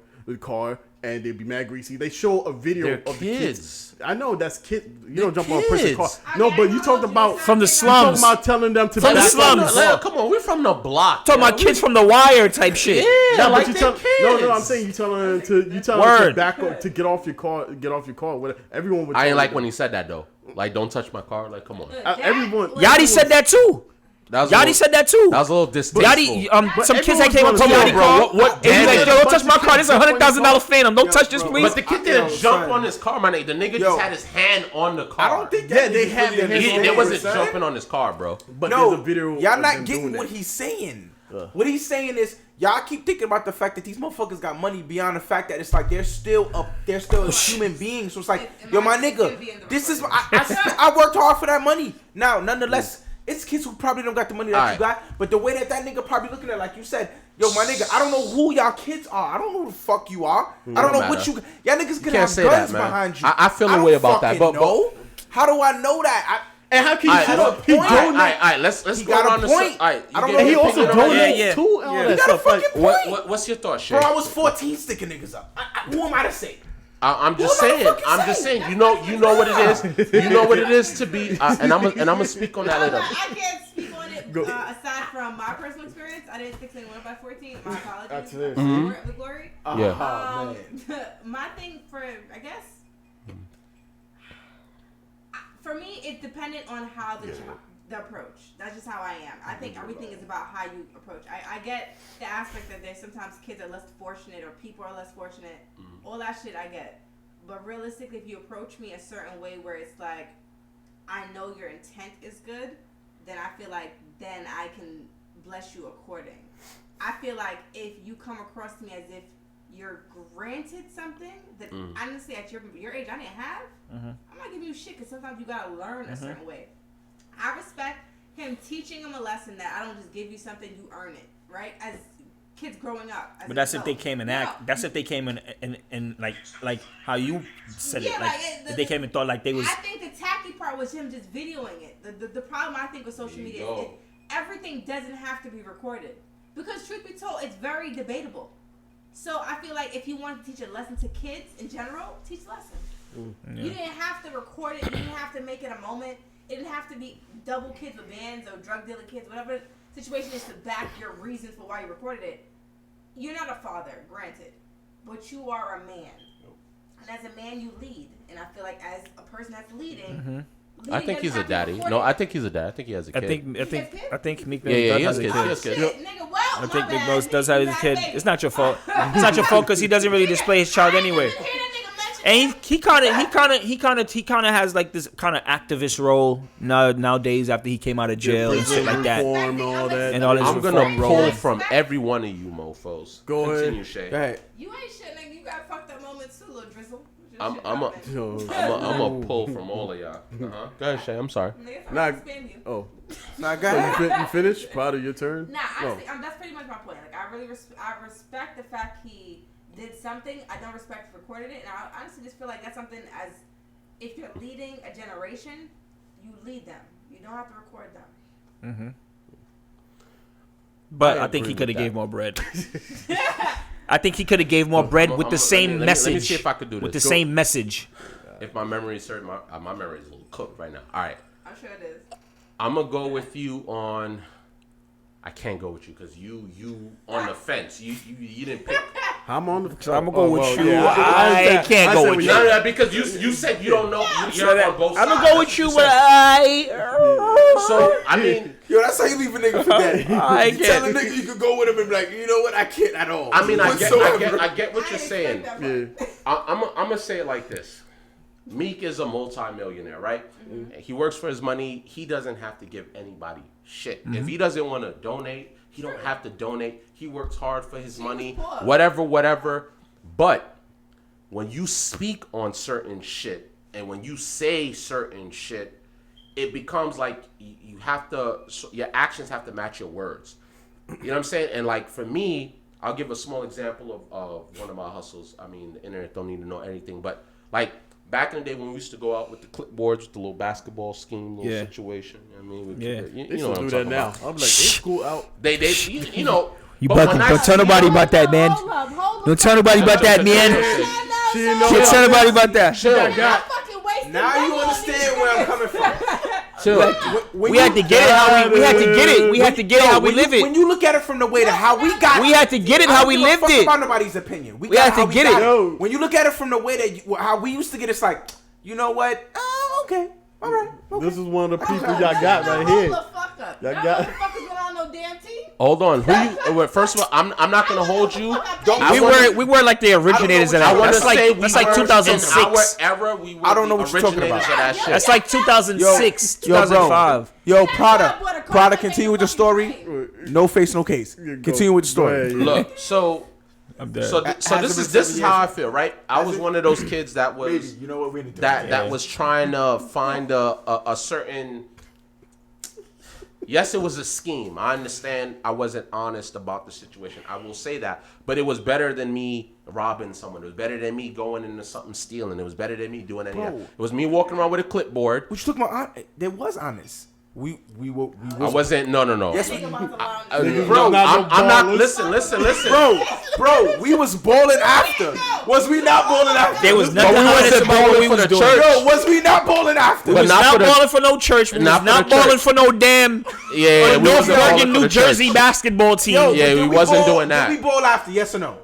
and they'd be mad greasy. They show a video of the kids. I know that's kids. You don't jump on a person's car. No, but you talked about from the slums. You talking about telling them to from the slums. Come on, we're from the block. Talking about kids from the wire type shit. Yeah, like kids. No, I'm saying you telling them to back up, to get off your car, whatever. Everyone would. I ain't like when he said that though. Like, don't touch my car. Like, come on. Everyone. Yachty said that too. Yachty said that too. That was a little distasteful. Yachty, some kids that came up to Yachty car. And he's like, yo, don't touch my car. This is a $100,000 Phantom. Don't touch this, please. But the kid didn't jump on his car, my nigga. The nigga just had his hand on the car. I don't think that they had their hands. They wasn't jumping on his car, bro. But there's a video. Y'all not getting what he's saying. What he's saying is, y'all keep thinking about the fact that these motherfuckers got money beyond the fact that it's like they're still a human being. So it's like, yo, my nigga, this is I worked hard for that money. Now, nonetheless, it's kids who probably don't got the money that you got, but the way that nigga probably looking at it, like you said, yo, my nigga, I don't know who y'all kids are. I don't know who the fuck you are. I don't know what y'all niggas could have guns behind you. I feel a way about that, but how do I know that? And how can you put a point? All right, let's go on the point. I don't know. And he also donates too. He got a fucking point. What's your thought, Shay? Bro, I was 14 sticking niggas up. Who am I to say? I'm just saying. You know what it is. You know what it is to be. And I'm gonna speak on that later. I can't speak on it aside from my personal experience. I didn't stick anyone up by 14. My apologies. The glory. Yeah. My thing I guess. For me, it's dependent on how the approach. That's just how I am. I think everything is about how you approach. I get the aspect that there's sometimes kids are less fortunate or people are less fortunate. All that shit I get. But realistically, if you approach me a certain way where it's like, I know your intent is good, then I feel like then I can bless you according. I feel like if you come across to me as if you're granted something that honestly at your age I didn't have, I'm not giving you shit because sometimes you gotta learn a certain way. I respect him teaching him a lesson that I don't just give you something, you earn it, right? As kids growing up. But that's if they came and that's if they came and like how you said it. Like if they came and thought like they was. I think the tacky part was him just videoing it. The problem I think with social media is everything doesn't have to be recorded. Because truth be told, it's very debatable. So I feel like if you want to teach a lesson to kids in general, teach a lesson. You didn't have to record it. You didn't have to make it a moment. It didn't have to be double kids with bands or drug dealer kids, whatever the situation is to back your reasons for why you recorded it. You're not a father, granted, but you are a man. And as a man, you lead. And I feel like as a person that's leading I think he's a daddy. No, I think he's a dad. I think he has a kid. I think Meek Mill does have a kid. I think Meek Mill does have his kid. It's not your fault. It's not your fault because he doesn't really display his child anyway. And he kind of has like this kind of activist role nowadays after he came out of jail and shit like that. And all that. And all this I'm gonna pull from every one of you mofos. Continue, Shay. Go ahead. You ain't shit, nigga. You got fucked up moments too, little drizzle. I'm a pull from all of y'all. Go ahead, Shay. I'm sorry. Go ahead. So you finished? Part of your turn? Nah, honestly, that's pretty much my point. Like, I really respect the fact he did something. I don't respect recorded it, and I honestly just feel like that's something as if you're leading a generation, you lead them. You don't have to record them. But I think he could have gave more bread. I think he could have gave more bread with the same message. Let me see if I could do this. With the same message. If my memory is certain, my memory is a little cooked right now. All right. I'm sure it is. I'm going to go with you on... I can't go with you because you on the fence. You didn't pick... I'm on the... So I'm going to go with you. Yeah, I can't go with you. No, because you said you don't know. You're on both sides. I'm going to go with you, but So I mean, yo, that's how you leave a nigga for dead. I You tell a nigga you could go with him and be like, you know what, I can't at all. I mean, I get what you're saying. Yeah. I'm gonna say it like this. Meek is a multi-millionaire, right? Mm-hmm. He works for his money. He doesn't have to give anybody shit. Mm-hmm. If he doesn't want to donate, he don't have to donate. He works hard for his money, whatever. But when you speak on certain shit and when you say certain shit, it becomes like you have to, your actions have to match your words. You know what I'm saying? And like for me, I'll give a small example of one of my hustles. I mean, the internet don't need to know anything, but like back in the day when we used to go out with the clipboards with the little basketball scheme, situation. I mean, you know what I'm talking about. I'm like, it's school out. They you know. You bugging. Don't tell nobody about that, man. Don't tell nobody about that, man. Don't tell nobody about that. Now you understand where I'm coming from. We had to get it how we had to get it. We had to get it how we live it. When you look at it from the way to how we got it, we had to get it how we lived it. About nobody's opinion. We had to get it. When you look at it from the way that how we used to get it, it's like, you know what? Oh, okay, all right. Okay. This is one of the people y'all got right here. Y'all got. No damn team. Hold on. Who you? First of all, I'm not gonna hold you. We were like the originators of that. That's like 2006. Era, we were I don't know what you're talking about. That shit. That's like 2006, 2005. Yo, Prada, continue with the story. No face, no case. Continue with the story. Look, so this is how I feel, right? I was one of those kids that was that was trying to find a certain. Yes, it was a scheme. I understand I wasn't honest about the situation. I will say that. But it was better than me robbing someone. It was better than me going into something stealing. It was better than me doing any of that. It was me walking around with a clipboard. What you talking about? There was honest. We I wasn't. No. Yes, bro. I'm not. Listen. Bro. We was balling after. Was we not balling after? There was nothing honest about what we was doing. Yo, was we not balling after? We was not balling for no church. We was not balling for no damn North Bergen, New Jersey basketball team. Yeah, we wasn't doing that. Did we ball after? Yes or no?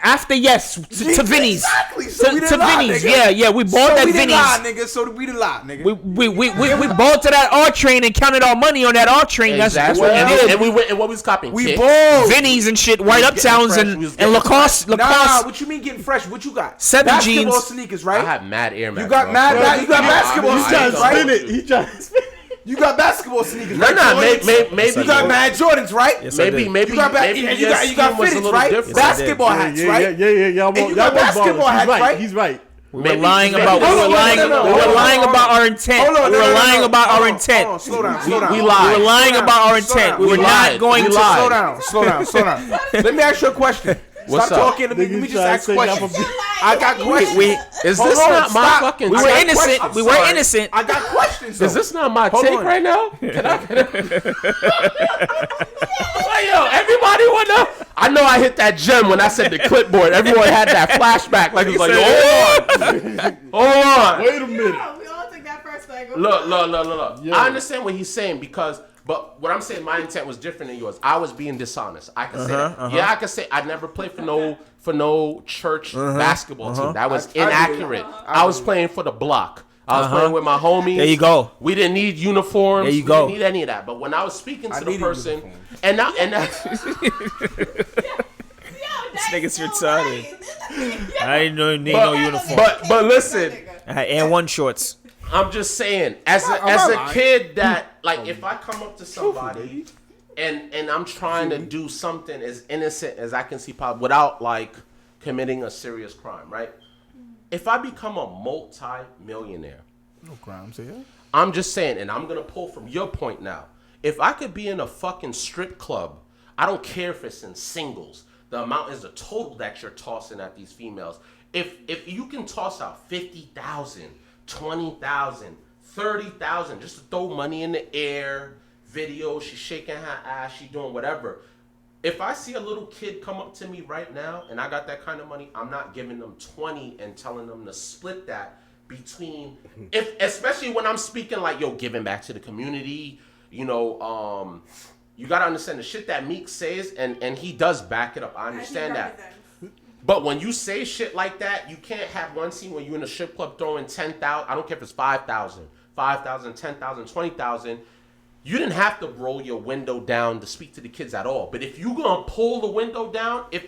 After yes, to Vinny's. Exactly. So we to Vinny's. Yeah, we bought that Vinny's. Nigga. So we didn't lie, nigga. We bought to that R train and counted our money on that R train. Exactly. That's what we did. And we went. And what we was copying? We bought Vinny's and shit, White Uptowns and Lacoste. Nah, what you mean getting fresh? What you got? 7 basketball jeans. Sneakers, right? I have mad Air Max. You got basketball sneakers, right? He trying to spin it. You got basketball sneakers. No, maybe you got Mad Jordans, right? Yes, maybe you got fitteds, right? Different. Basketball hats, right? Yeah. You got basketball hats, right? He's right. We were lying about our intent. We were lying about our intent. Slow down. We were lying about our intent. We were not going to lie. Slow down. Let me ask you a question. What's Stop up? talking to me. Let me just ask questions. I got questions. Is this not my fucking? We were innocent. We were innocent. I got questions. Is this not my take right now? Can I get it? Yo, everybody wanna. I know I hit that gem when I said the clipboard. Everyone had that flashback. Like it was like, hold on. Wait a minute. We all took that first leg. Look. I understand what he's saying because. But what I'm saying, my intent was different than yours. I was being dishonest. I can say that. Yeah, I can say I never played for no church basketball team. That was inaccurate. I was playing for the block. I was playing with my homies. There you go. We didn't need uniforms. There you go. We didn't need any of that. But when I was speaking to the person, and now this nigga's retarded. I didn't need no uniform. But listen, I had Air One shorts. I'm just saying, as a kid that, like, if I come up to somebody and I'm trying to do something as innocent as I can see possible without, like, committing a serious crime, right? If I become a multi-millionaire, no crimes here. I'm just saying, and I'm going to pull from your point now. If I could be in a fucking strip club, I don't care if it's in singles. The amount is the total that you're tossing at these females. If you can toss out 50,000, 20,000, 30,000 just to throw money in the air, video, she's shaking her ass, she doing whatever. If I see a little kid come up to me right now and I got that kind of money, I'm not giving them 20 and telling them to split that between, especially when I'm speaking like, yo, giving back to the community, you know, you got to understand the shit that Meek says, and he does back it up. I understand that. But when you say shit like that, you can't have one scene where you're in a strip club throwing 10,000. I don't care if it's 5,000, 10,000, 20,000. you didn't have to roll your window down to speak to the kids at all. But if you gonna pull the window down, if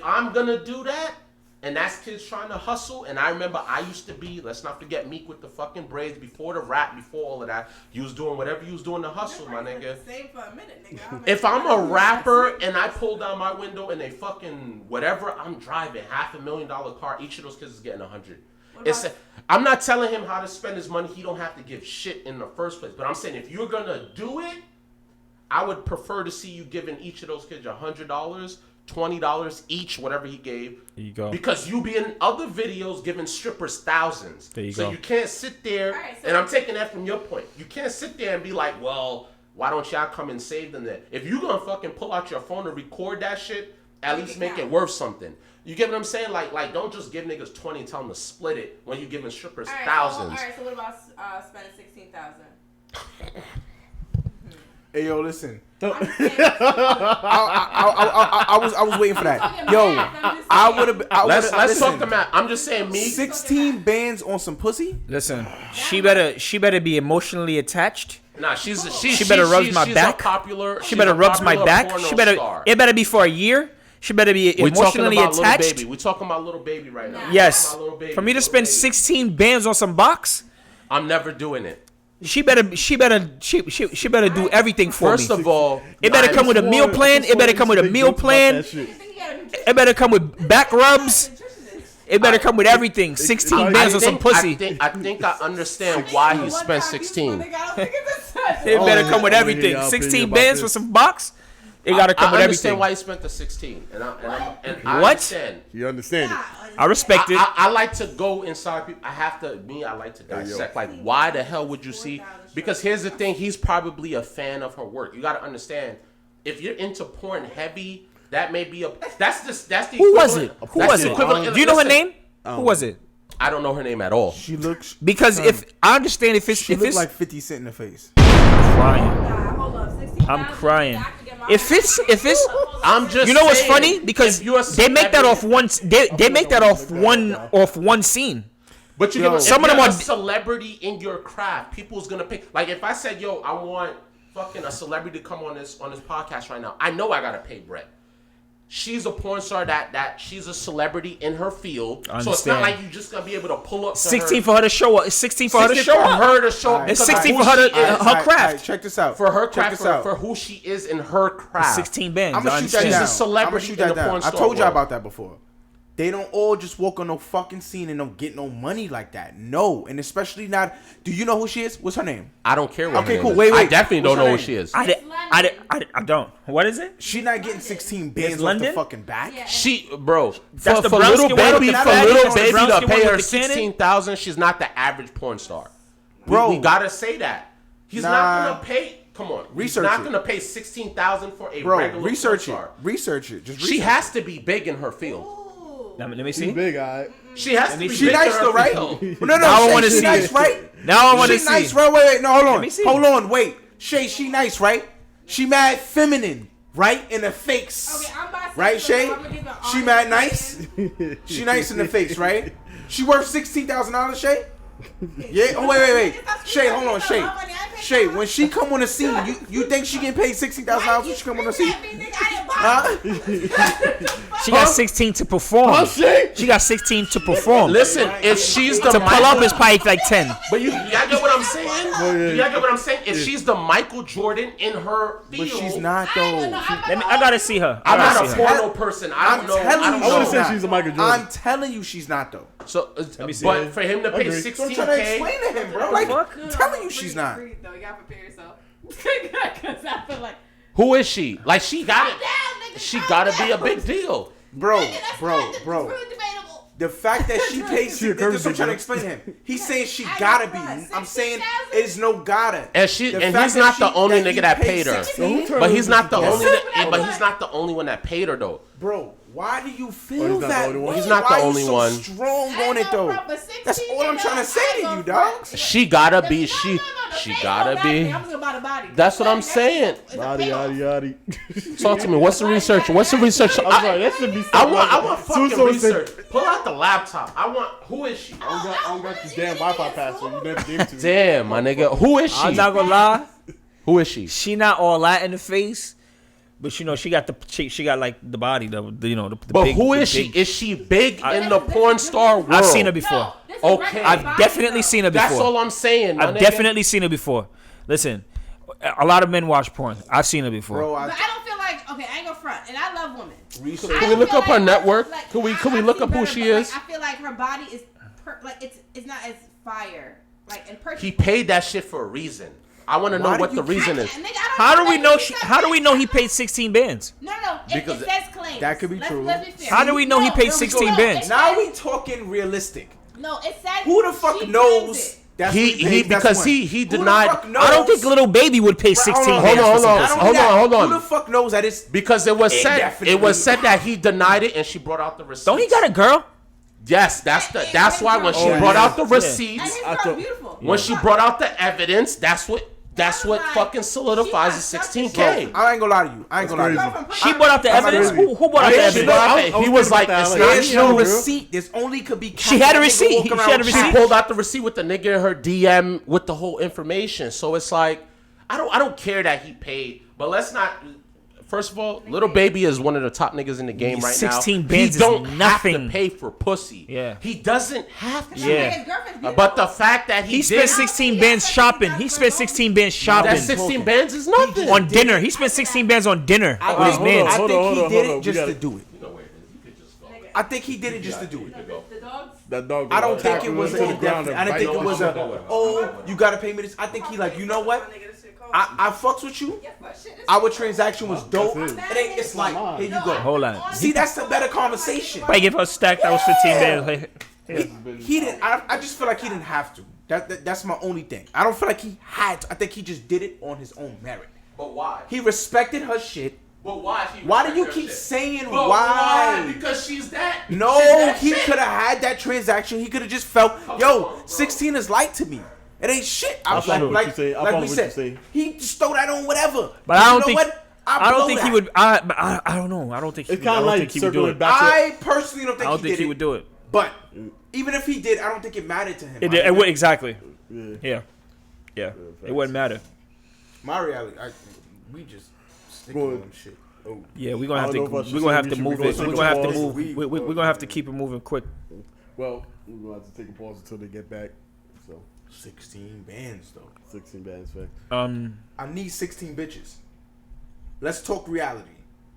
I'm gonna do that, and that's kids trying to hustle, and I remember I used to be, let's not forget Meek with the fucking braids, before the rap, before all of that, you was doing whatever you was doing to hustle, my nigga. Same for a minute, nigga. If I'm a rapper and I pull down my window and they fucking whatever, I'm driving $500,000 car, each of those kids is getting 100. I'm not telling him how to spend his money. He don't have to give shit in the first place. But I'm saying if you're gonna do it, I would prefer to see you giving each of those kids $100. $20 each, whatever he gave. There you go. Because you be in other videos giving strippers thousands. There you go. So you can't sit there, and I'm taking that from your point. You can't sit there and be like, well, why don't y'all come and save them then? If you gonna fucking pull out your phone and record that shit, at least make it worth something. You get what I'm saying? Like don't just give niggas 20 and tell them to split it when you giving strippers thousands. Alright, so what about spending $16,000? Hey yo, listen. I was waiting for that. Yo, I would have. Let's talk the math. I'm just saying, me 16 bands on some pussy. Listen, she better be emotionally attached. Nah, she better rub my back. She better rub my back. It better be for a year. She better be emotionally attached. We talking about little baby right now. Yes. For me to spend 16 bands on some box, I'm never doing it. She better do everything for me. First of all, it better come with a meal plan. It better come with a meal plan. It better come with back rubs. It better come with everything. 16 bands on some pussy. I think I understand why he spent 16. It better come with everything. 16 bands for some box. It gotta come with everything. I understand why he spent the 16. And I what? Understand. You understand it. I respect it. I like to go inside people. I like to dissect. Like, why the hell would you see? Because here's the thing. He's probably a fan of her work. You got to understand. If you're into porn heavy, that may be that's the Who was it? Who was it? Do you know her name? Who was it? I don't know her name at all. She looks because if I understand if it's like 50 Cent in the face. I'm crying. If it's I'm just you know what's funny because they make that off one they make that off one scene. But you give some of them are celebrity in your craft. People's gonna pick. Like if I said, yo, I want fucking a celebrity to come on this podcast right now, I know I gotta pay Brett. She's a porn star that she's a celebrity in her field. So it's not like you just gonna be able to pull up 16 for her to show up. It's 16 for her to show up. It's 16 for her craft. Check this out. For her craft, for who she is in her craft. 16 bands. I'm gonna shoot that down. She's a celebrity in the porn star. I told y'all about that before. They don't all just walk on no fucking scene and don't get no money like that. No, and especially not. Do you know who she is? What's her name? I don't care what. Okay, her cool. name Wait. I definitely don't know who she is. I don't. What is it? She not getting 16 bands off the fucking back. Yeah. She, bro, that's for little baby to pay her 16,000. She's not the average porn star. Bro, we gotta say that. He's not gonna pay. Come on, he's not gonna pay 16,000 for a regular porn star. Research it. Just she has to be big in her field. Let me see. She's big, alright. She has to be she big nice in her though, right? field. No, now I want to see. Nice, right? Now I want to see. She nice, right? Wait. No, hold on. Wait. Shay, she nice, right? She mad feminine, right? In the face. Okay, I'm about to right, say Shay? She mad nice? She nice in the face, right? She worth $16,000, Shay? Yeah. Oh wait. Shay, hold on, Shay. Shay, when she come on the scene, you think she getting paid $16,000 when she come on the scene? She got 16 to perform. She got 16 to perform. Listen, if she's the to pull up his pipe like 10. But y'all get what I'm saying? Y'all get what I'm saying? If she's the Michael Jordan in her field, but she's not though. I gotta see her. I'm not a porno person. I don't know. I want to say she's a Michael Jordan. I'm telling you, she's not though. So, but for him to pay 16K, I'm trying to explain to him, bro. Like, I'm telling you, she's not. You gotta prepare yourself. Because I feel like. Who is she? Like she gotta be a big deal, bro. The fact that she pays, this is what I'm trying to explain to him. He's saying she gotta be. I'm saying it's no gotta. And he's not the only nigga that paid her. But he's not the only. But he's not the only one that paid her though. Bro, Why do you feel that? He's not the only one. Strong on it though. That's all I'm trying to say to you, dog. She gotta be. She gotta be. That's what I'm saying. Yadi. Talk to me. What's the research? What's the research? I want fucking research. Pull out the laptop. I want. Who is she? I don't got this damn Wi-Fi password. You never gave it to me. Damn, my nigga. Who is she? I'm not gonna lie. Who is she? She not all that in the face, but you know she got like the body, the but big, who is she? Is she big in the porn star world? I've seen her before. Okay, I've definitely seen her before. That's all I'm saying. I've definitely seen her before. Listen, a lot of men watch porn. I've seen her before. But I don't feel like I ain't gonna front, and I love women. Can we look up her network? Can we look up who she is? I feel like her body is it's not as fire. He paid that shit for a reason. I want to know what the reason is. How do we know? How do we know he paid 16 bands? No. Because it says claims. That could be true. Let's be fair. How do we know he paid 16 bands? Now we talking realistic. No, it says. Who the fuck knows? Because he denied. I don't think Little Baby would pay 16 bands. Hold on. Who the fuck knows that it's because it was said that he denied it and she brought out the receipts. Don't he got a girl? Yes, that's why when she brought out the receipts, when she brought out the evidence, that's what fucking solidifies the 16K. I ain't gonna lie to you. She brought out the evidence. Who brought out the evidence? He was like, it's there's not no true. receipt. There's only could be. She had a receipt. She had a receipt. She pulled out the receipt with the nigga in her DM with the whole information. So it's like, I don't care that he paid, but let's not. First of all, Little Baby is one of the top niggas in the game right now. 16 bands he don't is have nothing. to pay for pussy. Yeah. He doesn't have to. Yeah. But the fact that he spent 16 bands shopping. He spent 16 bands shopping. That 16 bands is nothing. On dinner. He spent 16 bands on dinner with his man. I think he did it just to do it. I think he did it just to do it. That dog. I don't think it was an in-depth. I don't think it was you gotta pay me this. I think he you know what? I fucks with you. Our transaction was dope. It's like, here you go. Hold on. See, that's a better conversation. I give her a stack that was 15 bands. He didn't. I just feel like he didn't have to. That's my only thing. I don't feel like he had to. I think he just did it on his own merit. But why? He respected her shit. But why? Why do you keep saying why? Because she's that. No, he could have had that transaction. He could have just felt, 16 is light to me. It ain't shit. Like we said, he just throw that on whatever. But I don't think. I don't think he would. I don't know. I don't think. It's kind of like circling back. I personally don't think. I don't think he would do it. But even if he did, I don't think it mattered to him. It would exactly. Yeah. It wouldn't matter. My reality, we just stick on shit. Yeah, we're gonna have to. We're gonna have to move it. We're gonna have to move. We're gonna have to keep it moving quick. Well, we're gonna have to take a pause until they get back. So 16 bands though. 16 bands, fact. I need 16 bitches. Let's talk reality.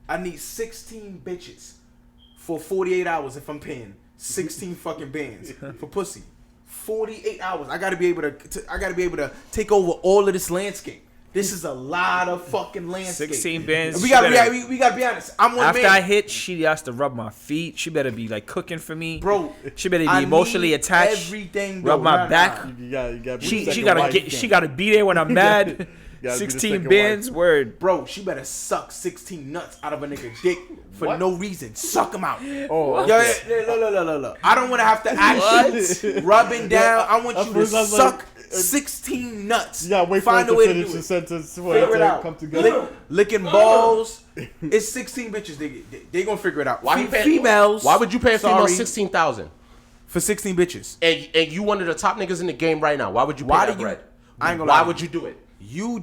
I need 16 bitches for 48 hours if I'm paying 16 fucking bands for pussy. 48 hours. I gotta be able to take over all of this landscape. This is a lot of fucking landscape. 16 bands. We gotta be honest. I'm one after man. I hit, she has to rub my feet. She better be like cooking for me, bro. She better be emotionally attached. Everything. Rub my back. She gotta be there when I'm mad. 16 bands, word. Bro, she better suck 16 nuts out of a nigga dick for no reason. Suck them out. Oh, look. I don't want to have to actually rubbing down. I want you to suck 16 nuts. Yeah, wait Find for a way to to finish do the it. sentence. Figure it out. Come together. Licking balls. It's 16 bitches. They gonna figure it out. Females. Why would you pay a female $16,000 for 16 bitches? And you one of the top niggas in the game right now. Why would you pay that bread? I ain't gonna Why lie. would you do it? You're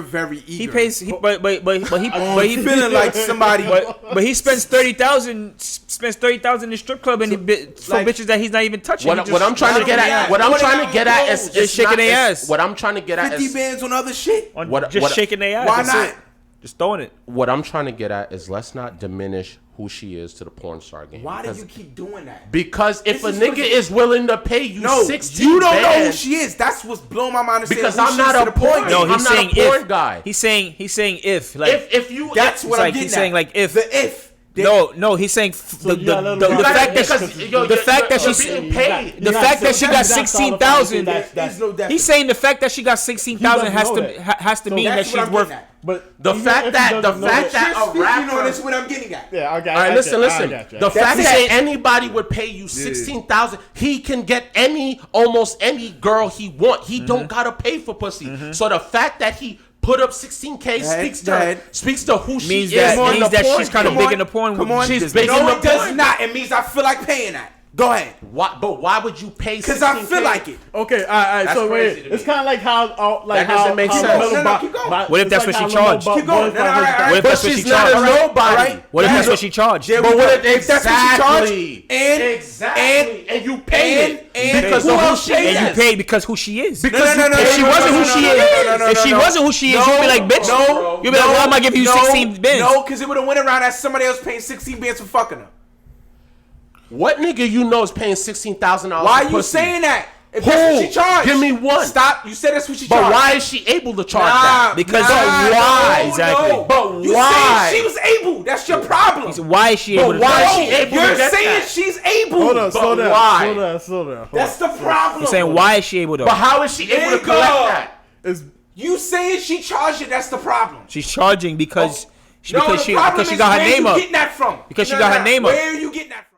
very eager. He pays, but he feeling like somebody. But he spends 30,000 in the strip club and for bitches that he's not even touching. What I'm trying to get at is just shaking their ass. What I'm trying to get at 50 bands on other shit. Just shaking their ass. Why not? Just throwing it. What I'm trying to get at is let's not diminish who she is to the porn star game. Why do you keep doing that? Because if a nigga is willing to pay you 16 you don't know who bands, she is. That's what's blowing my mind. Because I'm not a porn. No, he's saying if. He's saying if. Like if you. That's what I'm getting at. He's saying like if. The if. No, he's saying the fact that she got 16,000. He's saying the fact that she got 16,000 has to mean that she's worth. But the fact that a rapper, that's what I'm getting at. Yeah, okay. All right, listen. The fact that anybody would pay you 16,000, he can get almost any girl he want. He don't gotta pay for pussy. So the fact that he put up 16K speaks to who she is. Means that she's kind of big in the porn. She's big in the porn. No, it does not. It means I feel like paying that. Go ahead. But why would you pay? Because I feel like it. Okay, all right. So wait, it's kind of like how that doesn't make sense. Keep going. What if that's what she charged? Keep going. What if that's what she charged? Nobody. What if that's what she charged? But what if that's what she charged? And you paid it because of who she is. And you paid because who she is. If she wasn't who she is, you'd be like, bitch. You'd be like, why am I giving you 16 bands? No, because it would have went around as somebody else paying 16 bands for fucking her. What nigga you know is paying $16,000? Why are you saying that? If that's what she charged. Give me one. Stop. You said that's what she charged. But why is she able to charge that? Because why? Exactly. But you why? saying she was able. That's your problem. Why is she able to why charge? is she able You're to get saying that? she's able. Hold on, slow down. That's the problem. You're saying why is she able to? But how is she able to collect that? You saying she charged it? That's the problem. She's charging because she got her name up. Where are you getting that from? Because she got her name up. Where are you getting that from?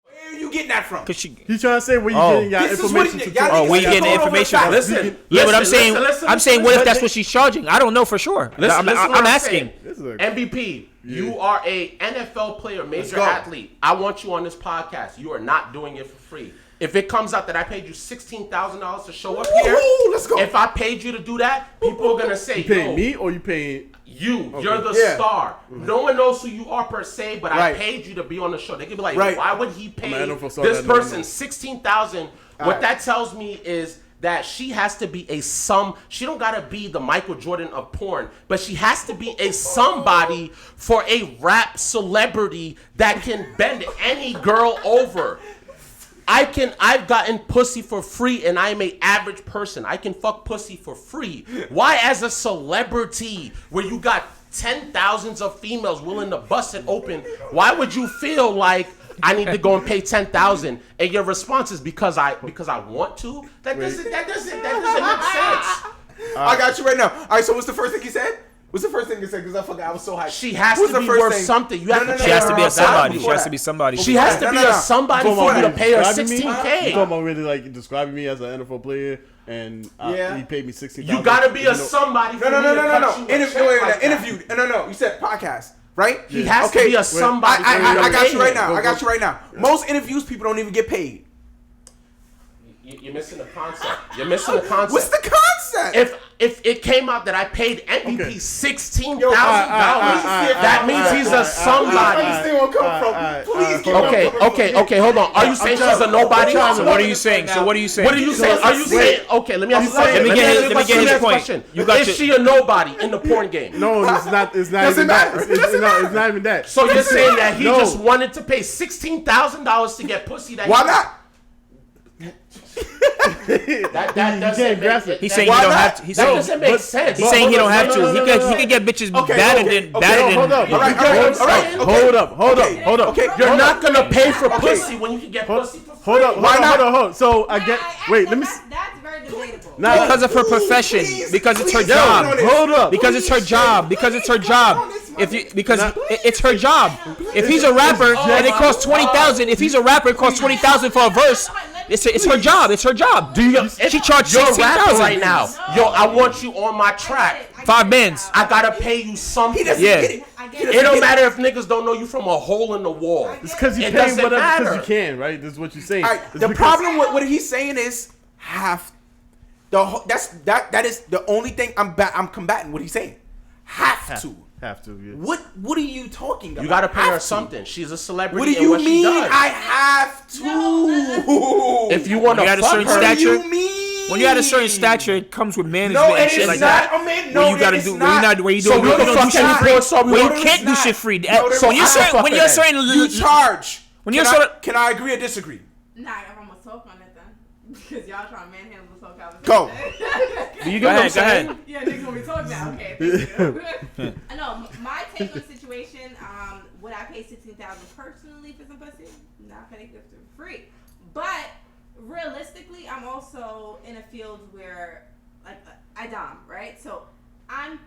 Where are you getting that from? He's trying to say where you getting your information from. Where you getting the information from? Listen. Yeah, but I'm saying, what if that's what she's charging? I don't know for sure. I'm asking. MVP, you are a NFL player, major athlete. I want you on this podcast. You are not doing it for free. If it comes out that I paid you $16,000 to show up here, let's go. If I paid you to do that, people are gonna say, "You paying me or you paying you? Okay. You're the star. No one knows who you are per se, but I paid you to be on the show." They could be like, "Why would he pay this person $16,000?" What that tells me is that she has to be she don't gotta be the Michael Jordan of porn, but she has to be a somebody for a rap celebrity that can bend any girl over. I've gotten pussy for free and I'm an average person. I can fuck pussy for free. Why as a celebrity where you got 10,000s of females willing to bust it open, why would you feel like I need to go and pay 10,000 and your response is because I want to? That doesn't make sense. I got you right now. All right, so what's the first thing he said? What's the first thing you said? Because I forgot. I was so hyped. She has to be worth something. You have to She has to be a somebody. She has to be somebody. She has to be a somebody for you to pay her $16K. You talking about really like describing me as an NFL player and he paid me $16,000. You gotta be a somebody. No. Interview. No. You said podcast, right? He has to be a somebody. I got you right now. I got you right now. Most interviews, people don't even get paid. You're missing the concept. What's the concept? If it came out that I paid MVP $16,000, that means he's a somebody. I understand where I'm coming from. Please. Okay. Hold on. Are you saying she's a nobody? So what are you saying? What are you saying? Are you saying? Okay, let me ask you something. Let me get his point. Is she a nobody in the porn game? No, it's not. It's not even that. It's not even that. So you're saying that he just wanted to pay $16,000 to get pussy? Why not? That doesn't make sense. He's saying you don't have to. That doesn't make sense. He's saying he don't have to. He can get bitches better than. Hold up. Okay, you're not gonna pay for pussy when you can get pussy for free. Hold up. So I get. Wait, let me. That's very debatable. Because of her profession. Because it's her job. Hold up. Because it's her job. Because it's her job. It's her job. If he's a rapper and it costs $20,000, if he's a rapper, it costs $20,000 for a verse. It's her job. It's her job. She charged $16,000 right now. Yo, I want you on my track. 5 bands. I gotta pay you something. Yeah. It don't matter if niggas don't know you from a hole in the wall. It's because you pay whatever because you can, right? This is what you're saying. The problem with what he's saying is half That is the only thing I'm combating what he's saying. Have to. Yeah. What are you talking about? You gotta pay her something. She's a celebrity. What do you mean? She does. I have to. If you want to fuck her, stature, what do you mean? When you had a certain stature, it comes with management no, and shit like that. No, you gotta do. Where you don't do shit free. Where you can't do shit free. So when you're certain, you charge. When you're can I agree or disagree? Nah, I'm gonna talk on it then, because y'all trying to manhandle this whole conversation. Go. You go ahead. Yeah, niggas gonna be talking now. Okay, thank you. I know my take on the situation. Would I pay $16,000 personally for some pussy? Not gonna give it for free, but realistically, I'm also in a field where, like, I dom, right? So I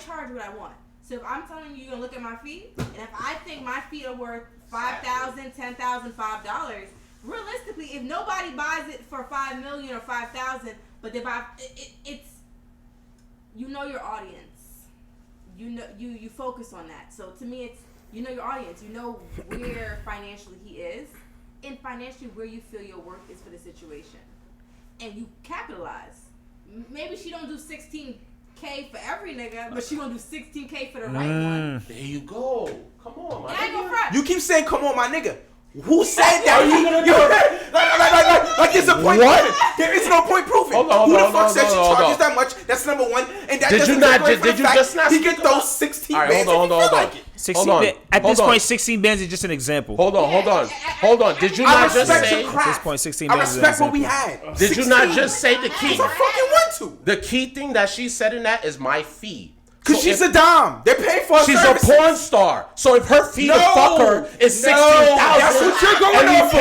charge what I want. So if I'm telling you, you're gonna look at my feet, and if I think my feet are worth $5,000, $10,000, $5, realistically, if nobody buys it for $5 million or $5,000, but they buy it's, you know, your audience, you know, you focus on that. So to me, it's, you know, your audience, you know where financially he is, and financially where you feel your worth is for the situation, and you capitalize. Maybe she don't do $16K for every nigga, but she gonna do $16K for the right one. There you go. Come on, my nigga. You keep saying, "Come on, my nigga." Who said that? Like there's a point. There is no point proving. Who the fuck said she charges that much? That's number one. And that did you not? Did you just not? He get those 16 bands. Hold on. 16 at this point, 16 bands is just an example. Hold on. Did you not just say? At this point, 16 I bands is an respect what we example. had. Did you not just say the key? I fucking want to. The key thing that she said in that is my fee. Cause she's a dom. They're paying for her services. A porn star. So if her fee to fuck her is $16,000, that's what you're going off of.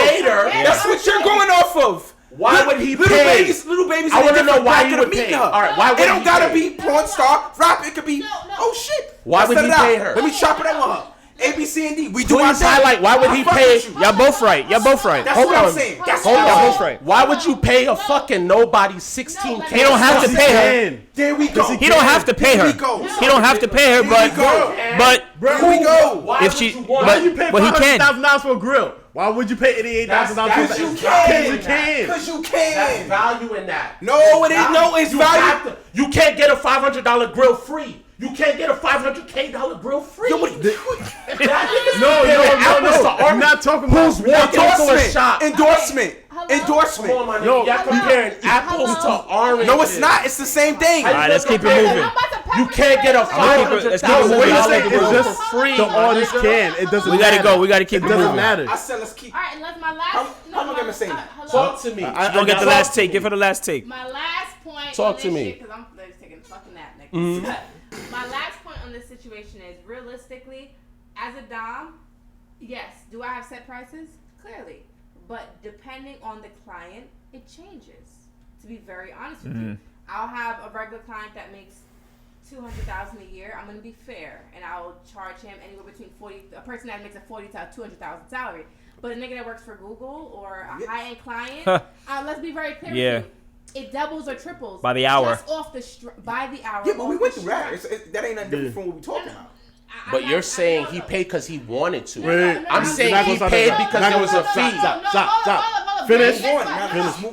That's what you're going off of. Why would he pay? Little babies. I want to know why he would pay. All right, why would he pay? It don't gotta be porn star, rap. It could be. Oh shit. Why would he pay her? Let me chop it out with her. A, B, C, and D. We do our thing. Highlight. Why would he pay? Y'all both right. That's what I'm saying. Y'all both right. Why would you pay a fucking nobody $16K? He don't have to pay her. There we go. He don't have to pay her. He don't have to pay her, but here we go. If she, why would you pay $500,000 for a grill? Why would you pay $88,000 for that? Because you can. There's value in that. No, it ain't. No, it's value. You can't get a $500 grill free. You can't get a $500K grill free. No. I'm not talking about endorsement. Endorsement. Come on, my nigga. Y'all comparing apples to oranges. No, it's not. It's the same thing. All right, let's keep it moving. You can't get a $500 grill for free. The artist can. It doesn't. We gotta go. We gotta keep it moving. It doesn't matter. I said let's keep. All right, unless my last. How long am I saying? Talk to me. She's gonna get the last take. Give her the last take. My last point. Talk to me. Because I'm taking a fucking nap next. My last point on this situation is, realistically, as a dom, yes, do I have set prices? Clearly. But depending on the client, it changes. To be very honest with you, I'll have a regular client that makes $200,000 a year. I'm going to be fair, and I'll charge him anywhere between a person that makes a $40,000 to $200,000 salary. But a nigga that works for Google or a high-end client, let's be very clear with you. It doubles or triples by the hour. Just off by the hour. Yeah, but we went through that. That ain't nothing different from what we talking about. But you're saying he paid because he wanted to. Wait, I'm saying he paid because there was a fee. Stop. Finish.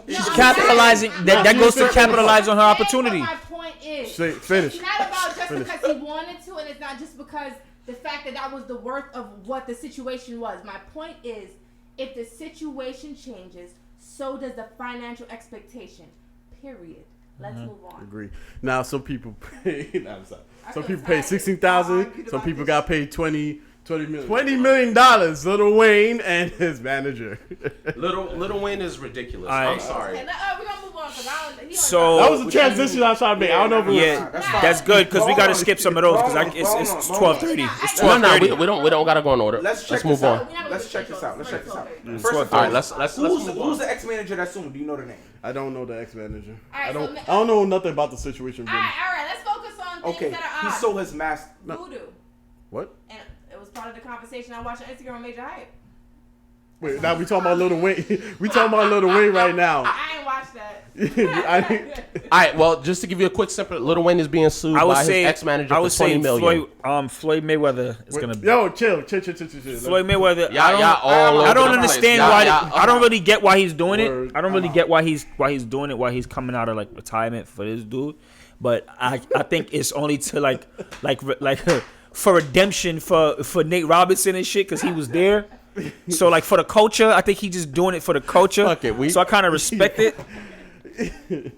She's capitalizing. That goes to capitalize on her opportunity. My point is, finish. It's not about just because he wanted to, and it's not just because the fact that was the worth of what the situation was. My point is, if the situation changes, so does the financial expectation. Period. Let's move on. Agree. Now, some people pay. Some people pay $16,000. Some people got paid $20 million. Lil Wayne and his manager. Lil Wayne is ridiculous. I'm sorry. Okay, we're gonna move on so that was a transition I was trying to make. I don't know if it was. Yeah, that's good because we gotta skip some of those because it's 12:30. It's 12:30. No, we don't gotta go in order. Let's move on. Let's check this out. First of all, let's move on. Who's the ex-manager that's suing? Do you know the name? I don't know the ex-manager. Right, I don't know nothing about the situation. All right. Let's focus on things that are odd. He sold his mask. Voodoo. What? And it was part of the conversation I watched on Instagram on Major Hype. Wait, now we talking about Lil Wayne. We talking about Lil Wayne right now. I ain't watched that. All right, well, just to give you a quick simple, Lil Wayne is being sued by his ex-manager for $20 million. Floyd Mayweather is gonna. Yo, chill. Floyd Mayweather. I don't understand why. I don't really get why he's doing it. I don't really get why he's doing it. Why he's coming out of like retirement for this dude. But I think it's only to like for redemption for Nate Robinson and shit because he was there. So like for the culture, I think he's just doing it for the culture. So I kind of respect it.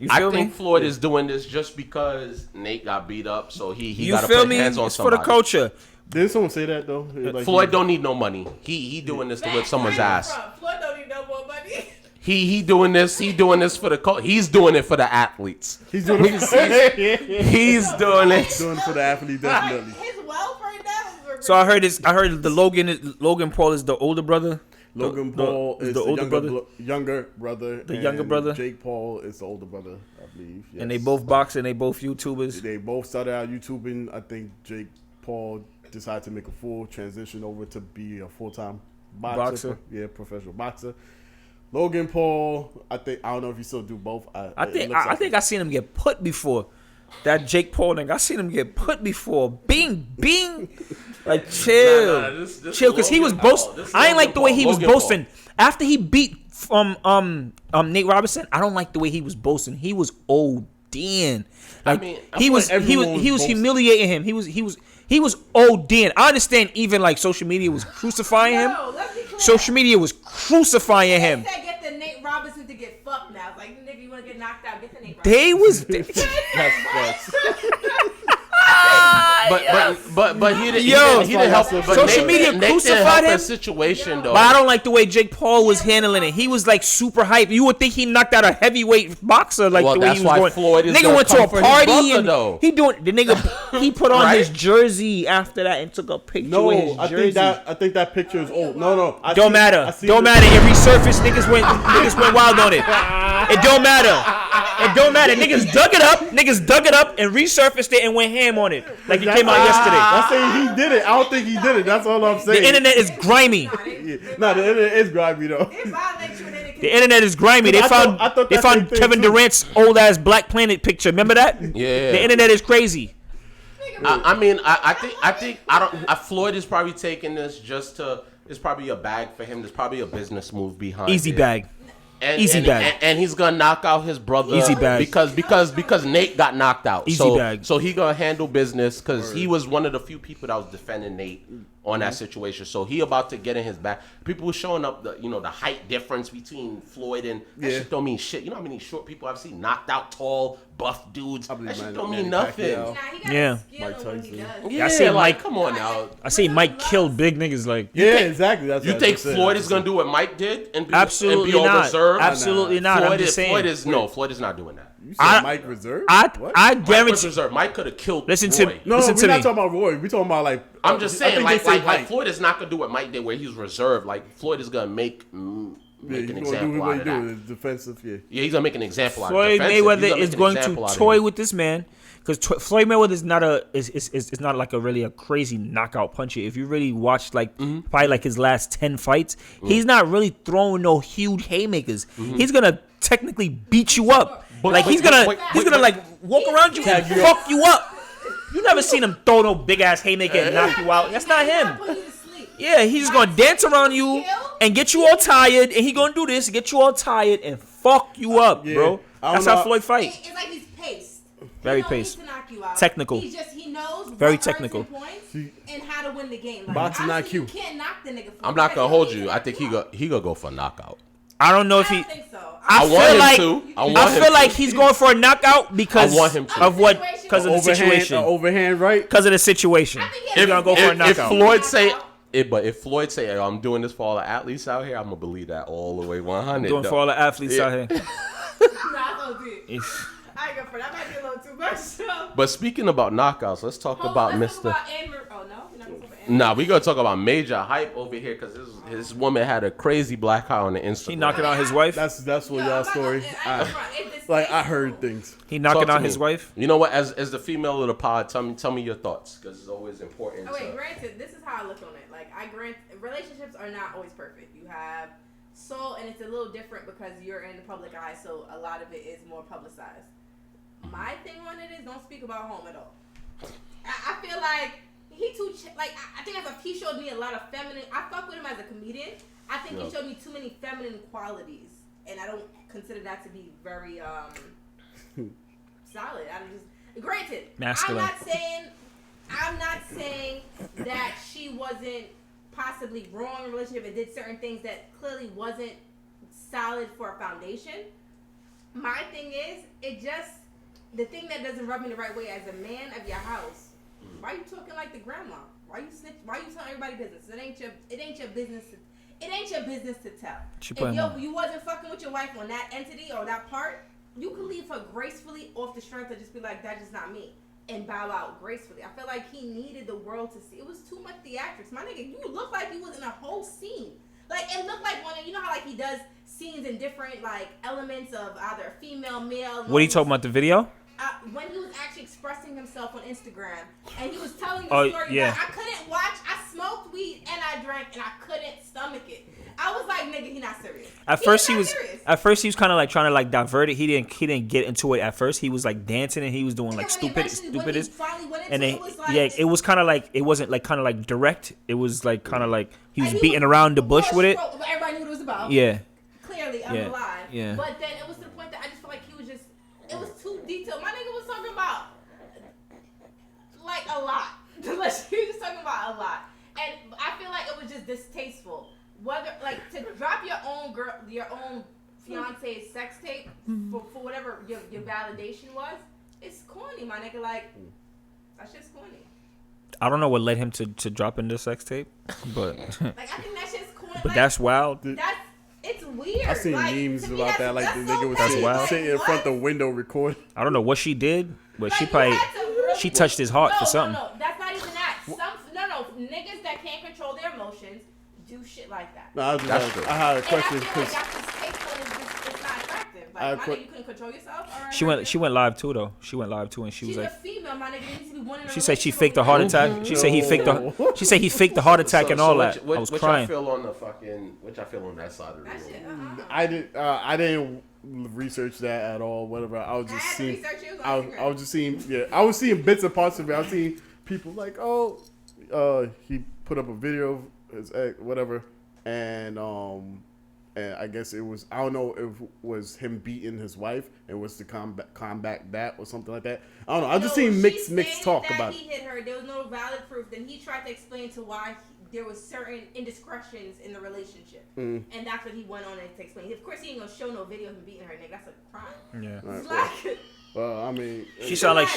I think Floyd is doing this just because Nate got beat up, so he got to put hands on it's somebody. For the culture. Didn't someone say that though? Like Floyd don't need no money. He doing this to whip someo's ass. Floyd don't need no more money. He doing this for the culture. He's doing it for the athletes. He's doing it. He's doing it. He's doing it for the athlete, definitely. His wealth right now. So I heard the Logan Paul is the older brother. Logan Paul is the younger brother. The younger brother. Jake Paul is the older brother, I believe. Yes. And they both box and they both YouTubers. They both started out YouTubing. I think Jake Paul decided to make a full transition over to be a full-time boxer. Professional boxer. Logan Paul, I don't know if he still do both. I think I seen him get put before. That Jake Paul thing, I seen him get put before. Bing. Like chill, chill, because he was boasting. I ain't like the way he was boasting after he beat Nate Robinson. I don't like the way he was boasting. He was ODing. Like he was humiliating him. He was ODing. I understand even like social media was crucifying him. Social media was crucifying him. They said get the Nate Robinson to get fucked now. It's like, nigga, you want to get knocked out, get the Nate Robinson. But he didn't help. Social media crucified him. Situation though. But I don't like the way Jake Paul was handling it. He was like super hype. You would think he knocked out a heavyweight boxer like the way he was going. Floyd is nigga went to a party and though. he put on his jersey after that and took a picture with his jersey. I think that picture is old. No. Don't matter. It resurfaced. Niggas went wild on it. It don't matter. Niggas dug it up and resurfaced it and went ham on it like it came out yesterday. I'm saying he did it. I don't think he did it. That's all I'm saying. The internet is grimy. No, the internet is grimy though. The internet is grimy. They found Kevin Durant's old ass Black Planet picture. Remember that? Yeah. The internet is crazy. I think Floyd is probably taking this just to. It's probably a bag for him. There's probably a business move behind it. Easy bag. And he's gonna knock out his brother. Easy bag. Because Nate got knocked out. Easy bag. So he gonna handle business because he was one of the few people that was defending Nate on that situation. So he about to get in his back. People were showing up the height difference between Floyd and that shit don't mean shit. You know how many short people I've seen knocked out, tall, buff dudes. That shit don't mean nothing. Yeah. Mike Tyson. I see Mike. Come on now. I see Mike killed big niggas like. Yeah, exactly. That's you think Floyd is gonna do what Mike did and be absolutely all not. reserved? Absolutely not. Floyd, I'm just saying. Floyd is not doing that. You said Mike reserved? I guarantee. Mike could have killed. Listen to Roy. me. No, we're not talking about Roy. We're talking about like. I'm just saying, like Floyd is not gonna do what Mike did, where he's reserved. Like Floyd is gonna make an example out of that. Defensive, yeah, he's gonna make an example out of Floyd Mayweather is going to toy with this man because Floyd Mayweather is not like a crazy knockout puncher. If you really watch probably like his last 10 fights, he's not really throwing no huge haymakers. He's gonna technically beat you up. He's gonna walk around you and fuck you up. You never seen him throw no big ass haymaker and knock you out. That's not him. Yeah, he's just gonna dance around you and get you all tired, and he gonna do this, get you all tired and fuck you up, bro. That's how Floyd fight. It's like he's paced. Very paced. Technical. He knows very technical. And how to win the game. Like, boxing IQ. You can't knock the nigga. I'm not gonna hold you. I think he gonna go for a knockout. I don't know if he. I think so. I feel like he's going for a knockout because of the situation. Overhand, right? Because of the situation. He's gonna go for a knockout. If Floyd say, I'm doing this for all the athletes out here, I'm gonna believe that all the way 100. Doing for all the athletes out here. I ain't go for that. Might be a little too much. But speaking about knockouts, let's talk about Mr. Nah, we gonna talk about major hype over here because his woman had a crazy black eye on the Instagram. He knocking out his wife. That's what y'all story. If the Like I heard things. He knocking out his wife. You know what? As the female of the pod, tell me your thoughts because it's always important. Oh wait, granted, this is how I look on it. Like relationships are not always perfect. You have soul, and it's a little different because you're in the public eye, so a lot of it is more publicized. My thing on it is don't speak about home at all. I feel like he too I think he showed me a lot of feminine. I fuck with him as a comedian. I think he showed me too many feminine qualities, and I don't consider that to be very solid. Granted, masculine. I'm not saying that she wasn't possibly wrong in a relationship and did certain things that clearly wasn't solid for a foundation. My thing is, the thing that doesn't rub me the right way as a man of your house. Why you talking like the grandma? Why you telling everybody business? It ain't your business. It ain't your business to tell. If you wasn't fucking with your wife on that entity or that part, you could leave her gracefully off the strength of just be like, that's just not me, and bow out gracefully. I feel like he needed the world to see. It was too much theatrics. My nigga, you look like you was in a whole scene. Like, it looked like you know how like he does scenes in different like elements of either female, male. What are you talking about, the video? When he was actually expressing himself on Instagram, and he was telling the story that I couldn't watch. I smoked weed and I drank, and I couldn't stomach it. I was like, nigga, he not serious. At first he was kind of like trying to like divert it. He didn't get into it at first. He was like dancing and he was doing like stupidest. And then it was kind of like it wasn't like kind of like direct. It was like kind of like he was beating around the bush with it. Everybody knew what it was about. Yeah. Clearly, I'm alive. Yeah. But then it was to the point that I just felt like he was just. It was too detailed. My nigga was talking about like a lot. He was just talking about a lot, and I feel like it was just distasteful. Whether like to drop your own fiance's sex tape for whatever your validation was, it's corny, my nigga. Like that's just corny. I don't know what led him to drop in the sex tape, but like I think that's just corny. But that's wild. It's weird. I seen memes about that. Like the nigga was sitting in front of the window recording. I don't know what she did, but she touched his heart for something. No, that's not even that. Niggas that can't control their emotions do shit like that. No, I had a question because it's not attractive. Like, my nigga, you couldn't control yourself. She went live too though. She went live too, and she was like, a female, my nigga. Needs to be one in a she said she faked a heart attack. She said he faked the heart attack and all that. I was crying. Which I feel on that side of the room. I didn't research that at all. Whatever. I was just seeing. I was just seeing. Yeah, I was seeing bits and parts of it. I was seeing people like, he put up a video of his ex, whatever, and I guess it was, I don't know if it was him beating his wife and was to combat that or something like that. I don't know. I just seen mixed talk about it. He hit her. There was no valid proof. Then he tried to explain to why there was certain indiscretions in the relationship, and that's what he went on to explain. Of course, he ain't gonna show no video of him beating her, nigga. That's a crime. Yeah. Right, well, I mean, she sounded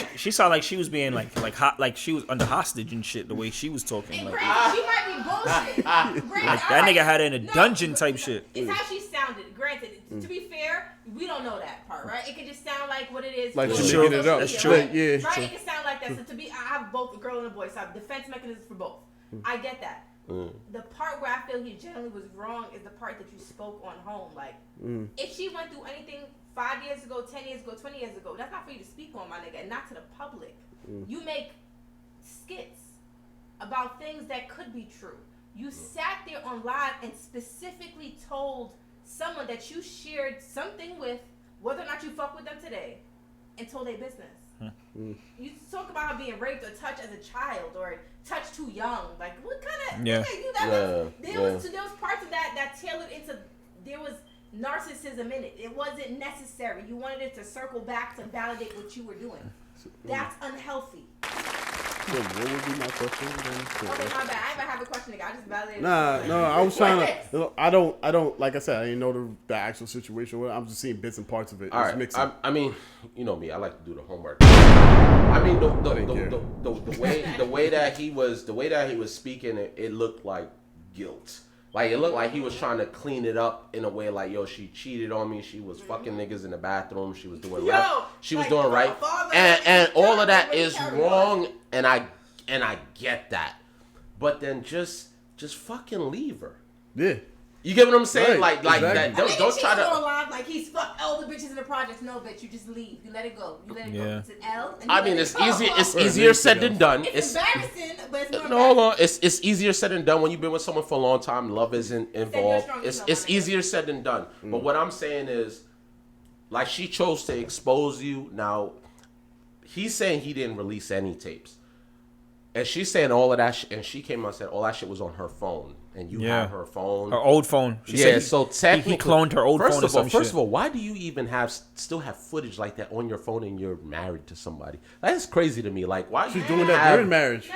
like she was being like hot, like she was under hostage and shit. The way she was talking, and like she might be bullshit. Like that nigga had her in a dungeon type shit. It's how she sounded. Granted, to be fair, we don't know that part, right? It could just sound like what it is. Like she's making it up. That's true. Right? Yeah. Right? It can sound like that. So to be, I have both a girl and a boy, so I have defense mechanisms for both. I get that. The part where I feel he generally was wrong is the part that you spoke on home. Like, if she went through anything 5 years ago, 10 years ago, 20 years ago, that's not for you to speak on, my nigga, and not to the public. You make skits about things that could be true. You sat there on live and specifically told someone that you shared something with, whether or not you fuck with them today, and told their business. You talk about her being raped or touched as a child or touched too young. Like, what kind of... There was parts of that tailored into... There was narcissism in it. It wasn't necessary. You wanted it to circle back to validate what you were doing. That's unhealthy. So what would be my question then? Okay, my bad. I didn't have a question, nigga. I just validated. No, I was trying to. I don't. Like I said, I didn't know the actual situation. I'm just seeing bits and parts of it. All right. I mean, you know me. I like to do the homework. I mean, the way that he was speaking, it looked like guilt. Like, it looked like he was trying to clean it up in a way like, yo, she cheated on me. She was fucking niggas in the bathroom. She was doing right. She was doing right. And all of that is wrong. And I get that. But then just fucking leave her. Yeah. You get what I'm saying? Right, Like exactly. that. Don't try to. Live, like he's fucked all the bitches in the projects. No, bitch, you just leave. You let it go. You let it go. It's an L. I mean, it's easy. It's easier said than done. It's embarrassing, but it's not. No, hold on. It's easier said than done when you've been with someone for a long time. Love isn't involved. It's easier said than done. But what I'm saying is, like, she chose to expose you. Now, he's saying he didn't release any tapes. And she's saying all of that, and she came out and said all that shit was on her phone, and you have her phone, her old phone. She said so technically, he cloned her old phone. First of all, why do you even still have footage like that on your phone and you're married to somebody? That's crazy to me. Like, why she's doing that during marriage?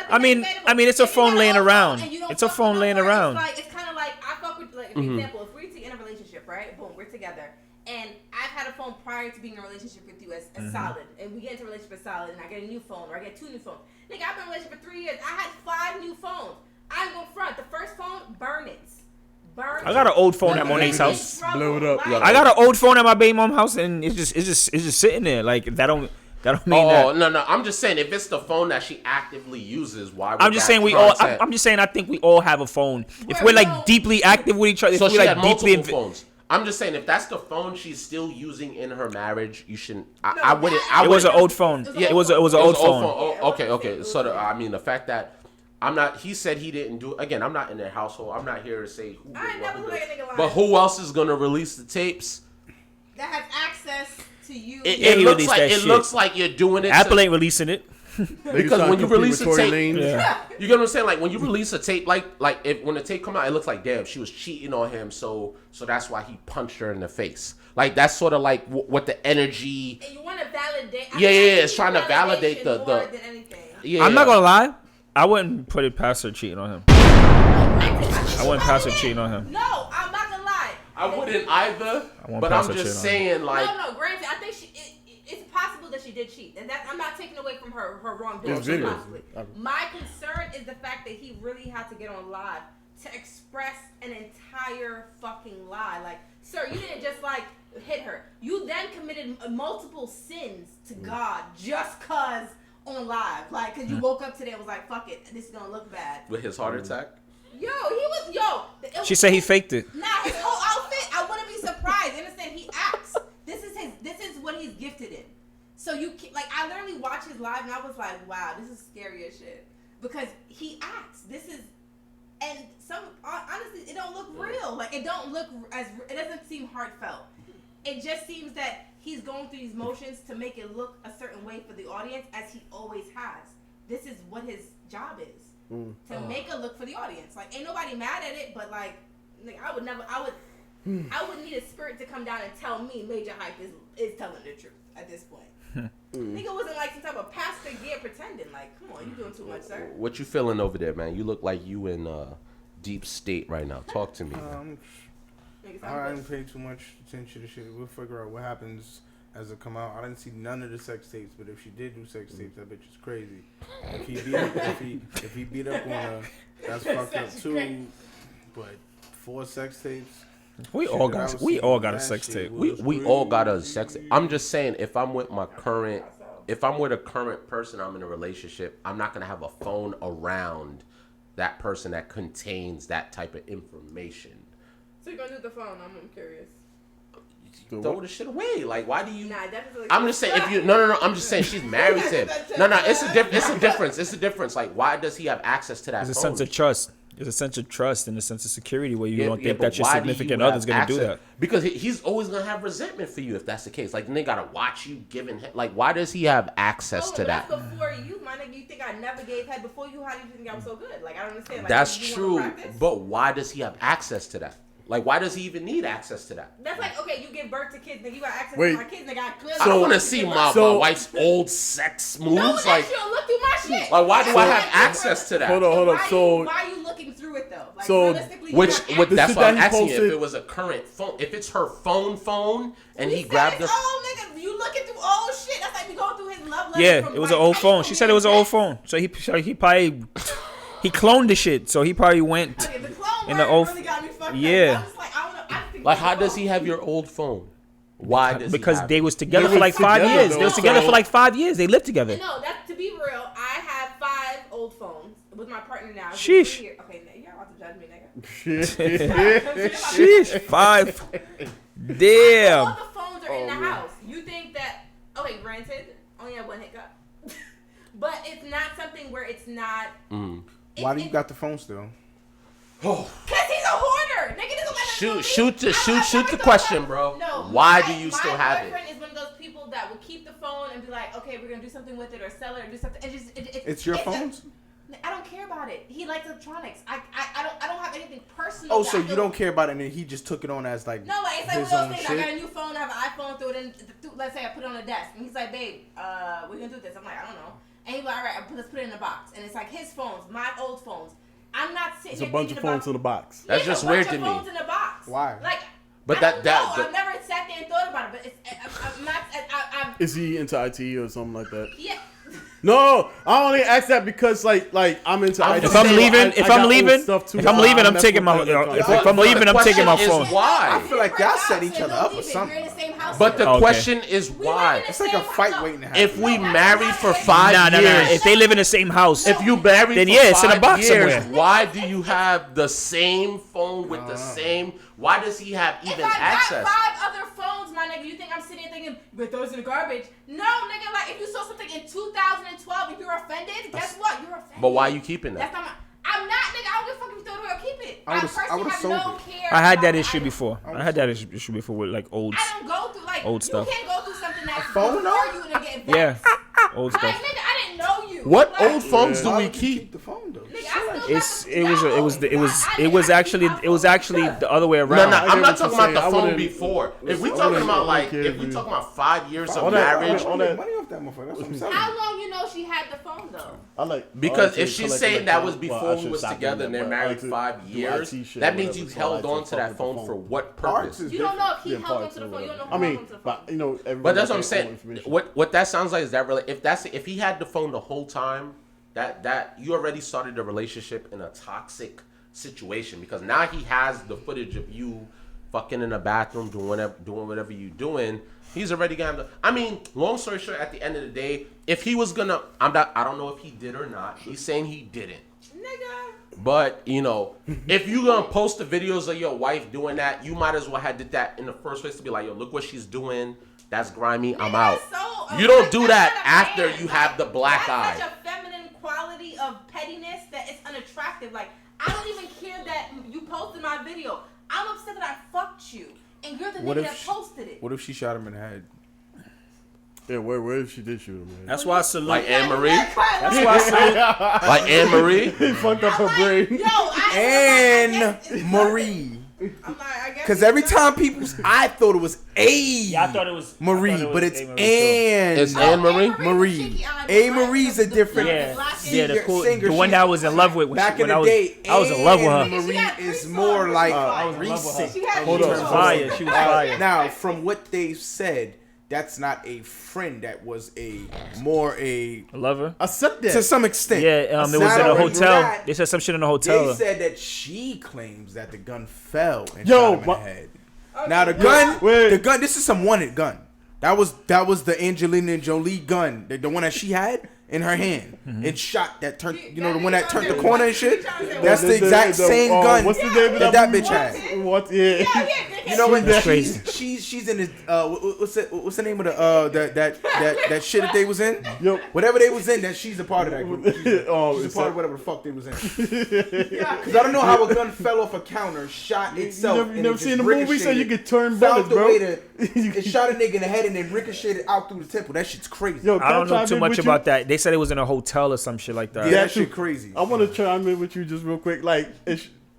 I mean, it's a phone laying around. It's a phone laying around. It's kind of like I fuck with, like, for example, if we're in a relationship, right? Boom, we're together. And I've had a phone prior to being in a relationship with you as solid. And we get into a relationship as solid, and I get a new phone, or I get 2 new phones. Nigga, I've been in a relationship for 3 years. I had 5 new phones. I'm going front. The first phone, burn it. I got an old phone at Monet's house. Blow it up. I got an old phone at my baby mom's house, and it's just sitting there. Like, that don't mean that. Oh, no. I'm just saying, if it's the phone that she actively uses, why would I'm just saying I'm just saying I think we all have a phone. If we're like deeply active with each other, so if she we're had like deeply multiple phones. I'm just saying, if that's the phone she's still using in her marriage, you shouldn't. It was an old phone. Yeah, it was an old phone. Oh, okay. So the fact that he said he didn't do. Again, I'm not in their household. I'm not here to say who. But who else is gonna release the tapes? That has access to you. It looks like you're doing it. Apple ain't releasing it. Because when you release a tape, you get what I'm saying. Like when you release a tape, like when the tape come out, it looks like damn, she was cheating on him, so that's why he punched her in the face. Like that's sort of like what the energy. And you want to validate. It's trying to validate the. I'm not gonna lie, I wouldn't put it past her cheating on him. I wouldn't pass her cheating on him. No, I'm not gonna lie. I wouldn't either. But I'm just saying, like. No. Granted, I think it's possible that she did cheat, and I'm not taking away from her wrongdoing. My concern is the fact that he really had to get on live to express an entire fucking lie. Like, sir, you didn't just like hit her. You then committed multiple sins to God just cause on live. Like, cause you woke up today and was like, fuck it, this is gonna look bad. With his heart attack? She said he faked it. Nah, his whole outfit, I wouldn't be surprised. You understand? He acts. This is what he's gifted in. So I literally watched his live and I was like, wow, this is scary as shit. Because he acts. And honestly, it don't look real. Like, it doesn't seem heartfelt. It just seems that he's going through these motions to make it look a certain way for the audience, as he always has. This is what his job is. To make a look for the audience. Like, ain't nobody mad at it, but like I would need a spirit to come down and tell me Major Hype is telling the truth at this point. Nigga wasn't like some type of pastor gear pretending. Like, come on, you doing too much, sir. What you feeling over there, man? You look like you in deep state right now. Talk to me. I didn't pay too much attention to shit. We'll figure out what happens as it come out. I didn't see none of the sex tapes, but if she did do sex tapes, that bitch is crazy. If he beat up on her, that's fucked up too. But 4 sex tapes. We all got a sex tape. We all got a sex tape. I'm just saying, if I'm with a current person, I'm in a relationship, I'm not gonna have a phone around that person that contains that type of information. So you're gonna do the phone? I'm curious. Throw the shit away. Like, why do you? Nah, definitely. I'm just saying, if you no. I'm just saying she's married to him. No. It's a difference. Like, why does he have access to that? There's phone? a sense of trust. There's a sense of trust and a sense of security where you don't think that your significant other's gonna do that. Because he's always gonna have resentment for you if that's the case. Like, they gotta watch you giving head. Like, why does he have access to that? That's before you, my nigga. You think I never gave head before you? How do you think I was so good? Like, I don't understand. Like, that's true, but why does he have access to that? Like, why does he even need access to that? That's like, okay, you give birth to kids, nigga. You got access to my kids, nigga. I don't want to see my wife's old sex moves. No, like, you don't look through my shit. Like, why do I have access to that? Hold on. So why are you looking through it though? Like, so that's why I'm asking you if it was a current phone. If it's her phone, and he grabbed her. Oh, nigga, you looking through old shit? That's like we going through his love letters. Yeah, it was an old phone. She said it was an old phone. So he probably he cloned the shit. So he probably went in the old. Really got me fucked yeah. Up. Like, how does he have your old phone? Why does because they was together for like 5 years. They was together for like 5 years. They lived together. No, to be real, I have 5 old phones. phones with my partner now. Sheesh. Okay, you're about to judge me, nigga. Sheesh. 5. Damn. All the phones are in the house. You think that? Okay, granted, only had one hiccup, but it's not something where it's not. Why do you got the phone still? Cause he's a hoarder, nigga. Shoot the question, bro. No, why do you still have it? My boyfriend is one of those people that will keep the phone and be like, okay, we're gonna do something with it or sell it or do something. It's your phones. I don't care about it. He likes electronics. I don't have anything personal. Oh, so you don't care about it, and then he just took it on as like no, like it's like his one of own those things. shit? I got a new phone. I have an iPhone. Throw it in. Let's say I put it on the desk, and he's like, "Babe, we're gonna do this." I'm like, "I don't know." And he's like, "All right, let's put it in a box." And it's like his phones, my old phones. I'm not sitting. It's a bunch of phones in the box. That's just weird to me. Phones in the box. Why? Like, but I've never sat there and thought about it. But I'm not. Is he into IT or something like that? Yeah. No, I only ask that because like I'm into IT. If I'm leaving, I'm taking my. If I'm leaving, I'm taking my phone. Why? I feel like y'all set each other up or something. But the question is why? It's like a fight waiting to happen. If we married for 5 years, If they live in the same house, if you married then for yeah, it's in a 5 box years, somewhere. why do you have the same phone with the same? Why does he have even access? If I got 5 other phones, my nigga, you think I'm sitting here thinking, but those in the garbage? No, nigga, like if you saw something in 2012, if you're offended, guess what? You're offended. But why are you keeping that? That's not my. I'm not, nigga. I don't give a fuck if you throw it away or keep it. I would've have sold no it. care. I had that about issue items. before. I had that issue before with like old. I don't go through like old stuff. You can't go through something that's phone, before you and get back. Yeah, old Like, stuff. nigga, I didn't know you. What Like, old phones do Why we would you keep? the phone though? Nigga, I still It was actually the other way around. No, I'm not talking about the I phone wouldn't- before. If we I talking wouldn't about like, care if if we you- talking about 5 years of All that- marriage, all that- Money off that motherfucker. That's what I'm saying. How long you know she had the phone though? because if she's saying that was before we was together and they're married 5 years, that means you held on to that phone for what purpose? You don't know if he held onto the phone. You don't know who I mean, held onto the phone. but you know, But that's what I'm saying. What that sounds like is that really if he had the phone the whole time, that you already started a relationship in a toxic situation because now he has the footage of you fucking in the bathroom doing whatever you doing. He's already gonna. I mean, long story short, at the end of the day, if he was gonna, I don't know if he did or not. He's saying he didn't. Nigga. But you know, if you gonna post the videos of your wife doing that, you might as well have did that in the first place to be like, yo, look what she's doing. That's grimy. I'm out. You don't do that after you have the black eye. That's such a feminine quality of pettiness that it's unattractive. Like, I don't even care that you posted my video. I'm upset that I fucked you, and you're the nigga that posted it. What if she shot him in the head? Yeah, where if she did shoot him? Man? That's why I salute. Like Anne Marie. That's why I salute. Like Anne Marie. He fucked up her brain. Anne Marie. Because every time I thought it was I thought it was Marie, but it's Anne. Anne. It's Anne Marie. Marie. A. Marie's a different Yeah, singer. the one that I was in love with. Back in the day, I was in love with her. Anne Marie is more like recent. Hold on, fire. She was fire. Now, from what they've said, that's not a friend. That was a lover. Accept that to some extent. Yeah, it was in a hotel. They said some shit in a hotel. They said that she claims that the gun fell and shot him in the head. Now the gun. This is some wanted gun. That was the Angelina Jolie gun, the one that she had in her hand and shot that turned. You know, the one that turned the corner and shit. That's the exact same gun that bitch had. What? Yeah. You know what? Crazy. She's in this. What's the name of the that shit that they was in? Whatever they was in, that she's a part of that group. She's a part of whatever the fuck they was in. Because I don't know how a gun fell off a counter, shot itself. You never seen the movie, so you could turn bullets, bro. It shot a nigga in the head and then ricocheted out through the temple. That shit's crazy. I don't know too much about that. They said it was in a hotel or some shit like that. Yeah, that shit crazy. I want to chime in with you just real quick. Like,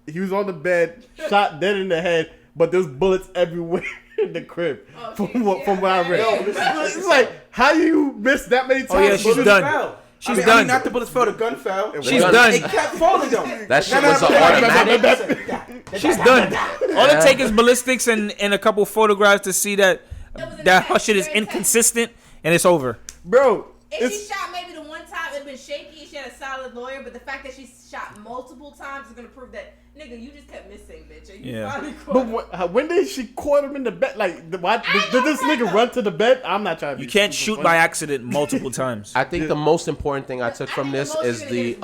he was on the bed, shot dead in the head, but there's bullets everywhere in the crib. From what I read. It's like, how you miss that many times? Oh yeah, she's done. She's done. Not the bullets fell, the gun fell. She's done. It kept falling though. That shit was automatic. She's done. All it takes is ballistics and a couple photographs to see that her shit is inconsistent and it's over. Bro. If she shot maybe the one time, it'd been shaky. She had a solid lawyer, but the fact that she shot multiple times is gonna prove that, nigga, you just kept missing, bitch. And you finally caught But when did she caught him in the bed? Like, why did this nigga run to the bed? I'm not trying to. You can't shoot by accident multiple times. I think the most important thing I took from this is the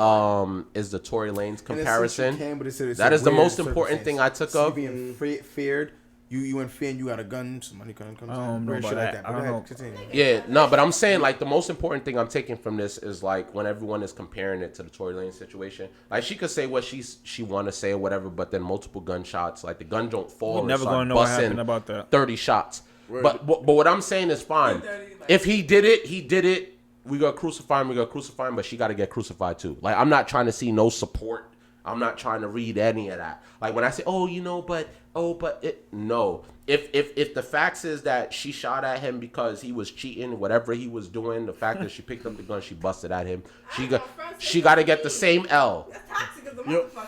Tory Lanez comparison. That is the most important thing I took of. Being feared. You in fear and you got a gun, somebody comes I don't know about that. I don't know. Yeah, no, but I'm saying like the most important thing I'm taking from this is like when everyone is comparing it to the Tory Lanez situation. Like she could say what she want to say or whatever, but then multiple gunshots, like the gun don't fall. We're never gonna know what happened about that. 30 shots. Right. But what I'm saying is fine. If he did it, he did it. We gotta crucify him. But she got to get crucified too. Like I'm not trying to see no support. I'm not trying to read any of that. Like when I say, no. If the facts is that she shot at him because he was cheating, whatever he was doing, the fact that she picked up the gun, she busted at him. She got to get the same L.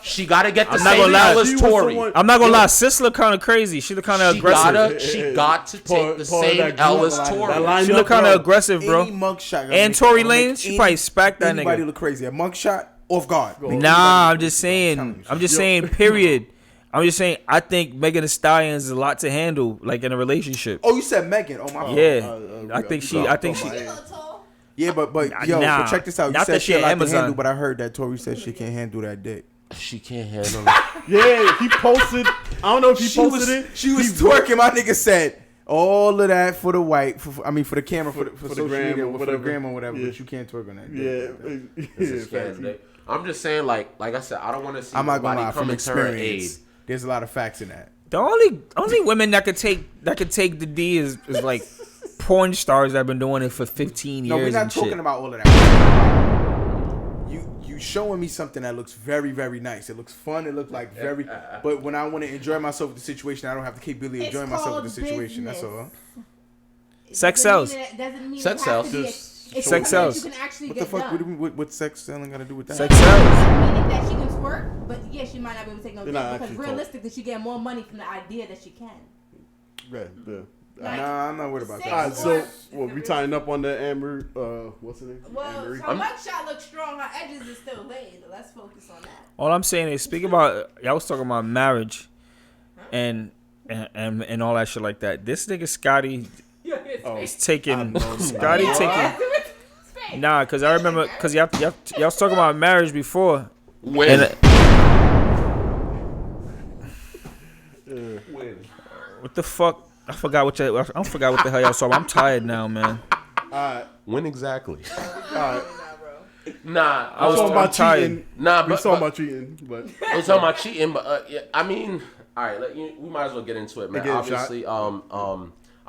She got to get the same L as Tory. I'm not gonna lie, sis look kind of crazy. She look kind of aggressive. She got to take the same L as Tory. She look kind of aggressive, bro. And Tory Lanez, she probably spacked that nigga. Anybody look crazy? A mugshot? Off guard. Nah, I'm just saying, period. I'm just saying, I think Megan Thee Stallion is a lot to handle, like in a relationship. Oh, you said Megan? Oh my. Yeah, I think she. Yeah, but but check this out. You said she a lot to handle, but I heard that Tory said she can't handle that dick. She can't handle it. Yeah, he posted. I don't know if he posted it. She was twerking. My nigga said all of that for the white. For the camera, for social media, for the gram or whatever. Yeah. But you can't twerk on that. Yeah. I'm just saying, like I said, I don't want to see I'm not gonna lie, coming to her aid. There's a lot of facts in that. The only women that could take the D is like porn stars that have been doing it for 15 years. No, we're not talking about all of that. You showing me something that looks very, very nice. It looks fun. It looks like very. But when I want to enjoy myself with the situation, I don't have the capability of enjoying myself with the situation. Business. That's all. Sex sells. Sex sells. Sex sells. You can actually what the fuck? What sex selling got to do with that? Sex sells. Meaning that she can twerk, but yeah, she might not be able to take no dick because realistically, she get more money from the idea that she can. Yeah. Nah, I'm not worried about that. All right, so we tying up on the Amber. What's her name? Well, her mugshot looks strong. Her edges is still laid. Let's focus on that. All I'm saying is, speaking about, y'all was talking about marriage, and all that shit like that. This nigga Scotty is taking Scotty taking. Nah, cause I remember, cause y'all was talking about marriage before. When? What the fuck? I forgot what the hell y'all saw. I'm tired now, man. When exactly? Nah, I was talking about cheating. Nah, we talking about cheating, but we talking about cheating. But yeah, I mean, all right, we might as well get into it, man. Obviously, I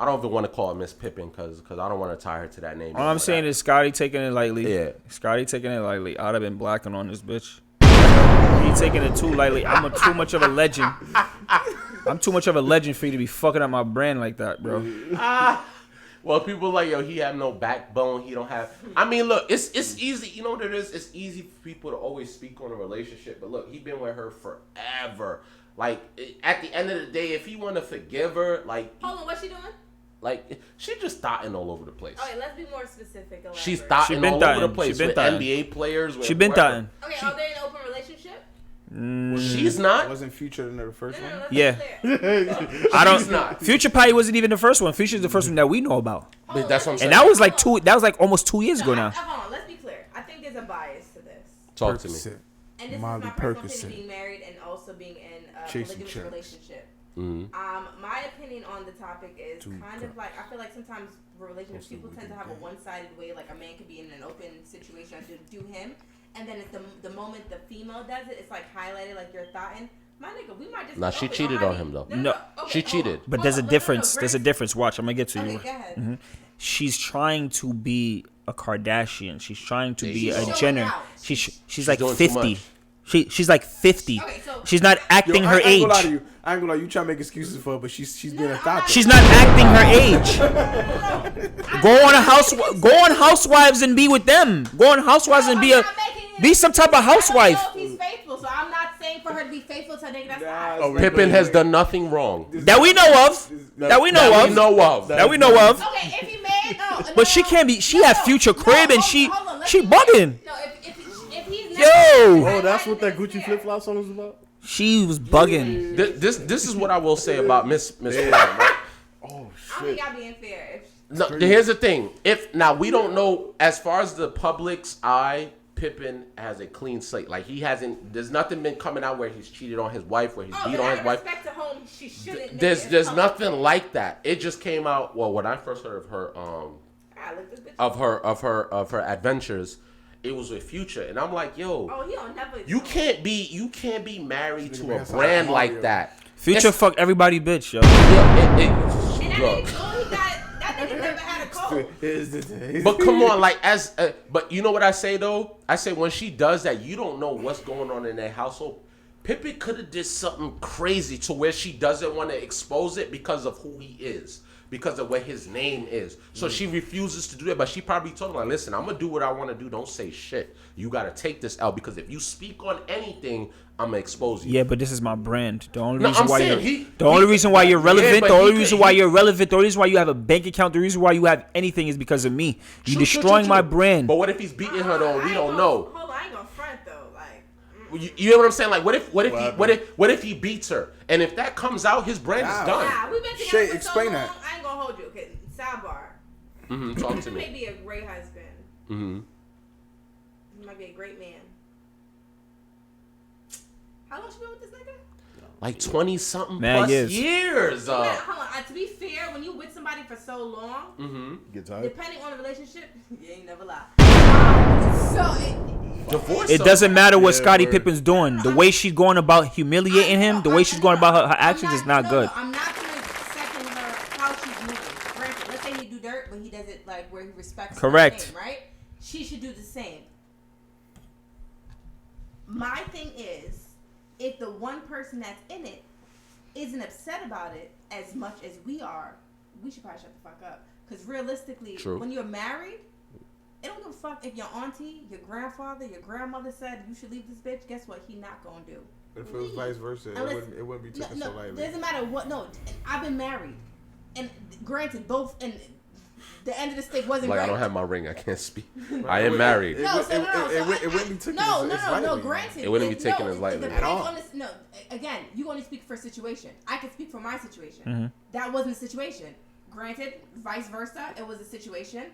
don't even want to call it Miss Pippin because I don't want to tie her to that name. All I'm saying is Scotty taking it lightly. Yeah. Scotty taking it lightly. I'd have been blacking on this bitch. He taking it too lightly. I'm too much of a legend. I'm too much of a legend for you to be fucking up my brand like that, bro. Well, people like, yo, he have no backbone. He don't have. I mean, look, it's easy. You know what it is? It's easy for people to always speak on a relationship. But look, he been with her forever. Like, at the end of the day, if he want to forgive her, like. Hold on, what's she doing? Like, she just thotting all over the place. Okay, let's be more specific. Elaborate. She's thotting all over the place with NBA players. She been thotting. Okay, are they in an open relationship? Well, she's not. Wasn't Future in the first one? Yeah. I don't. Not. Future probably wasn't even the first one. Future's the first one that we know about. But that's what I'm saying. And that was like that was like almost 2 years ago now. Hold on, let's be clear. I think there's a bias to this. Talk to me. And this Molly is my personal Percocet. opinion, being married and also being in a polygamous relationship. Mm-hmm. My opinion on the topic is kind of like, I feel like sometimes relationships, people tend to have a one-sided way. Like a man could be in an open situation and do him, and then at the moment the female does it, it's like highlighted, like you're thotting. My nigga, we might just. Nah, she cheated on him though. No, okay, she cheated. But there's a difference. There's a difference. Watch, I'm gonna get to you. Okay, go ahead. Mm-hmm. She's trying to be a Kardashian. She's trying to be a Jenner. She's like 50. She's like 50. Okay, so she's not acting her age. I ain't gonna lie, you try to make excuses for her, but she's being a thought. She's not acting her age. Go on Housewives and be with them. Go on Housewives and be some type of housewife. I don't know if he's faithful, so I'm not saying for her to be faithful to a nigga that's not. Pippin has done nothing wrong. That we know of. That we know of. Okay, if he made But she can't be. She had Future crib and she bugging. No, if Oh, that's what that Gucci flip flop song was about. She was bugging. This is what I will say about Miss Brown. Right? Oh I don't think y'all being fair. No, here's the thing. If now we don't know as far as the public's eye, Pippen has a clean slate. Like he hasn't. There's nothing been coming out where he's cheated on his wife, where he's beat on his wife. Respect to home, she shouldn't. There's nothing like that. It just came out. Well, when I first heard of her of her adventures, it was with Future, and I'm like, yo, you can't be married to a brand like that. Future fucked everybody, bitch, yo. But come on, like but you know what I say though? I say when she does that, you don't know what's going on in their household. Pippen could have did something crazy to where she doesn't want to expose it because of who he is, because of what his name is. So she refuses to do it, but she probably told him, like, listen, I'm gonna do what I want to do. Don't say shit. You gotta take this out because if you speak on anything, I'm gonna expose you. Yeah, but this is my brand. The only reason why you're relevant, the only reason why you have a bank account, the reason why you have anything is because of me. You're destroying my brand. But what if he's beating her though? We don't know. Hold on, I ain't gonna front though. Like, you know what I'm saying? Like, what if he beats her? And if that comes out, his brand is done. Nah, we've been together for explain so long. that. I ain't gonna hold you. Okay, sidebar. Talk to me. He may be a great husband. He might be a great man. How long you been with this nigga? Like 20-something plus years. Hold on. To be fair, when you with somebody for so long, get tired. Depending on the relationship, you ain't never lie. Divorce. It doesn't matter what Scottie Pippen's doing. The way she's going about humiliating him, the way she's going about her actions is not good. I'm not gonna second her how she's moving. Granted, let's say he do dirt, but he does it like where he respects Correct. her name, right? She should do the same. My thing is, if the one person that's in it isn't upset about it as much as we are, we should probably shut the fuck up. Because realistically, when you're married, it don't give a fuck if your auntie, your grandfather, your grandmother said you should leave this bitch. Guess what? He not gonna do. But if it was vice versa, it wouldn't be taken so lightly. Doesn't matter what. No, I've been married, and granted, both and the end of the stick wasn't like great. I don't have my ring. I can't speak. I am married. It wouldn't be taken as lightly. No. Granted, it wouldn't be taken as lightly at all. Again, you only speak for a situation. I can speak for my situation. That wasn't a situation. Granted, vice versa, it was a situation.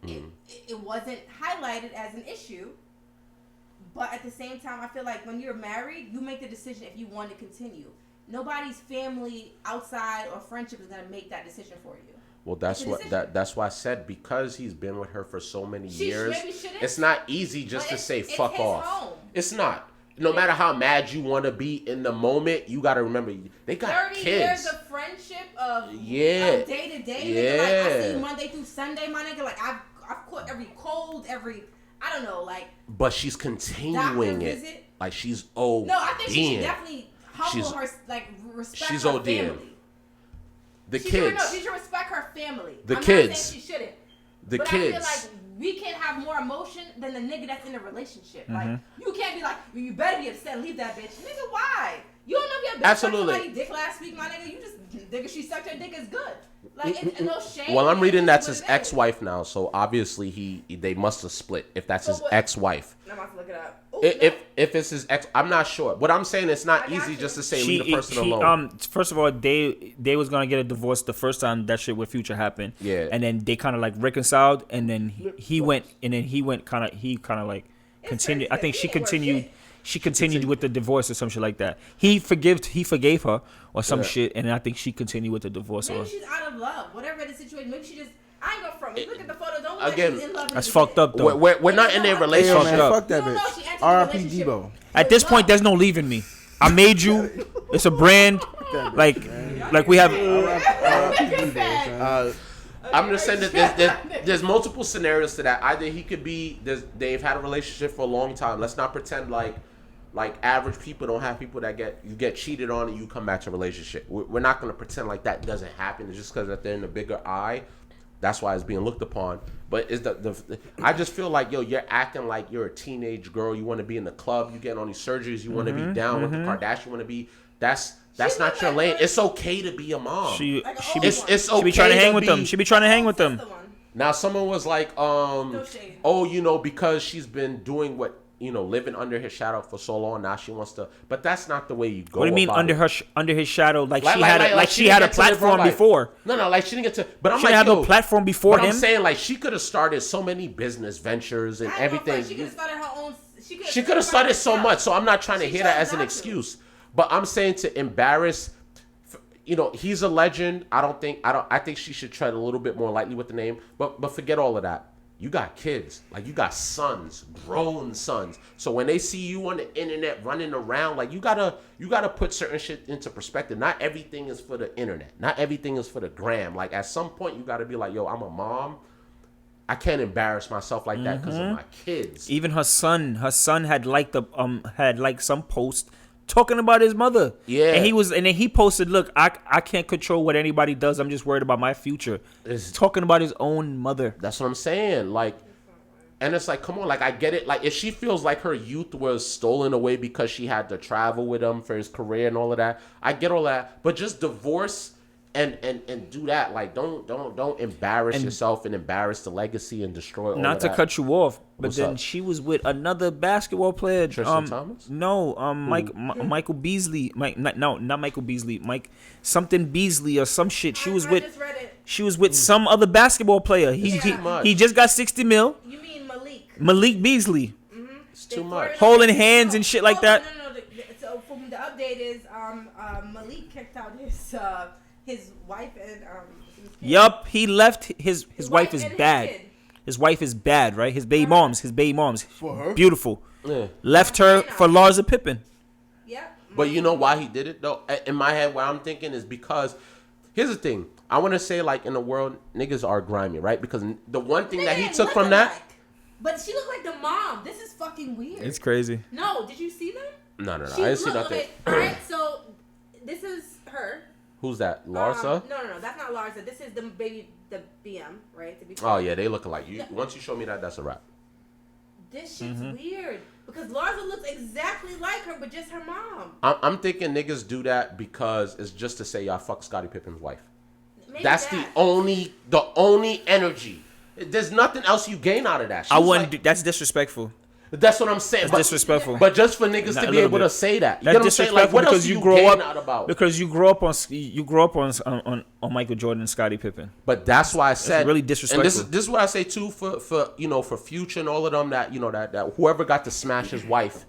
It wasn't highlighted as an issue, but at the same time, I feel like when you're married, you make the decision if you want to continue. Nobody's family outside or friendship is gonna make that decision for you. Well, that's why I said because he's been with her for so many years, it's not easy just to say fuck off. Home. It's not. No matter how mad you want to be in the moment, you got to remember they got 30 kids. Years of friendship of day to day. Nigga, like I see you Monday through Sunday, my nigga. Like I've caught every cold, I don't know, like. But she's continuing it. Like she's No, I think she should definitely humble her, like respect she's her ODing. family. She should respect her family. I'm not saying she shouldn't. But I feel like we can't have more emotion than the nigga that's in a relationship. Like you can't be like, you better be upset, leave that bitch. Nigga, why? You don't know if your bitch sucked somebody's dick last week, my nigga. You just nigga, she sucked her dick is good. Like it's no shame. Well, I'm reading that's his ex-wife now, so obviously they must have split. If that's his ex-wife. I'm about to look it up. If it's his ex, I'm not sure. What I'm saying, it's not easy just to say leave the person alone. First of all, they was gonna get a divorce the first time that shit with Future happened. Yeah. And then they kind of like reconciled, and then he went kind of like continued. I think she continued. She continued with the divorce or some shit like that. He forgave her or some shit, and I think she continued with the divorce. Maybe she's out of love. Whatever the situation. Maybe she just. I ain't go from. Look at the photo. Don't look again, like she's in love. That's fucked up though. We're not in their relationship. Man, fuck that bitch. R.I.P. Debo. At this point, there's no leaving me. I made you. It's a brand. Like we have. I'm just saying that there's multiple scenarios to that. Either he could be. They've had a relationship for a long time. Let's not pretend like average people don't have people that you get cheated on and you come back to a relationship. We're not going to pretend like that doesn't happen. It's just because that they're in a bigger eye. That's why it's being looked upon. But is I just feel like, yo, you're acting like you're a teenage girl. You want to be in the club. You getting all these surgeries. You want to be down with the Kardashian. You want to be. That's not your lane. It's okay to be a mom. It's okay. She be trying to hang with them. She be trying to hang with them. Now someone was like, oh, because she's been doing what living under his shadow for so long. Now she wants to, but that's not the way you go. What do you mean under his shadow? Like she had a platform like, before. No, like she didn't get to. But I'm she like, had no platform before him. I'm saying like she could have started so many business ventures and everything. She could have started her own. She could have started so much. So I'm not trying to hear that as an excuse. But I'm saying to embarrass. He's a legend. I think she should tread a little bit more lightly with the name. But forget all of that. You got kids, like you got sons, grown sons. So when they see you on the internet running around, like you gotta put certain shit into perspective. Not everything is for the internet. Not everything is for the gram. Like at some point you gotta be like, yo, I'm a mom. I can't embarrass myself like that because of my kids. Even her son had liked some post talking about his mother. Yeah. And then he posted, look, I can't control what anybody does. I'm just worried about my future. It's talking about his own mother. That's what I'm saying. Like, and it's like, come on, like I get it. Like if she feels like her youth was stolen away because she had to travel with him for his career and all of that, I get all that. But just divorce and do that. Like don't embarrass yourself and embarrass the legacy and destroy all not of to that. cut you off, but What's then up? she was with another basketball player. Tristan Thomas? No, Michael Beasley. Not Michael Beasley. Mike something Beasley or some shit. She was with some other basketball player. He just got 60 mil. You mean Malik? Malik Beasley. Mm-hmm. It's too much. Holding hands and shit like that. No. So from the update is Malik kicked out his wife and Yup, he left his wife is bad. His wife is bad, right? His baby moms. For her? Beautiful. Yeah. Left her for Larsa Pippen. Yeah. But you know why he did it though? In my head, what I'm thinking is because here's the thing. I want to say like in the world, niggas are grimy, right? Because the one thing that he took from that. But she looked like the mom. This is fucking weird. It's crazy. No, did you see them? No. I didn't see nothing. Okay, all right, so this is her. Who's that? Larsa? No, that's not Larsa. This is the BM, right? Oh yeah, they look alike. Once you show me that's a wrap. This shit's weird because Larsa looks exactly like her, but just her mom. I'm thinking niggas do that because it's just to say y'all fuck Scottie Pippen's wife. Maybe That's the only energy. There's nothing else you gain out of that. I wouldn't. That's disrespectful. That's what I'm saying. That's disrespectful. But just for niggas to be able to say that, you that's know what I'm saying? Like, what else do you grow gain up out about? Because you grow up on Michael Jordan and Scottie Pippen. But that's why I said it's really disrespectful. And this is what I say too for for Future and all of them that that whoever got to smash his wife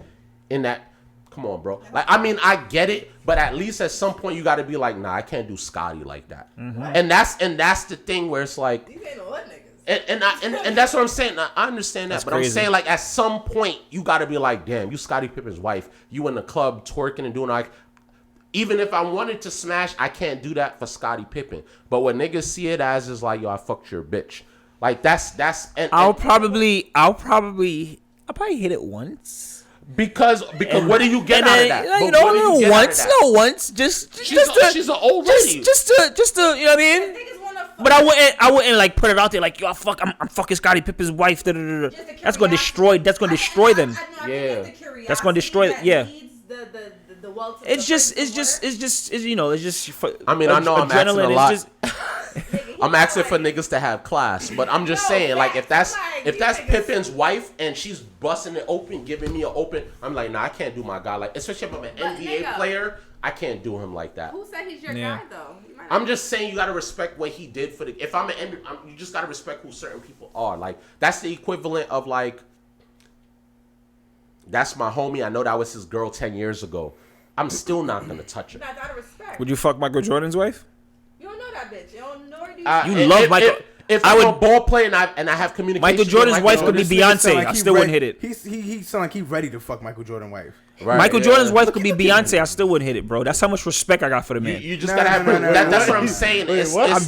in that. Come on, bro. Like I mean, I get it, but at least at some point you got to be like, nah, I can't do Scottie like that. Mm-hmm. And that's the thing where it's like. You ain't no what niggas. And that's what I'm saying. I understand that, That's but crazy. I'm saying like at some point you got to be like, damn, you Scottie Pippen's wife, you in the club twerking and doing like. Even if I wanted to smash, I can't do that for Scottie Pippen. But what niggas see it as is like, yo, I fucked your bitch. Like that's. I'll probably hit it once. Because what do you get out of that? You know, once. Just she's an old lady. Just to you know what I mean? But I wouldn't like put it out there like, yo, I'm fucking Scottie Pippen's wife. That's gonna destroy them. Yeah. That's gonna destroy. Yeah. It's just. I mean, I know I'm asking a lot. I'm asking for niggas to have class, but I'm just saying, like, if that's Pippen's wife and she's busting it open, giving me an open, I'm like, nah, I can't do my guy like, especially if I'm an NBA player, I can't do him like that. Who said he's your guy though? I'm just saying you gotta respect what he did for the. If I'm an NBA, you just gotta respect who certain people are. Like that's the equivalent of like, that's my homie. I know that was his girl 10 years ago. I'm still not gonna touch her. That's out of respect. Would you fuck Michael Jordan's wife? You don't know that bitch. You don't know her. You love Michael. If I'm a ball player and I have communication, Michael Jordan's wife could be Beyonce. Like I still wouldn't hit it. He sound like he's ready to fuck Michael Jordan's wife. Right, Michael Jordan's wife could be Beyonce. I still wouldn't hit it, bro. That's how much respect I got for the man. You just gotta have. That's what I'm saying. I'm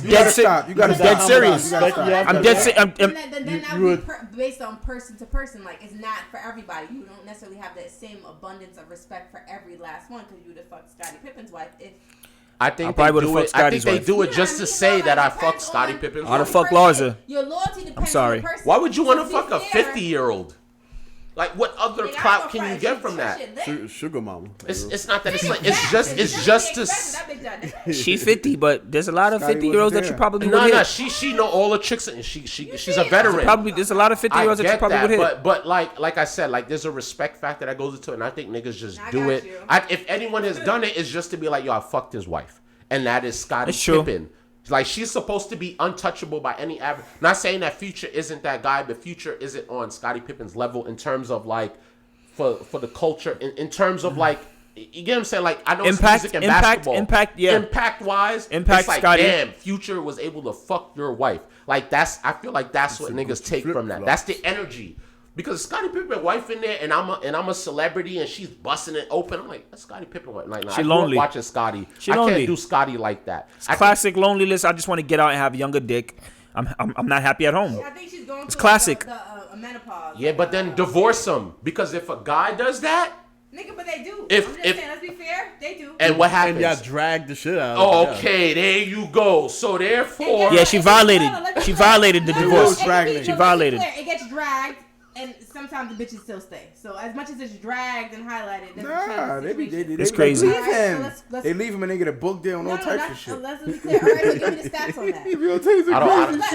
dead serious. You gotta dead serious. I'm dead serious. Then that would be based on person to person. Like it's not for everybody. You don't necessarily have that same abundance of respect for every last one because you would have fucked Scottie Pippen's wife if. I think they do it just to say that I fucked Scottie Pippen's wife. I'd have fucked Larsa. Your loyalty depends I'm sorry. on the person. Why would you want to fuck a 50-year-old? Like, what other clout can you get from that? Sugar mama. It's not that. It's just to. She 50, but there's a lot of 50-year-olds that you probably would hit. No, she know all the tricks, and she's a veteran. Probably there's a lot of 50-year-olds that you probably would hit. But like I said, like there's a respect factor that goes into it, and I think niggas just do it. If anyone has done it, it's just to be like, yo, I fucked his wife, and that is Scottie Pippen. Like, she's supposed to be untouchable by any average. Not saying that Future isn't that guy, but Future isn't on Scottie Pippen's level in terms of, like, for the culture. In terms of, like, you get what I'm saying? Like, I know it's music and basketball. Impact-wise, it's like, Scottie. Damn, Future was able to fuck your wife. Like, I feel like that's what niggas take from that. That's the energy. Because Scottie Pippen wife in there, and I'm a celebrity, and she's busting it open. I'm like, that's Scottie Pippen. Like, nah, she lonely. Watching Scottie. She lonely. I can't do Scottie like that. It's classic loneliness. I just want to get out and have a younger dick. I'm not happy at home. I think she's going it's through classic. the menopause. Yeah, but then divorce him, because if a guy does that, nigga, but they do. I'm just saying, let's be fair, they do. And what happens? And y'all drag the shit out. Oh, okay, there you go. So therefore, yeah, she violated. She violated the divorce. She violated. It gets dragged. And sometimes the bitches still stay. So as much as it's dragged and highlighted, it's crazy. Leave him. They leave him and they get a book deal and all types of shit. Let's be clear. All right, give me the stats on that.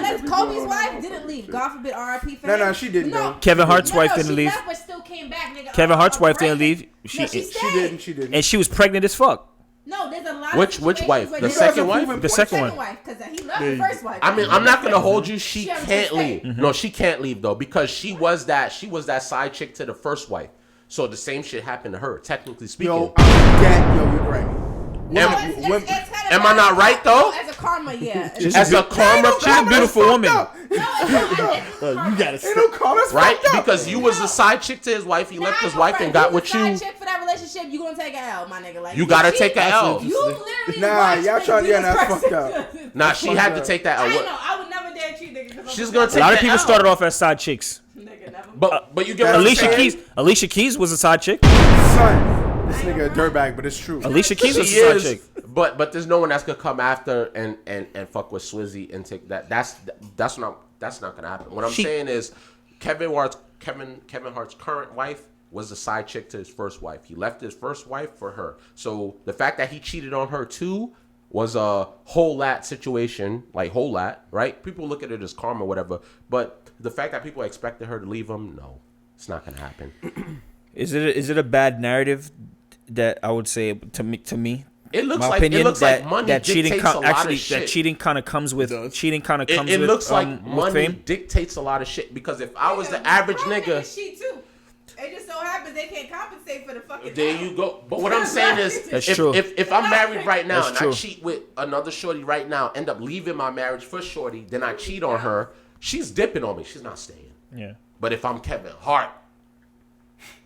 Let's Kobe's wife didn't leave. God forbid, R.I.P. for him. No, she didn't. No. Kevin Hart's wife didn't leave. But still came back, nigga. Kevin Hart's wife didn't leave. She didn't. And she was pregnant as fuck. No, there's a lot. Which wife? The second wife? The second one. Because he loved the first wife. I mean, I'm not gonna hold you. She can't leave. Mm-hmm. No, she can't leave though, because she was that side chick to the first wife. So the same shit happened to her, technically speaking. You're right. Am I not right though? As a karma, yeah. As a karma, she's a beautiful woman. You gotta right? Because you was a side chick to his wife. He left his wife and got with you. Side chick for that relationship, you gonna take an L, my nigga. Like you gotta take an L. You literally y'all trying to get that fucked up. Nah, she had to take that L. I know. I would never dare cheat, nigga. She's gonna take a lot of that people L. started off as side chicks. But you get what I'm saying? Alicia Keys was a side chick. Son, this nigga a dirtbag, but it's true. Alicia Keys was a side chick. But there's no one that's gonna come after and fuck with Swizzy and take that. That's not gonna happen. What I'm saying is, Kevin Hart's current wife was a side chick to his first wife. He left his first wife for her. So the fact that he cheated on her too was a whole lot situation, like whole lot, right? People look at it as karma or whatever. But the fact that people expected her to leave him, no, it's not gonna happen. Is it a bad narrative that I would say to me? It looks like money that cheating dictates a lot of shit. That cheating kind of comes with cheating. It looks like money dictates a lot of shit, because if I was the average nigga, she too. It just so happens they can't compensate for the fucking. There you go. But what I'm saying is, if I'm married right now and I cheat with another shorty right now, end up leaving my marriage for shorty, then I cheat on her, she's dipping on me. She's not staying. Yeah. But if I'm Kevin Hart,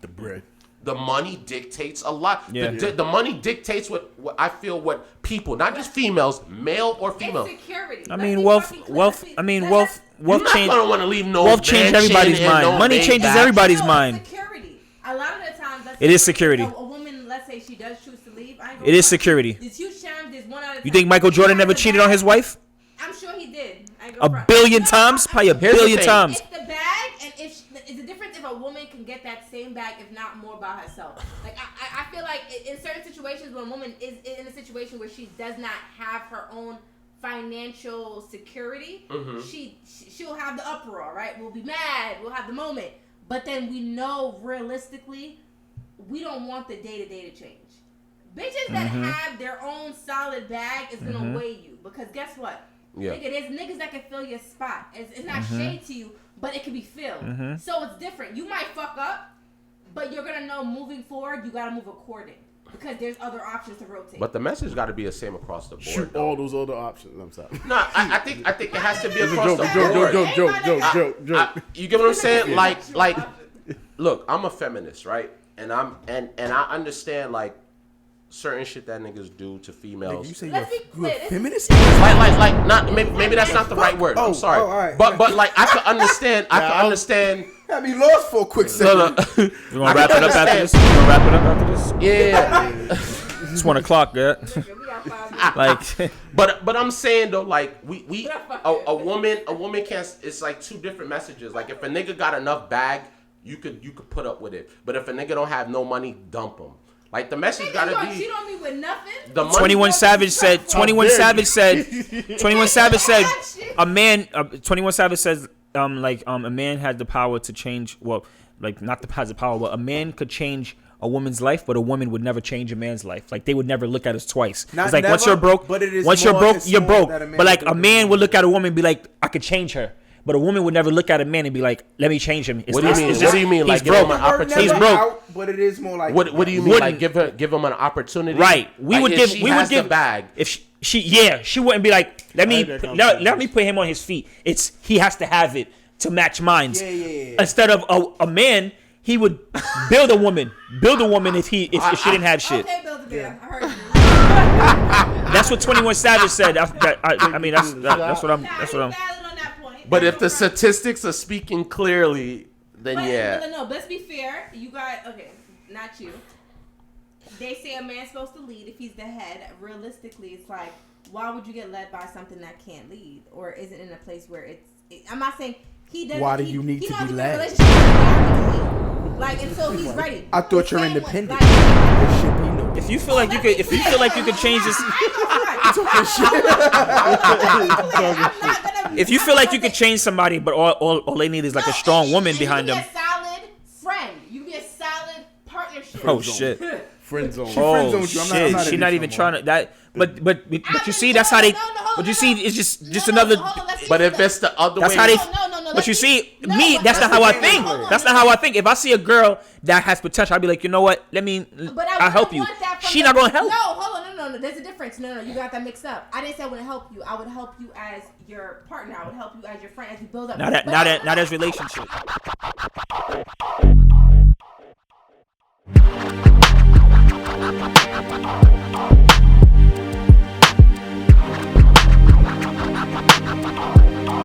the bread. The money dictates a lot. Yeah. The money dictates what I feel, what people, not just females, male or female. It's security. I mean, wealth change. I don't want to leave no. Wealth change everybody's mind. No money changes everybody's mind. Security. A lot of the times, it is security. A woman, let's say she does choose to leave. It is security. There's huge chance. There's one out of. You think Michael Jordan never cheated on his wife? I'm sure he did. A billion times, probably a billion times. It's the bag, and it's the difference if a woman can get that same bag, if not more, by herself. Like I feel like in certain situations, when a woman is in a situation where she does not have her own financial security, she'll have the uproar, right? We'll be mad, we'll have the moment, but then we know realistically, we don't want the day to change. Bitches that have their own solid bag is gonna weigh you, because guess what? Yeah. Nigga, there's niggas that can fill your spot. It's not shade to you, but it can be filled. So it's different. You might fuck up, but you're gonna know moving forward, you gotta move according, because there's other options to rotate. But the message got to be the same across the board. Shoot all those other options. I'm sorry. No, I think it has to be across the board. Joke. You get what I'm saying? Like, look, I'm a feminist, right? And I understand like certain shit that niggas do to females. You say you're a feminist? Like not maybe that's not the right word. I'm sorry. Right. But like I can understand. Got me lost for a quick second. No. You want to wrap it up after this? Yeah. It's 1 o'clock, girl. Like, but I'm saying though, like a woman can't. It's like two different messages. Like if a nigga got enough bag you could put up with it. But if a nigga don't have no money, dump him. Like the message gotta be. Cheat on me with nothing. 21 Savage said. 21 Savage said. 21 Savage said. A man. 21 Savage says. A man had the power to change. Well, like not has the power, but a man could change a woman's life, but a woman would never change a man's life. Like they would never look at us twice. It's like never, once you're broke, you're broke. But like a man would look at a woman and be like, I could change her. But a woman would never look at a man and be like, let me change him. What do you mean? What do you mean? Like give him an opportunity? He's broke. But it is more like. What do you mean? Like give him an opportunity? Right. We would give the bag. If she wouldn't be like, let me put him on his feet. It's he has to have it to match mine. Yeah. Instead of a man, he would build a woman if she didn't have shit. Okay, build a bear. I heard you. That's what 21 Savage said. That's what I'm. But if the statistics are speaking clearly, then yeah. No. Let's be fair. You got not you. They say a man's supposed to lead if he's the head. Realistically, it's like, why would you get led by something that can't lead or isn't in a place where I'm not saying he doesn't. Why do you need to be led? Like until he's ready. I thought you're independent. If you feel like you could change this. If you feel like you could change somebody, but all they need is like a strong woman behind them. You can be a solid friend. You can be a solid partnership. Oh shit. Friend zone. Oh shit. She's not even trying to that. But you see, that's how they. But you see, it's just another. But if it's the other way, that's how they. But you see, that's not how I think. That's not how I think. If I see a girl that has potential, I'll be like, you know what? I'll help you. She's not gonna help. No, hold on, no. There's a difference. No, you got that mixed up. I didn't say I wouldn't help you. I would help you as your partner. I would help you as your friend as you build up. Not as relationship.